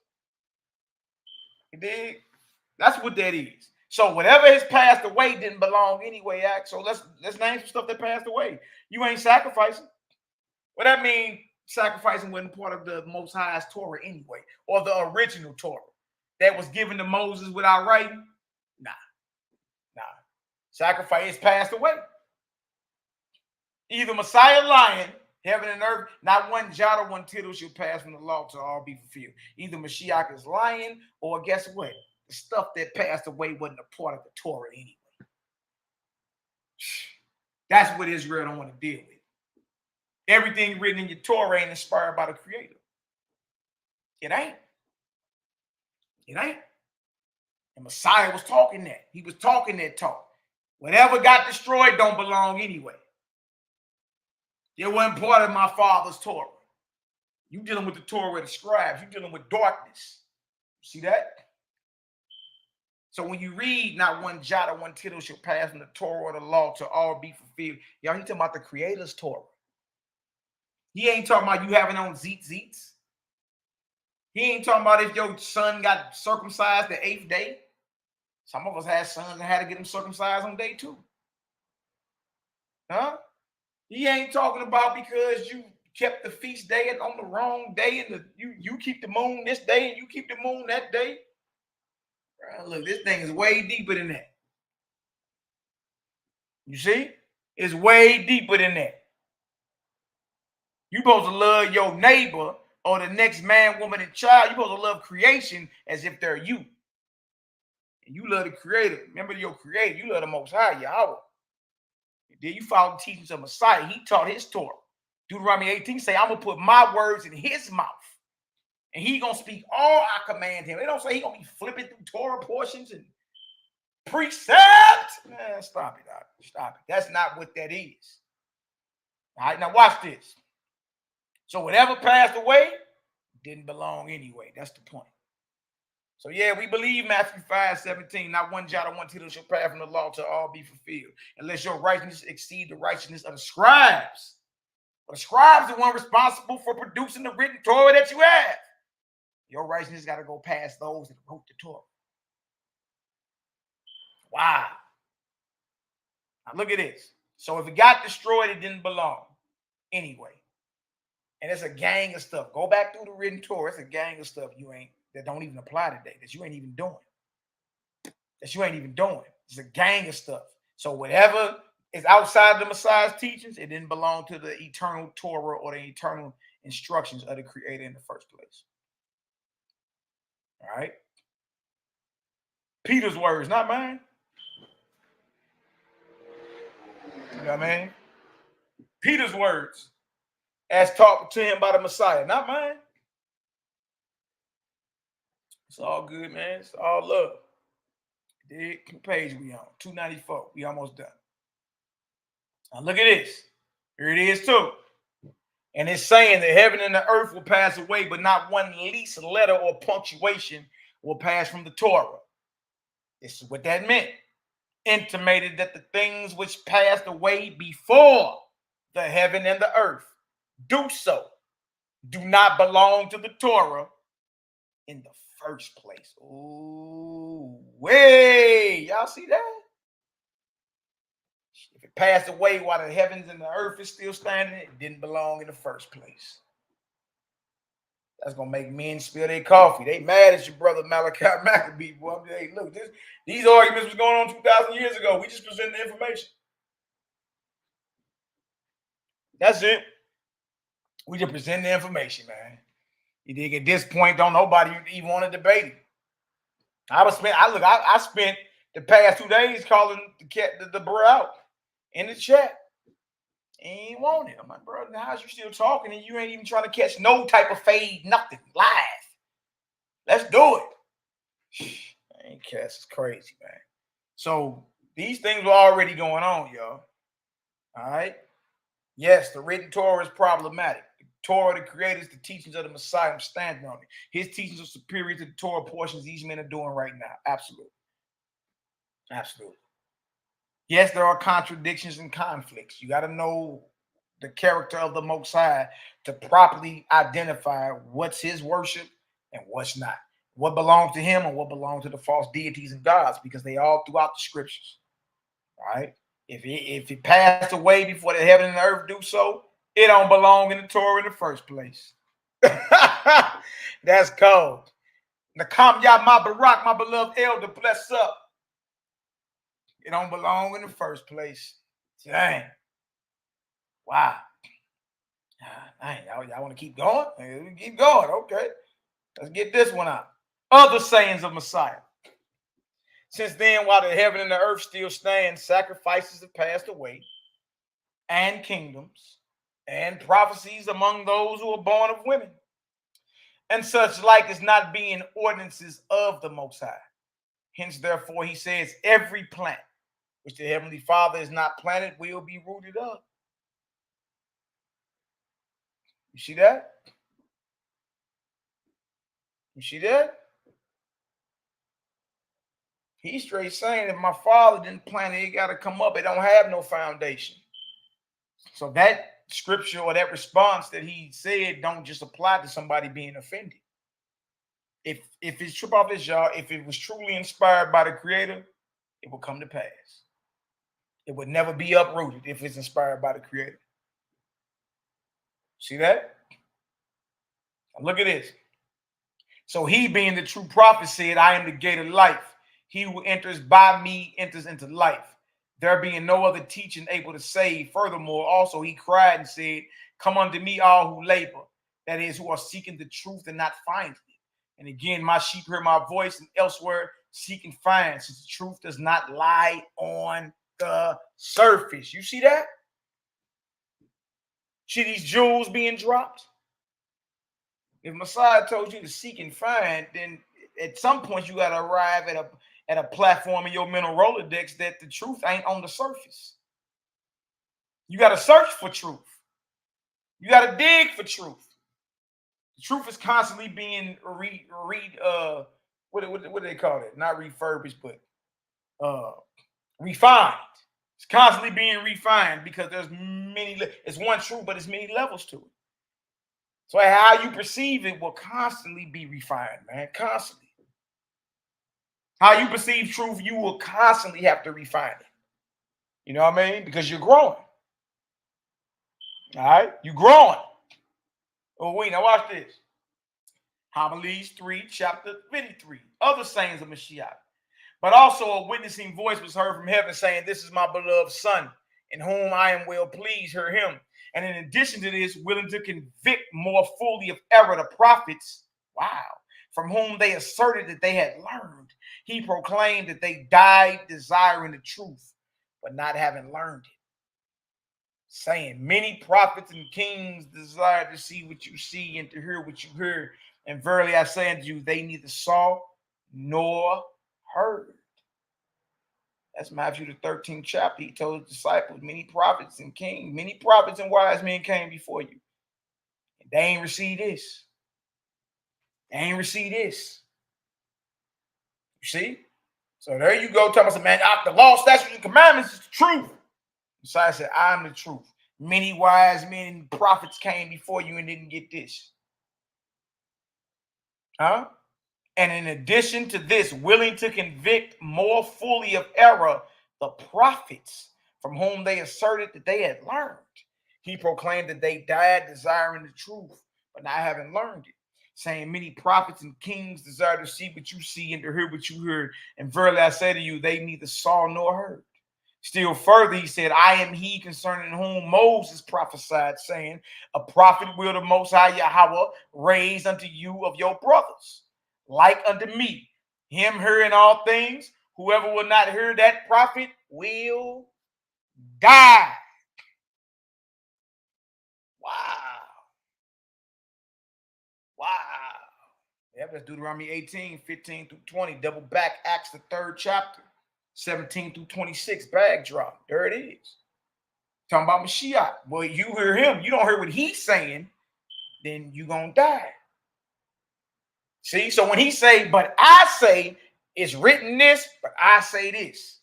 Speaker 5: You dig? That's what that is. So whatever has passed away didn't belong anyway. So let's name some stuff that passed away. You ain't sacrificing. Well, that means sacrificing wasn't part of the Most High's Torah anyway, or the original Torah that was given to Moses without writing. Nah. Sacrifice passed away. Either Messiah lying, heaven and earth, not one jot or one tittle shall pass from the law to all be fulfilled. Either Mashiach is lying, or guess what? The stuff that passed away wasn't a part of the Torah anyway. That's what Israel don't want to deal with. Everything written in your Torah ain't inspired by the Creator. It ain't. And Messiah was talking that. He was talking that talk. Whatever got destroyed don't belong anyway. It wasn't part of my father's Torah. You dealing with the Torah of the Scribes. You dealing with darkness. See that? So when you read, not one jot or one tittle shall pass from the Torah or the law to all be fulfilled. Y'all, he talking about the Creator's Torah. He ain't talking about you having on zeets. He ain't talking about if your son got circumcised the 8th day. Some of us had sons and had to get them circumcised on day 2. Huh? He ain't talking about because you kept the feast day on the wrong day and you keep the moon this day and you keep the moon that day. Look, this thing is way deeper than that. You see? It's way deeper than that. You're supposed to love your neighbor or the next man, woman, and child. You're supposed to love creation as if they're you. And you love the Creator. Remember your Creator. You love the Most High, Yahweh. And then you follow the teachings of Messiah. He taught his Torah. Deuteronomy 18 say, I'm going to put my words in his mouth. And he going to speak all I command him. They don't say he going to be flipping through Torah portions and precept. Man, stop it, Doc. Stop it. That's not what that is. All right, now watch this. So whatever passed away didn't belong anyway. That's the point. So yeah, we believe Matthew 5:17, not one jot or one tittle shall pass from the law to all be fulfilled, unless your righteousness exceed the righteousness of the scribes. But the scribes are the one responsible for producing the written Torah that you have. Your righteousness got to go past those that wrote the Torah. Wow. Now look at this. So if it got destroyed, it didn't belong anyway. And it's a gang of stuff. Go back through the written Torah. It's a gang of stuff that don't even apply today, that you ain't even doing. It's a gang of stuff. So whatever is outside the Messiah's teachings, it didn't belong to the eternal Torah or the eternal instructions of the Creator in the first place. All right? Peter's words, not mine. You know what I mean? Peter's words, as taught to him by the Messiah, not mine. It's all good, man. It's all love. What page we on? 294. We almost done. Now look at this. Here it is too. And it's saying that heaven and the earth will pass away, but not one least letter or punctuation will pass from the Torah. This is what that meant. Intimated that the things which passed away before the heaven and the earth do not belong to the Torah in the first place. Ooh, wait, y'all see that? If it passed away while the heavens and the earth is still standing, it didn't belong in the first place. That's gonna make men spill their coffee. They mad at your brother Malachi, boy. Hey, look, these arguments was going on 2,000 years ago. We just present the information. That's it. We just present the information, man. You dig? At this point, don't nobody even want to debate it. I spent the past 2 days calling the bro out in the chat. He ain't want it. I'm like, bro, how's you still talking and you ain't even trying to catch no type of fade, nothing, live. Let's do it. I ain't catch. It's crazy, man. So these things were already going on, y'all. All right. Yes, the written Torah is problematic. The Torah, the creators, the teachings of the Messiah, I'm standing on it. His teachings are superior to the Torah portions these men are doing right now. Absolutely. Absolutely. Yes, there are contradictions and conflicts. You got to know the character of the Most High to properly identify what's his worship and what's not. What belongs to him and what belongs to the false deities and gods, because they all throughout the scriptures. All right. If it passed away before the heaven and the earth do so, it don't belong in the Torah in the first place. That's cold. NehemiYAH, my Barak, my beloved elder, bless up. It don't belong in the first place. Dang. Wow. Dang, y'all want to keep going? Keep going. Okay. Let's get this one out. Other sayings of Messiah. Since then, while the heaven and the earth still stand, sacrifices have passed away, and kingdoms, and prophecies among those who are born of women, and such like as not being ordinances of the Most High. Hence, therefore, he says, every plant which the Heavenly Father is not planted will be rooted up. You see that? You see that? He's straight saying if my father didn't plant it, it got to come up. It don't have no foundation. So that scripture or that response that he said don't just apply to somebody being offended. If it's true about this, y'all, if it was truly inspired by the Creator, it will come to pass. It would never be uprooted if it's inspired by the Creator. See that? Now look at this. So he, being the true prophet, said, I am the gate of life. He who enters by me enters into life, there being no other teaching able to save. Furthermore, also he cried and said, come unto me all who labor, that is, who are seeking the truth and not finding it. And again, my sheep hear my voice, and elsewhere seek and find, since the truth does not lie on the surface. You see that? See these jewels being dropped? If Messiah told you to seek and find, then at some point you got to arrive at a platform in your mental Rolodex that the truth ain't on the surface. You got to search for truth. You got to dig for truth. The truth is constantly being what do they call it? Not refurbished, but refined. It's constantly being refined because there's many. It's one truth, but it's many levels to it. So how you perceive it will constantly be refined, man. Constantly. How you perceive truth, you will constantly have to refine it. You know what I mean? Because you're growing. All right? You're growing. Oh, wait, now watch this. Homilies 3, chapter 53. Other sayings of Mashiach. But also a witnessing voice was heard from heaven saying, this is my beloved son, in whom I am well pleased, hear him. And in addition to this, willing to convict more fully of error the prophets, wow, from whom they asserted that they had learned. He proclaimed that they died desiring the truth, but not having learned it. Saying, many prophets and kings desire to see what you see and to hear what you hear. And verily I say unto you, they neither saw nor heard. That's Matthew the 13th chapter. He told his disciples, many prophets and kings, many prophets and wise men came before you. And they ain't received this. They ain't received this. You see? So there you go, talking about, man, the law, statutes, and commandments is the truth. Messiah said, I'm the truth. Many wise men and prophets came before you and didn't get this. Huh? And in addition to this, willing to convict more fully of error the prophets from whom they asserted that they had learned. He proclaimed that they died desiring the truth, but not having learned it. Saying, many prophets and kings desire to see what you see and to hear what you heard. And verily I say to you, they neither saw nor heard. Still further, he said, I am he concerning whom Moses prophesied, saying, a prophet will the Most High Yahweh raise unto you of your brothers, like unto me. Him hearing all things, whoever will not hear that prophet will die. Wow. Wow. Yeah, that's Deuteronomy 18, 15 through 20. Double back, Acts the 3rd chapter, 17 through 26, bag drop. There it is. Talking about Mashiach. Well, you hear him. You don't hear what he's saying, then you're going to die. See, so when he say, but I say, it's written this, but I say this.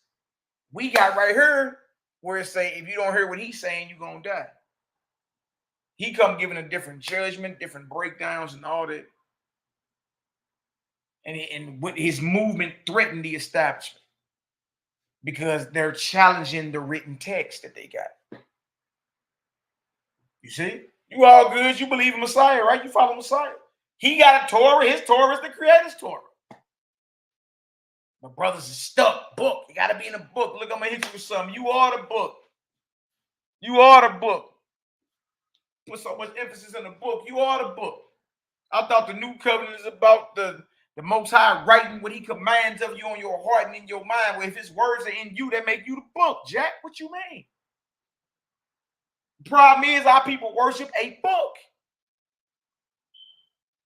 Speaker 5: We got right here where it say, if you don't hear what he's saying, you're going to die. He come giving a different judgment, different breakdowns and all that. And with his movement threatened the establishment because they're challenging the written text that they got. You see? You all good. You believe in Messiah, right? You follow Messiah. He got a Torah. His Torah is the Creator's Torah. My brothers is stuck. Book. You got to be in a book. Look, I'm going to hit you with something. You are the book. You are the book. Put so much emphasis in the book. You are the book. I thought the new covenant is about the Most High writing what he commands of you on your heart and in your mind. Well, if his words are in you, that make you the book, Jack. What you mean? The problem is our people worship a book.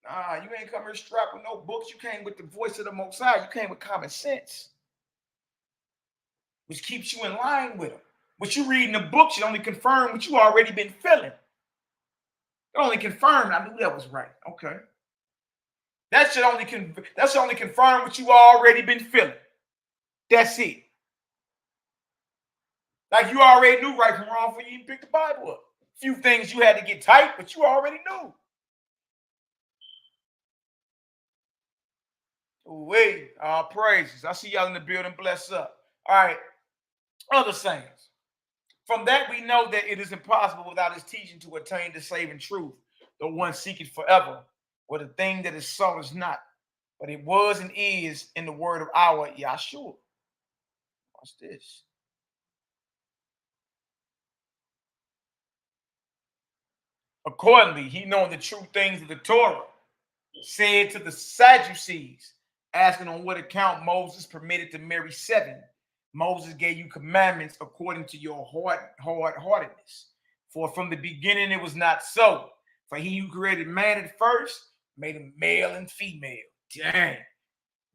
Speaker 5: Nah, you ain't come here strapped with no books. You came with the voice of the Most High. You came with common sense, which keeps you in line with him. What you read in the book should only confirm what you already been feeling. It only confirmed. I knew that was right. Okay. That should only confirm what you already been feeling. That's it. Like you already knew right from wrong before you even picked the Bible up. A few things you had to get tight, but you already knew. Wait, all praises. I see y'all in the building. Bless up. All right. Other sayings. From that, we know that it is impossible without his teaching to attain the saving truth. The one seeketh forever. For the thing that is so is not, but it was and is in the word of our Yahshua. Watch this. Accordingly, he knowing the true things of the Torah, said to the Sadducees, asking on what account Moses permitted to marry 7. Moses gave you commandments according to your hard-heartedness. For from the beginning it was not so. For he who created man at first made him male and female. Dang.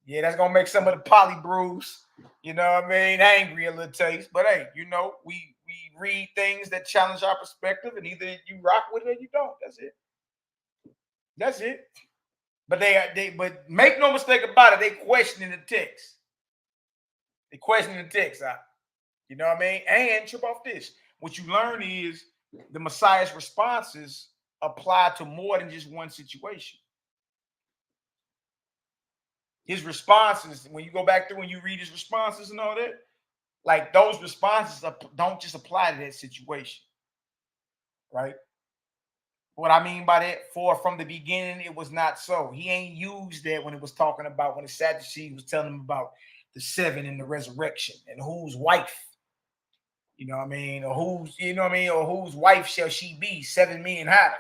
Speaker 5: Yeah, that's going to make some of the poly brews, you know what I mean, angry a little taste. But hey, you know, we read things that challenge our perspective, and either you rock with it or you don't. That's it. That's it. But but make no mistake about it, they questioning the text. They questioning the text out. You know what I mean? And trip off this. What you learn is the Messiah's responses apply to more than just one situation. His responses, when you go back through and you read his responses and all that, like those responses don't just apply to that situation, right? What I mean by that, for from the beginning, it was not so. He ain't used that when it was talking about when the Sadducees was telling him about the 7 and the resurrection and whose wife, you know what I mean, or whose, you know what I mean, or whose wife shall she be? 7 men had her.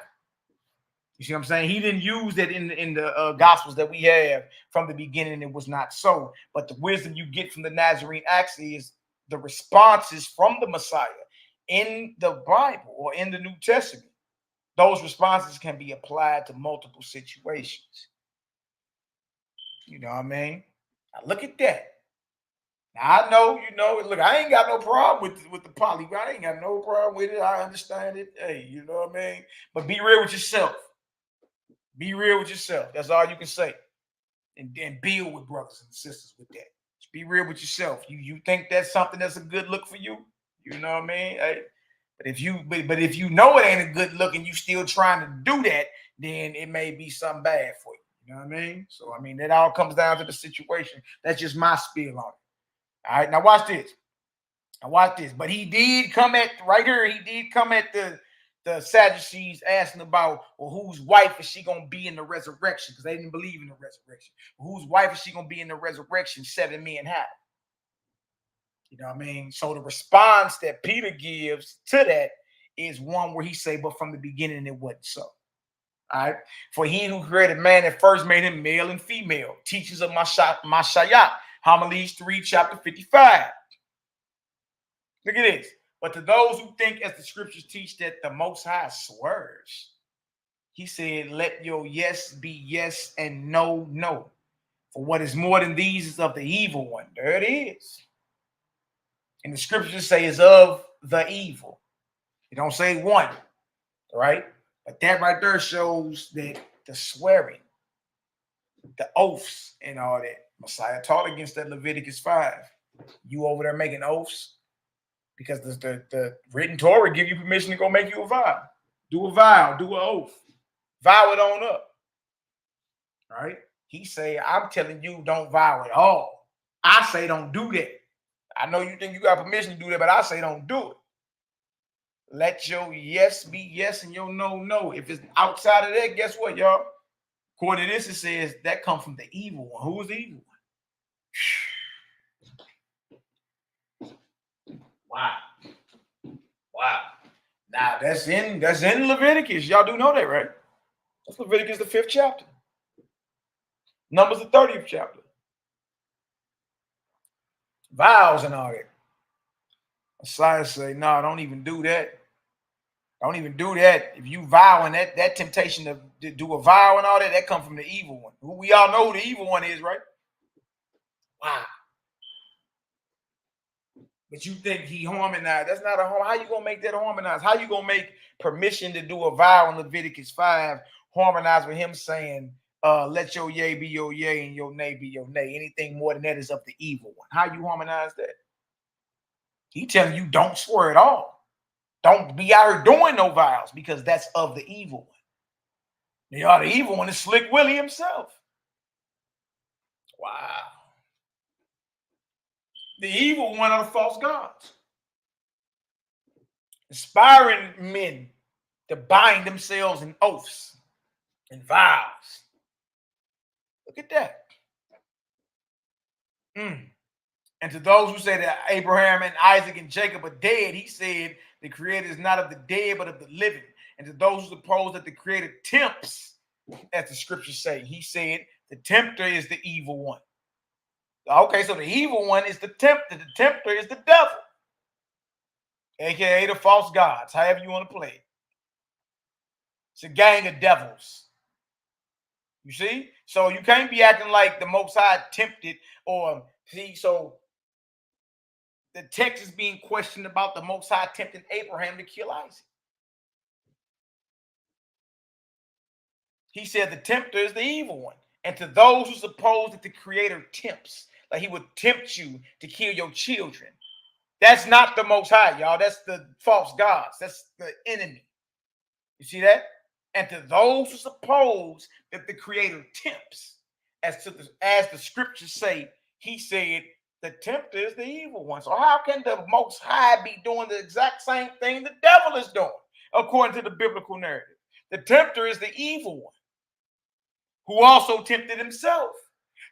Speaker 5: You see what I'm saying? He didn't use that in the Gospels that we have from the beginning. It was not so. But the wisdom you get from the Nazarene Acts is the responses from the Messiah in the Bible or in the New Testament. Those responses can be applied to multiple situations. You know what I mean? Now look at that. Now I know, you know, look, I ain't got no problem with the poly. I ain't got no problem with it. I understand it. Hey, you know what I mean? But be real with yourself. Be real with yourself. That's all you can say. And then build with brothers and sisters with that. Just be real with yourself. You think that's something that's a good look for you? You know what I mean? Hey, but if you know it ain't a good look and you still trying to do that, then it may be something bad for you. You know what I mean? So I mean, that all comes down to the situation. That's just my spiel on it. All right, now watch this. Now watch this. But he did come at right here. He did come at the Sadducees asking about, well, whose wife is she going to be in the resurrection? Because they didn't believe in the resurrection. Well, whose wife is she going to be in the resurrection? 7 men had. You know what I mean? So the response that Peter gives to that is one where he say, but from the beginning it wasn't so. All right. For he who created man at first made him male and female. Teachings of MINISTRIES, Homilies 3, chapter 55. Look at this. But to those who think, as the scriptures teach, that the Most High swears, he said, let your yes be yes and no, no. For what is more than these is of the evil one. There it is. And the scriptures say is of the evil. It don't say one, right? But that right there shows that the swearing, the oaths and all that. Messiah taught against that Leviticus 5. You over there making oaths? Because the written Torah give you permission to go make you a vow. Do a vow, do an oath. Vow it on up. Right? He say, I'm telling you, don't vow at all. I say don't do that. I know you think you got permission to do that, but I say don't do it. Let your yes be yes and your no, no. If it's outside of that, guess what, y'all? According to this, it says that comes from the evil one. Who is the evil one? Wow. Wow. Now that's in Leviticus. Y'all do know that, right? That's Leviticus, the 5th chapter. Numbers, the 30th chapter. Vows and all that. Messiah say, no, don't even do that. Don't even do that. If you vow and that temptation to do a vow and all that, that comes from the evil one. Who we all know who the evil one is, right? Wow. But you think he harmonized. That's not a harm. How you going to make that harmonize? How you going to make permission to do a vow in Leviticus 5 harmonize with him saying, let your yea be your yea and your nay be your nay. Anything more than that is of the evil one. How you harmonize that? He telling you don't swear at all. Don't be out here doing no vows because that's of the evil one. The evil one is Slick Willie himself. Wow. The evil one are the false gods. Inspiring men to bind themselves in oaths and vows. Look at that. And to those who say that Abraham and Isaac and Jacob are dead, he said the Creator is not of the dead, but of the living. And to those who suppose that the Creator tempts, as the scriptures say, he said the tempter is the evil one. Okay, so the evil one is the tempter. The tempter is the devil, aka the false gods, however you want to play it. It's a gang of devils. You see? So you can't be acting like the Most High tempted or see, so the text is being questioned about the Most High tempting Abraham to kill Isaac. He said the tempter is the evil one. And to those who suppose that the Creator tempts, like he would tempt you to kill your children, that's not the Most High, y'all. That's the false gods. That's the enemy. You see that? And to those who suppose that the Creator tempts, as the scriptures say, he said the tempter is the evil one. So how can the Most High be doing the exact same thing the devil is doing, according to the biblical narrative? The tempter is the evil one, who also tempted himself.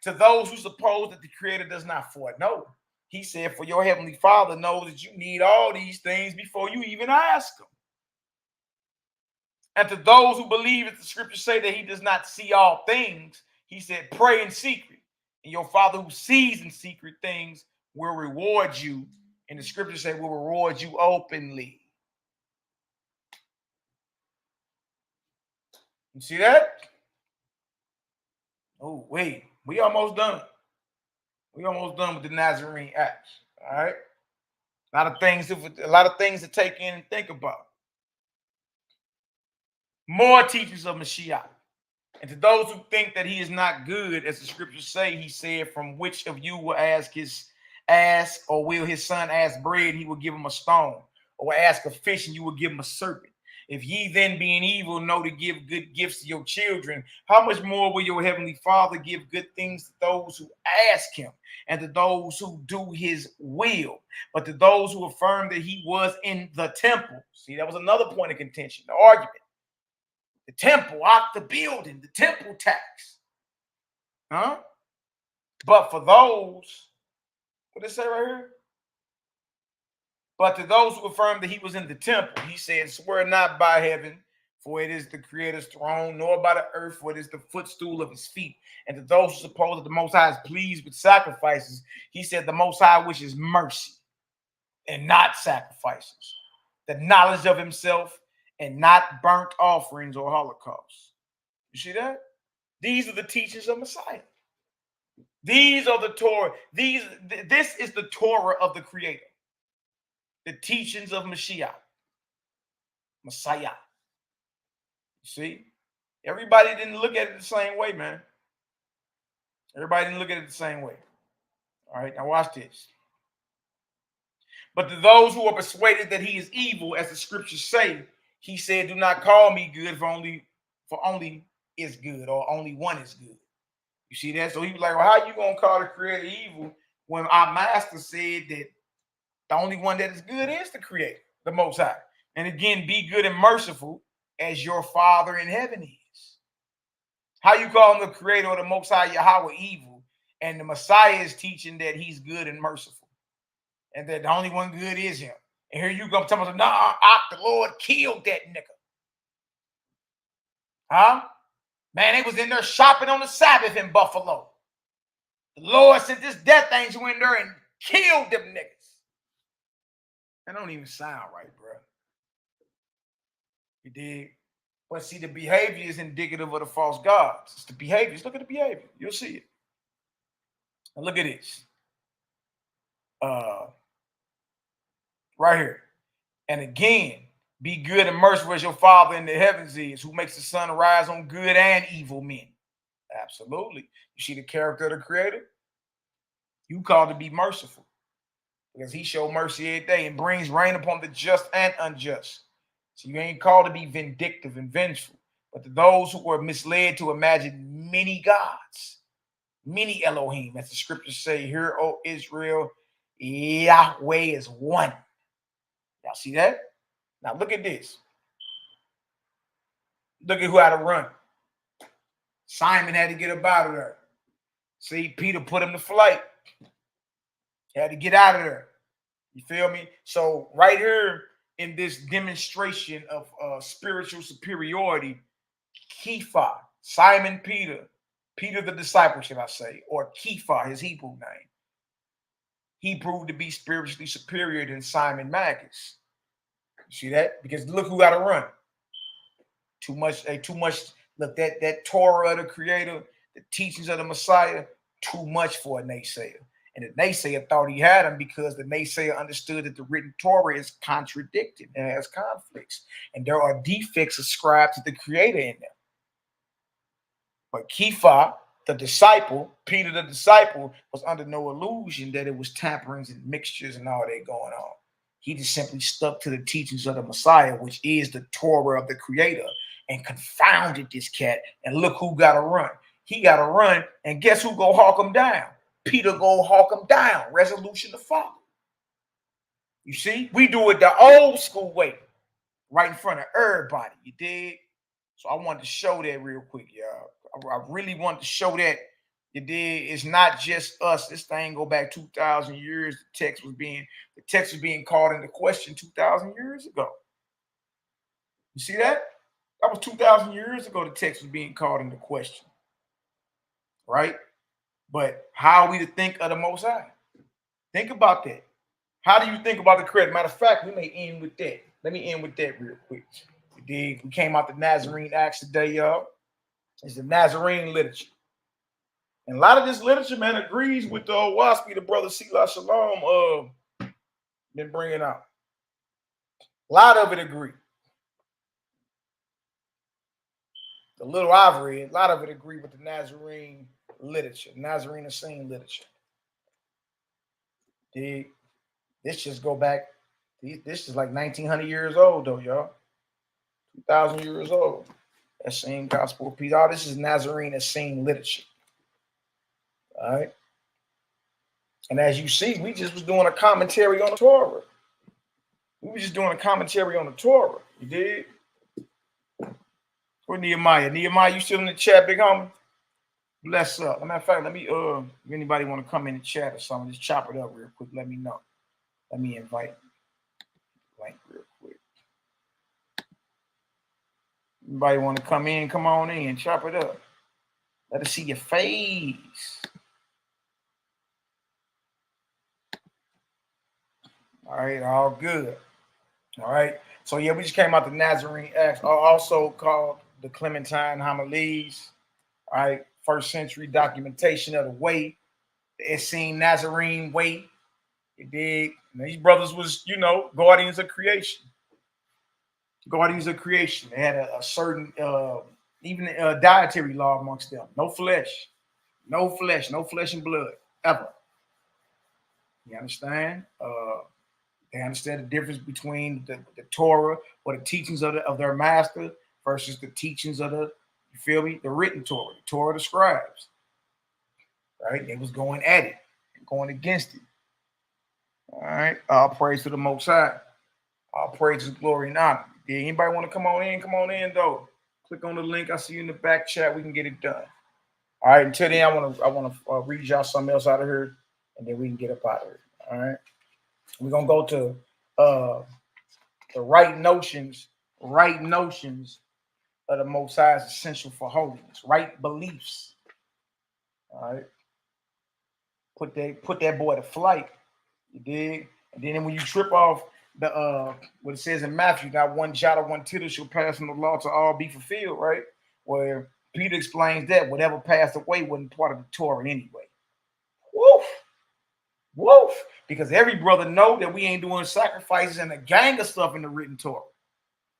Speaker 5: To those who suppose that the Creator does not foreknow, he said, for your heavenly Father knows that you need all these things before you even ask him. And to those who believe that the scriptures say that he does not see all things, he said, pray in secret. And your Father who sees in secret things will reward you. And the scriptures say will reward you openly. You see that? Oh, wait. We almost done. We almost done with the Nazarene Acts. All right. A lot of things to take in and think about. More teachings of Mashiach. And to those who think that he is not good, as the scriptures say, he said, from which of you will ask, or will his son ask bread, he will give him a stone, or will ask a fish, and you will give him a serpent. If ye then, being evil, know to give good gifts to your children, how much more will your heavenly Father give good things to those who ask him, and to those who do his will? But to those who affirm that he was in the temple, see, that was another point of contention, the argument. The temple, the building, the temple tax. Huh? But for those, what did it say right here? But to those who affirm that he was in the temple, he said, swear not by heaven, for it is the Creator's throne, nor by the earth, for it is the footstool of his feet. And to those who suppose that the Most High is pleased with sacrifices, he said the Most High wishes mercy and not sacrifices, the knowledge of himself and not burnt offerings or holocausts. You see that? These are the teachings of Messiah. These are the Torah. This is the Torah of the Creator. The teachings of Mashiach, Messiah. You see, everybody didn't look at it the same way, man. Everybody didn't look at it the same way. All right, now watch this. But to those who are persuaded that he is evil, as the scriptures say, He said, do not call me good for only is good, or only one is good. You see that? So he was like, well, how you going to call the creator evil when our master said that the only one that is good is the creator, the Most High? And again, be good and merciful as your Father in heaven is. How you calling the creator or the Most High Yahweh evil, and the Messiah is teaching that he's good and merciful, and that the only one good is him? And here you go tell me, nah, the Lord killed that nigga. Huh? Man, they was in there shopping on the Sabbath in Buffalo. The Lord sent this death angel in there and killed them niggas. That don't even sound right, bro. You dig? But see, the behavior is indicative of the false gods. It's the behaviors. Look at the behavior. You'll see it. Now look at this. Right here. And again, be good and merciful as your Father in the heavens is, who makes the sun rise on good and evil men. Absolutely. You see the character of the creator? You called to be merciful, because he showed mercy every day and brings rain upon the just and unjust. So you ain't called to be vindictive and vengeful, but to those who were misled to imagine many gods, many Elohim, as the scriptures say, "Hear, O Israel, Yahweh is one." Y'all see that? Now look at this. Look at who had to run. Simon had to get up out of there. See, Peter put him to flight. He had to get out of there. You feel me? So right here in this demonstration of spiritual superiority, Kepha, Simon Peter the disciple, should I say, or Kepha, his Hebrew name, he proved to be spiritually superior than Simon Magus. You see that? Because look who got to run. Too much. Look, that Torah of the creator, the teachings of the Messiah, too much for a naysayer. And the naysayer thought he had him because the naysayer understood that the written Torah is contradicted and has conflicts. And there are defects ascribed to the creator in them. But Kepha, the disciple, Peter the disciple, was under no illusion that it was tamperings and mixtures and all that going on. He just simply stuck to the teachings of the Messiah, which is the Torah of the creator, and confounded this cat. And look who got to run. He got to run, and guess who go hawk him down? Peter go hawk him down. Resolution to follow. You see, we do it the old school way, right in front of everybody. You dig? So I wanted to show that real quick, y'all. I really wanted to show that. You dig? It's not just us. This thing go back 2,000 years. The text was being called into question 2,000 years ago. You see that? That was 2,000 years ago. The text was being called into question. Right? But how are we to think of the Most High? Think about that. How do you think about the creator? Matter of fact, we may end with that. Let me end with that real quick. You dig? We came out the Nazarene Acts today, y'all. It's the Nazarene literature. And a lot of this literature, man, agrees with the YHWH'S, the brother Selah Shalom been bringing out. A lot of it agree. The little I've read, a lot of it agree with the Nazarene literature, Nazarene Essene literature. Dig? This just go back. This is like 1,900 years old, though, y'all. 2,000 years old. Essene Gospel of Peace. All this is Nazarene Essene literature. All right. And as you see, we just was doing a commentary on the Torah. We were just doing a commentary on the Torah. You did? Where NehemiYAH? NehemiYAH, you still in the chat, big homie? Bless up. As a matter of fact, let me if anybody want to come in the chat or something, just chop it up real quick. Let me know. Let me invite link real quick. Anybody want to come in? Come on in, chop it up. Let us see your face. All right, all good. All right. So yeah, we just came out the Nazarene Acts, also called the Clementine Homilies. All right, first century documentation of the way, the Essene Nazarene way. You dig? And these brothers was, guardians of creation. Guardians of creation. They had a certain, even a dietary law amongst them. No flesh, no flesh and blood ever. You understand? They understand the difference between the Torah or the teachings of their master versus the teachings of the, you feel me, the written Torah, the Torah of the scribes. Right? They was going at it, going against it. All right. All praise to the Most High. All praise, glory, and honor. Did anybody want to come on in? Come on in, though. Click on the link. I see you in the back chat. We can get it done. All right. Until then, I want to read y'all something else out of here, and then we can get up out of here. All right. We're gonna go to the right notions of the Most High is essential for holiness. Right beliefs. All right. Put that boy to flight. You dig? And then when you trip off the what it says in Matthew, not one jot or one tittle shall pass from the law to all be fulfilled, right? Where Peter explains that whatever passed away wasn't part of the Torah anyway. Woof. Woof. Because every brother know that we ain't doing sacrifices and a gang of stuff in the written Torah.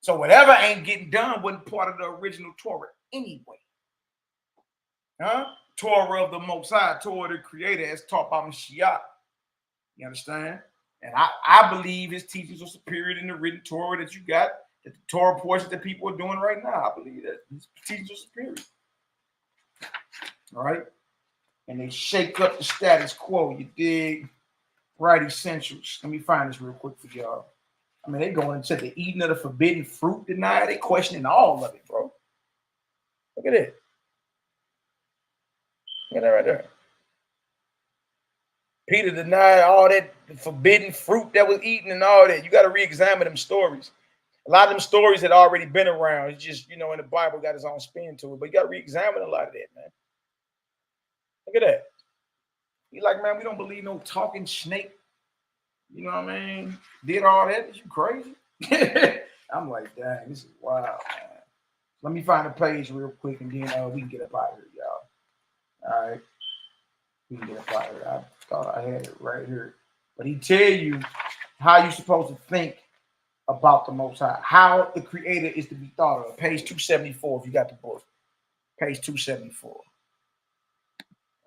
Speaker 5: So whatever ain't getting done wasn't part of the original Torah anyway. Huh? Torah of the Most High, Torah of the Creator, as taught by MINISTRIES. You understand? And I believe his teachings are superior than the written Torah that you got, that the Torah portion that people are doing right now. I believe that his teachings are superior. All right? And they shake up the status quo. You dig? Right essentials. Let me find this real quick for y'all. I mean, they going into the eating of the forbidden fruit denial. They questioning all of it, bro. Look at it. Look at that right there. Peter denied all that forbidden fruit that was eaten and all that. You got to re-examine them stories. A lot of them stories had already been around. It's just, you know, in the Bible got its own spin to it. But you got to re-examine a lot of that, man. Look at that. He like, man, we don't believe no talking snake. You know what I mean? Did all that? Is you crazy? I'm like, dang, this is wild, man. Let me find a page real quick and then we can get up out of here, y'all. All right. We can get up out of here. I thought I had it right here. But he tell you how you're supposed to think about the Most High. How the Creator is to be thought of. Page 274 if you got the book. Page 274.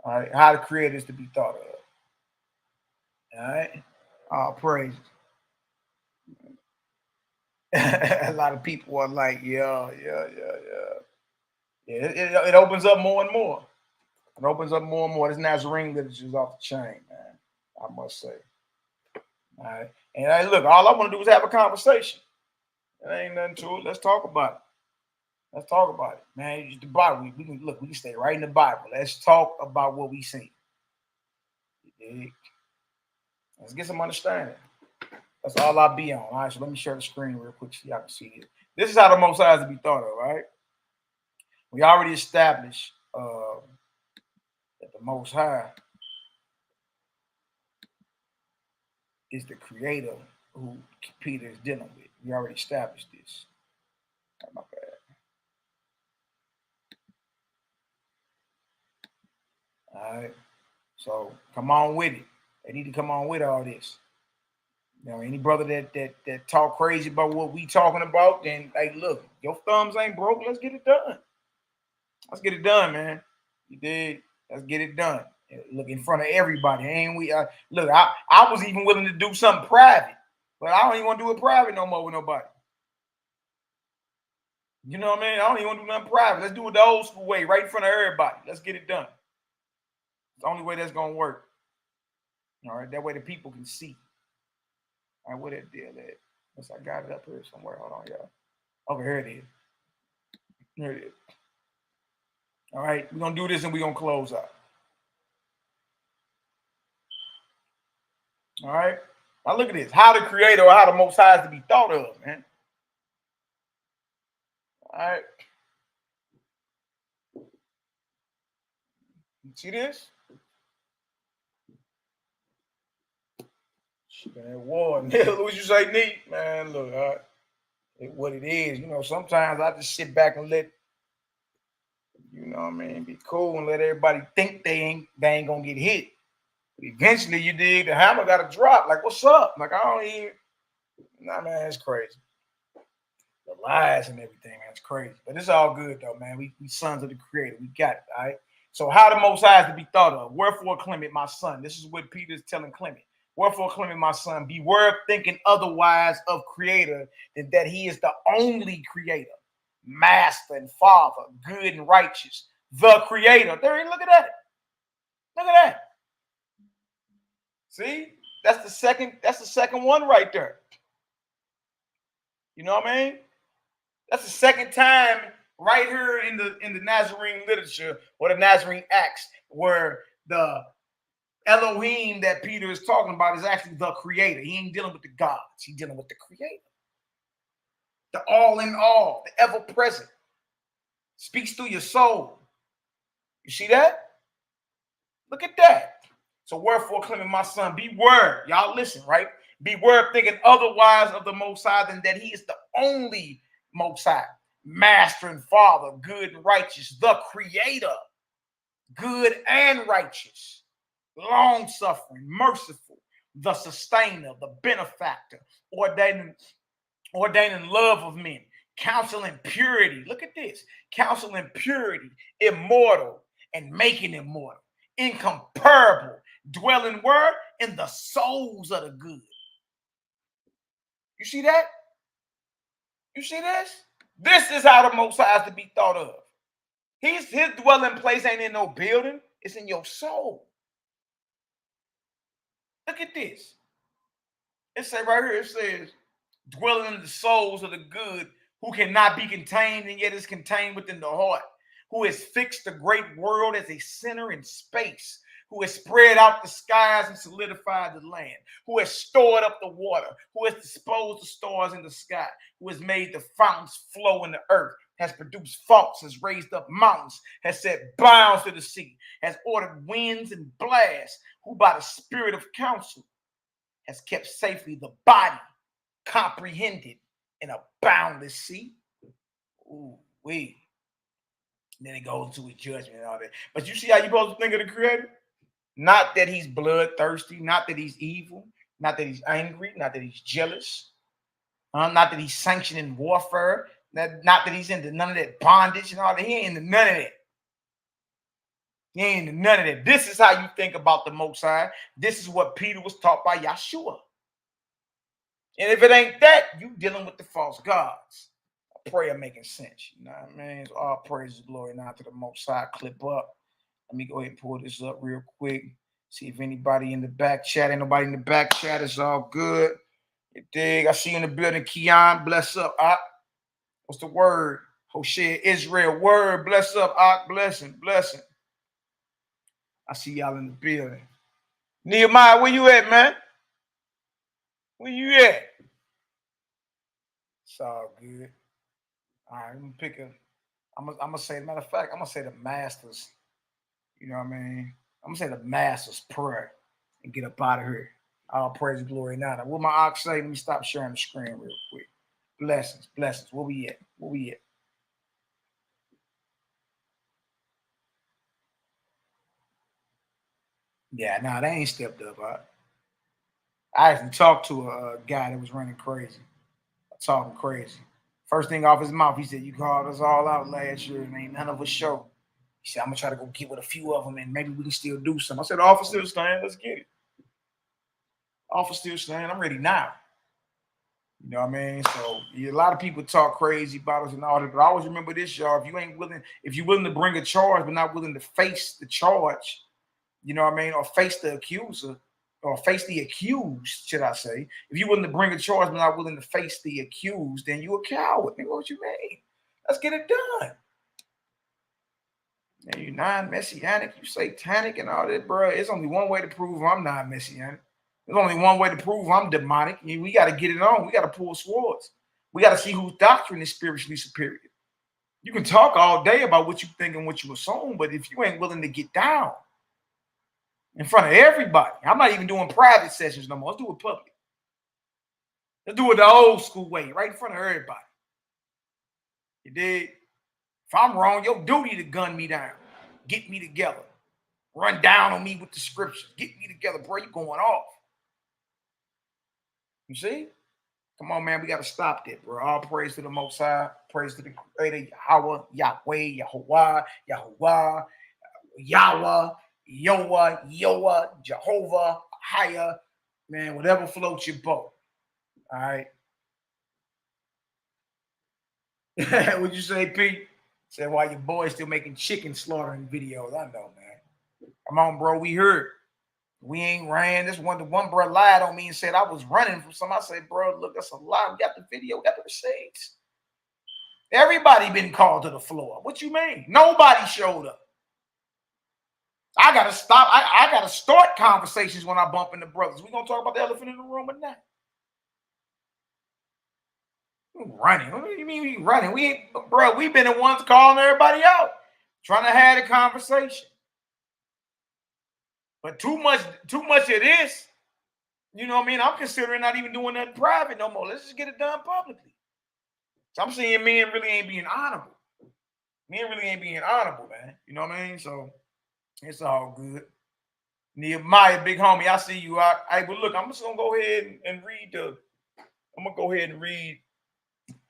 Speaker 5: All right. How the Creator is to be thought of. All right. All praise. A lot of people are like, yeah. It opens up more and more. It opens up more and more. This Nazarene literature is off the chain, man. I must say. All right. And hey, look, all I want to do is have a conversation. There ain't nothing to it. Let's talk about it. Let's talk about it, man. It's the Bible. We can stay right in the Bible. Let's talk about what we see. Let's get some understanding. That's all I'll be on. All right, so let me share the screen real quick so y'all can see this. This is how the Most High is to be thought of, right? We already established that the Most High is the Creator who Peter is dealing with. We already established this. Oh, my bad. All right. So come on with it. They need to come on with all this. You know, any brother that talk crazy about what we talking about, then hey, look, your thumbs ain't broke. Let's get it done. Let's get it done, man. You did. Let's get it done. Look, in front of everybody. Ain't we? Look, I was even willing to do something private, but I don't even want to do it private no more with nobody. You know what I mean? I don't even want to do nothing private. Let's do it the old school way, right in front of everybody. Let's get it done. It's the only way that's gonna work. All right, that way the people can see. All right, where that deal at? Unless I got it up here somewhere. Hold on, y'all. Okay, here it is. Here it is. All right, we're gonna do this and we're gonna close out. All right. Now look at this. How the Creator or how the Most High is to be thought of, man. All right. You see this? That war. What you say, neat? Man, look, all right. What it is. You know, sometimes I just sit back and let, you know what I mean, be cool and let everybody think they ain't gonna get hit. But eventually, you dig, the hammer got to drop. Like, what's up? Like, I don't even, nah, man, it's crazy. The lies and everything, man, it's crazy. But it's all good, though, man. We sons of the Creator. We got it, all right? So how the Most High is to be thought of. Wherefore, Clement, my son. This is what Peter is telling Clement. Wherefore, Clement, my son, beware of thinking otherwise of Creator than that he is the only Creator, Master and Father, good and righteous, the Creator. There, look at that. Look at that. See, that's the second one right there. You know what I mean? That's the second time right here in the Nazarene literature or the Nazarene Acts where the Elohim that Peter is talking about is actually the Creator. He ain't dealing with the gods. He's dealing with the Creator. The all in all, the ever present. Speaks through your soul. You see that? Look at that. So wherefore, Clement, my son, beware. Y'all listen, right? Beware of thinking otherwise of the Most High than that he is the only Most High, Master and Father, good and righteous, the Creator, good and righteous, long-suffering, merciful, the sustainer, the benefactor, ordaining love of men, counsel in purity. Look at this. Counsel in purity, immortal, and making immortal, incomparable, dwelling where? In the souls of the good. You see that? You see this? This is how the Most High is to be thought of. His dwelling place ain't in no building. It's in your soul. Look at this. It says right here, it says, dwelling in the souls of the good, who cannot be contained and yet is contained within the heart, who has fixed the great world as a center in space, who has spread out the skies and solidified the land, who has stored up the water, who has disposed the stars in the sky, who has made the fountains flow in the earth, has produced faults, has raised up mountains, has set bounds to the sea, has ordered winds and blasts, who by the spirit of counsel has kept safely the body comprehended in a boundless sea. Ooh, wait. Then it goes into his judgment and all that. But you see how you're supposed to think of the Creator? Not that he's bloodthirsty, not that he's evil, not that he's angry, not that he's jealous, not that he's sanctioning warfare, not that he's into none of that bondage and all that. He ain't into none of that. He ain't into none of that. This is how you think about the Most High. This is what Peter was taught by Yahshua. And if it ain't that, you dealing with the false gods. I pray I'm making sense. You know what I mean? So all praise and glory now to the Most High. Clip up. Let me go ahead and pull this up real quick. See if anybody in the back chat. Ain't nobody in the back chat. It's all good. You dig? I see you in the building. Keon, bless up, Ak. What's the word? Hosea, Israel, word. Bless up, Ak. Blessing, blessing. I see y'all in the building. Nehemiah, where you at, man? Where you at? It's all good. All right, I'm gonna pick a. I'm gonna say, matter of fact, I'm gonna say the Masters. You know what I mean? I'm gonna say the Masters prayer and get up out of here. All praise and glory now. What my ox say? Let me stop sharing the screen real quick. Blessings, blessings. Where we at? Where we at? Yeah, nah, they ain't stepped up. I actually talked to a guy that was running crazy. Talking crazy. First thing off his mouth, he said, "You called us all out last year and ain't none of us show." He said, "I'm gonna try to go get with a few of them and maybe we can still do something." I said, "Offer still stand. Let's get it. Offer still stand. I'm ready now." You know what I mean? So a lot of people talk crazy about us and all that, but I always remember this, y'all. If you're willing to bring a charge but not willing to face the charge, you know what I mean, or face the accuser, or face the accused, should I say? If you're willing to bring a charge but not willing to face the accused, then you're a coward. Nigga, what you mean? Let's get it done. And you're non-messianic, you satanic and all that, bro. It's only one way to prove I'm non-messianic. There's only one way to prove I'm demonic. We got to get it on. We got to pull swords. We got to see whose doctrine is spiritually superior. You can talk all day about what you think and what you assume, but if you ain't willing to get down in front of everybody, I'm not even doing private sessions no more. Let's do it public. Let's do it the old school way, right in front of everybody. You dig? If I'm wrong, your duty to gun me down. Get me together. Run down on me with the scriptures. Get me together, bro. You going off. You see? Come on, man. We got to stop that, bro. All praise to the Most High. Praise to the Creator, Yahweh, Yahweh, Yahuwah, Yahuwah, Yahweh, Yoah, Yoah, Jehovah, Higher, Man, whatever floats your boat. All right. What'd you say, Pete? Said, why your boys still making chicken slaughtering videos? I know, man. Come on, bro. We heard. We ain't ran. The one bro lied on me and said I was running from something. I said, bro, look, that's a lie. We got the video, we got the receipts. Everybody been called to the floor. What you mean? Nobody showed up. I gotta stop. I gotta start conversations when I bump into brothers. We gonna talk about the elephant in the room or not? Running. What do you mean we running? We ain't, bro. We've been the ones calling everybody out, trying to have a conversation. But too much of this, you know what I mean? I'm considering not even doing that private no more. Let's just get it done publicly. So I'm saying men really ain't being honorable. Men really ain't being honorable, man. You know what I mean? So it's all good. NehemiYAH, big homie, I see you. But look, I'm just gonna go ahead and read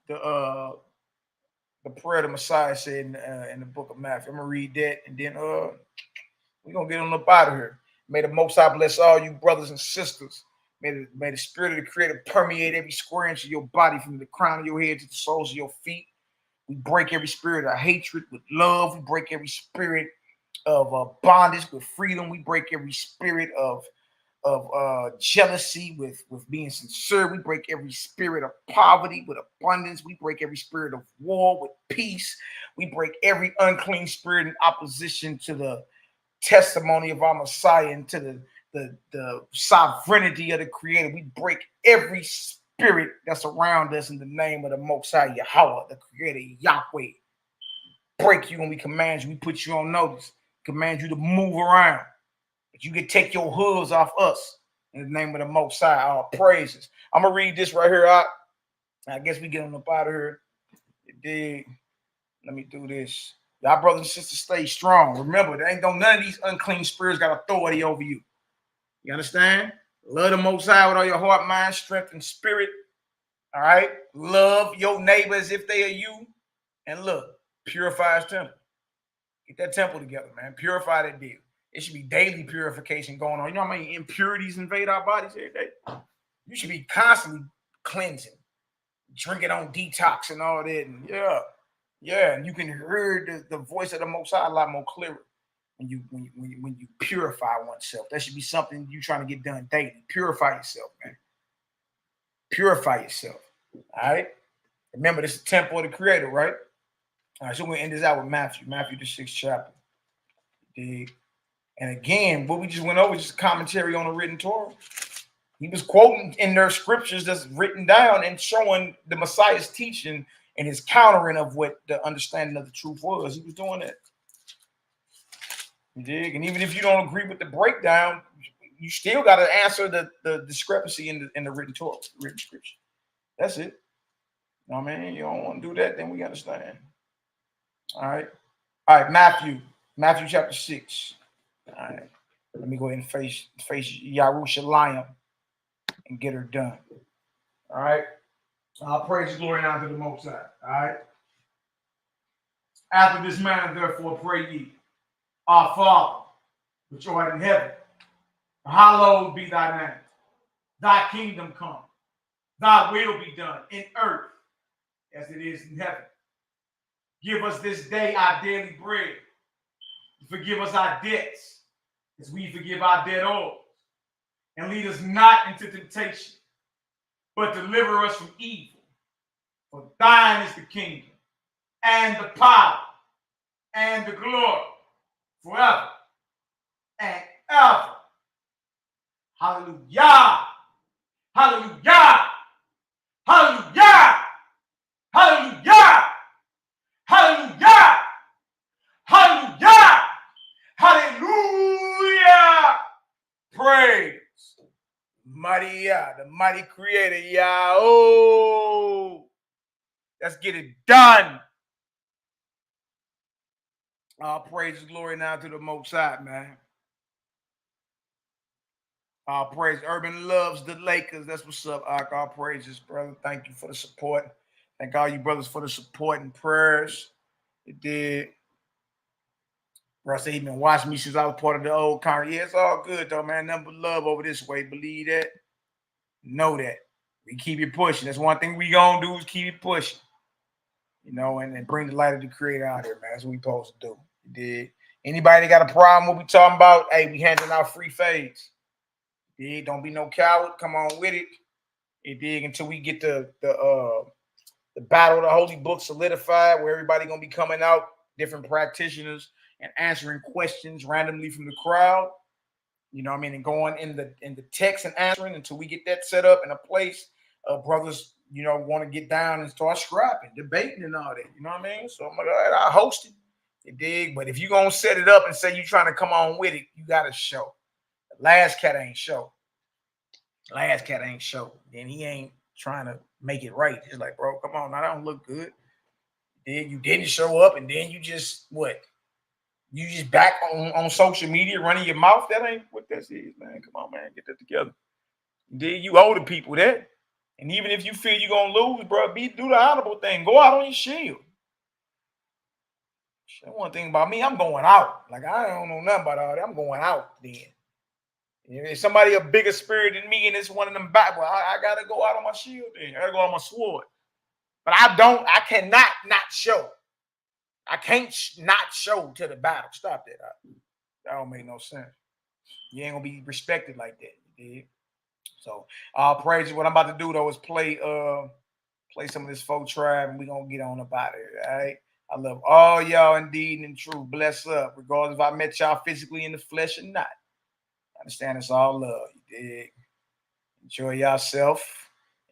Speaker 5: the prayer the Messiah said in the book of Matthew. I'm gonna read that, and then we're gonna get on up out of here. May the Most High bless all you brothers and sisters. May the spirit of the Creator permeate every square inch of your body, from the crown of your head to the soles of your feet. We break every spirit of hatred with love. We break every spirit of bondage with freedom. We break every spirit of jealousy with being sincere. We break every spirit of poverty with abundance. We break every spirit of war with peace. We break every unclean spirit in opposition to the testimony of our Messiah and to the sovereignty of the Creator. We break every spirit that's around us in the name of the Most High Yahweh, the Creator, Yahweh. Break you when we command you. We put you on notice. Command you to move around. But you can take your hooves off us in the name of the Most High. Our praises. I'm gonna read this right here. I guess we get on up out of here. Let me do this. Y'all brothers and sisters, stay strong. Remember, none of these unclean spirits got authority over you. You understand? Love the Most High with all your heart, mind, strength, and spirit. All right? Love your neighbor as if they are you. And look, purify his temple. Get that temple together, man. Purify that deal. It should be daily purification going on. You know how many impurities invade our bodies every day? You should be constantly cleansing, drinking on detox and all that. And yeah, and you can hear the voice of the Most High a lot more clearer when you purify oneself. That should be something you're trying to get done daily. Purify yourself, man. Purify yourself. All right. Remember, this is the temple of the Creator, right? All right, so we're gonna end this out with Matthew the 6th chapter. And again, what we just went over is just a commentary on the written Torah. He was quoting in their scriptures that's written down and showing the Messiah's teaching and his countering of what the understanding of the truth was. He was doing that. You dig? And even if you don't agree with the breakdown, you still got to answer the discrepancy in the written Torah, the written scripture. That's it. You know what I mean? You don't want to do that, then we understand. All right. Matthew chapter 6. All right. Let me go ahead and face Yerushalayim and get her done. All right. I'll praise glory and honor to the Most High. All right. After this manner, therefore, pray ye, our Father, which art in heaven, hallowed be thy name. Thy kingdom come. Thy will be done in earth as it is in heaven. Give us this day our daily bread. Forgive us our debts as we forgive our debtors. And lead us not into temptation, but deliver us from evil. For thine is the kingdom, and the power, and the glory, forever and ever. Hallelujah! Hallelujah! Hallelujah! Hallelujah! Hallelujah! Hallelujah! Hallelujah! Praise mighty Yah, the mighty Creator, Yah. Oh, let's get it done. All praise and glory now to the Most High, man. All praise. Urban loves the Lakers. That's what's up, Ak. All praises, brother. Thank you for the support. Thank all you brothers for the support and prayers. It did. Bro said he been watching me since I was part of the old congregation. Yeah, it's all good though, man. Nothing but love over this way. Believe that. Know that. We keep it pushing. That's one thing we gonna do is keep it pushing. You know, and then bring the light of the Creator out here, man. That's what we supposed to do. You dig? Anybody that got a problem what we talking about, hey, we handing out free fades. You dig? Don't be no coward. Come on with it. You dig? Until we get the battle of the holy book solidified, where everybody gonna be coming out, different practitioners, and answering questions randomly from the crowd. You know what I mean? And going in the text and answering until we get that set up in a place. Brothers, you know, want to get down and start scrapping, debating and all that. You know what I mean? So I'm like, all right, I'll host it. You dig? But if you're going to set it up and say you're trying to come on with it, you got to show. The last cat ain't show. Last cat ain't show. Then he ain't trying to make it right. It's like, bro, come on. Now, that don't look good. Then you didn't show up, and then you just, what? You just back on social media running your mouth? That ain't what this is, man. Come on, man. Get that together. Then you owe the people that. And even if you feel you're going to lose, bro, do the honorable thing. Go out on your shield. One thing about me, I'm going out. Like, I don't know nothing about all that. I'm going out then. If somebody a bigger spirit than me and it's one of them back, well, I got to go out on my shield then. I got to go out on my sword. But I cannot not show. I can't not show to the battle. Stop that. That don't make no sense. You ain't going to be respected like that. You dig? So, praise. What I'm about to do, though, is play some of this folk tribe, and we're going to get on about it, all right? I love all y'all indeed and in truth. Bless up, regardless if I met y'all physically in the flesh or not. Understand it's all love. You dig? Enjoy yourself.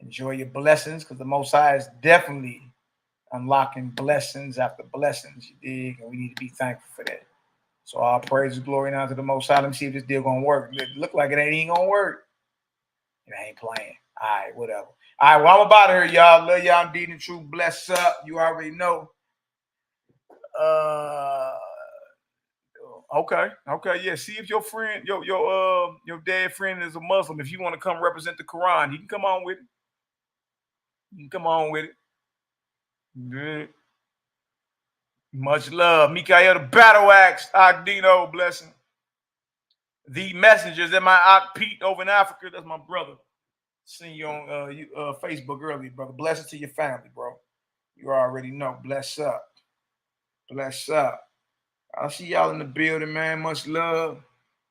Speaker 5: Enjoy your blessings, because the Most High is definitely unlocking blessings after blessings. You dig? And we need to be thankful for that. So all praise and glory now to the Most High. Let me see if this deal gonna work. It look like it ain't even gonna work. It ain't playing. All right, whatever. All right, well, I'm about here, y'all. Love y'all indeed and true. Bless up. You already know. Okay, yeah. See if your friend, your dad friend is a Muslim. If you want to come represent the Quran, he can come on with it. You can come on with it. Good. Much love. Mikael the Battle Axe. Agdino, blessing. The Messengers and my Pete over in Africa. That's my brother. Seen you on Facebook earlier, brother. Blessings to your family, bro. You already know. Bless up. Bless up. I'll see y'all in the building, man. Much love.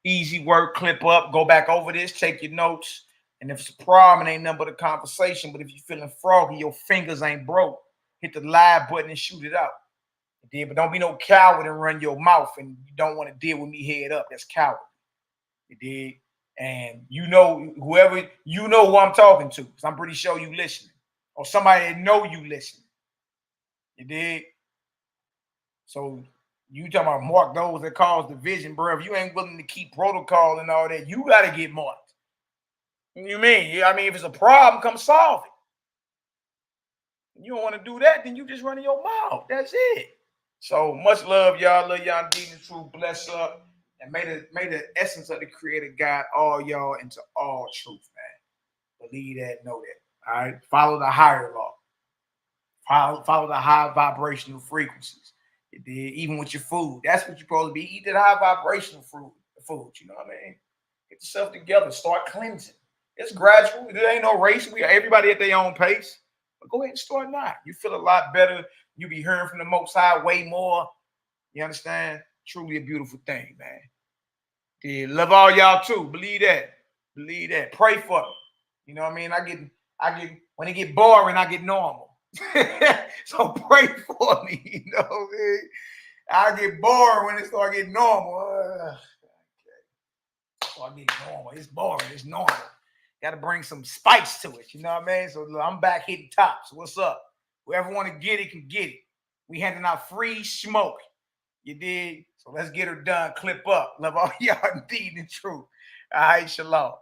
Speaker 5: Easy work. Clip up. Go back over this. Take your notes. And if it's a problem, it ain't nothing but a conversation. But if you're feeling froggy, your fingers ain't broke, hit the live button and shoot it out. But don't be no coward and run your mouth, and you don't want to deal with me head up. That's coward. You dig? And you know who I'm talking to, because I'm pretty sure you listening, or somebody that know you listening. You dig? So you talking about mark those that cause division, bro. If you ain't willing to keep protocol and all that, you got to get marked. You mean? I mean, if it's a problem, come solve it. You don't want to do that, then you just running your mouth. That's it. So much love, y'all. Love y'all indeed and true. Bless up. And may the essence of the Creator guide all y'all into all truth, man. Believe that, know that. All right. Follow the higher law. Follow the high vibrational frequencies. Even with your food. That's what you're supposed to be. Eat that high vibrational food. You know what I mean? Get yourself together. Start cleansing. It's gradual. There ain't no race. We are everybody at their own pace. But go ahead and start now. You feel a lot better. You be hearing from the Most High way more. You understand? Truly a beautiful thing, man. Yeah, love all y'all too. Believe that. Believe that. Pray for them. You know what I mean? I get when it get boring, I get normal. So pray for me. You know what I mean? I get bored when it start getting normal. Okay. So I get normal. It's boring. It's normal. Got to bring some spice to it. You know what I mean? So look, I'm back hitting tops. What's up? Whoever want to get it can get it. We handing out free smoke. You dig? So let's get her done. Clip up. Love all y'all indeed and true. All right, shalom.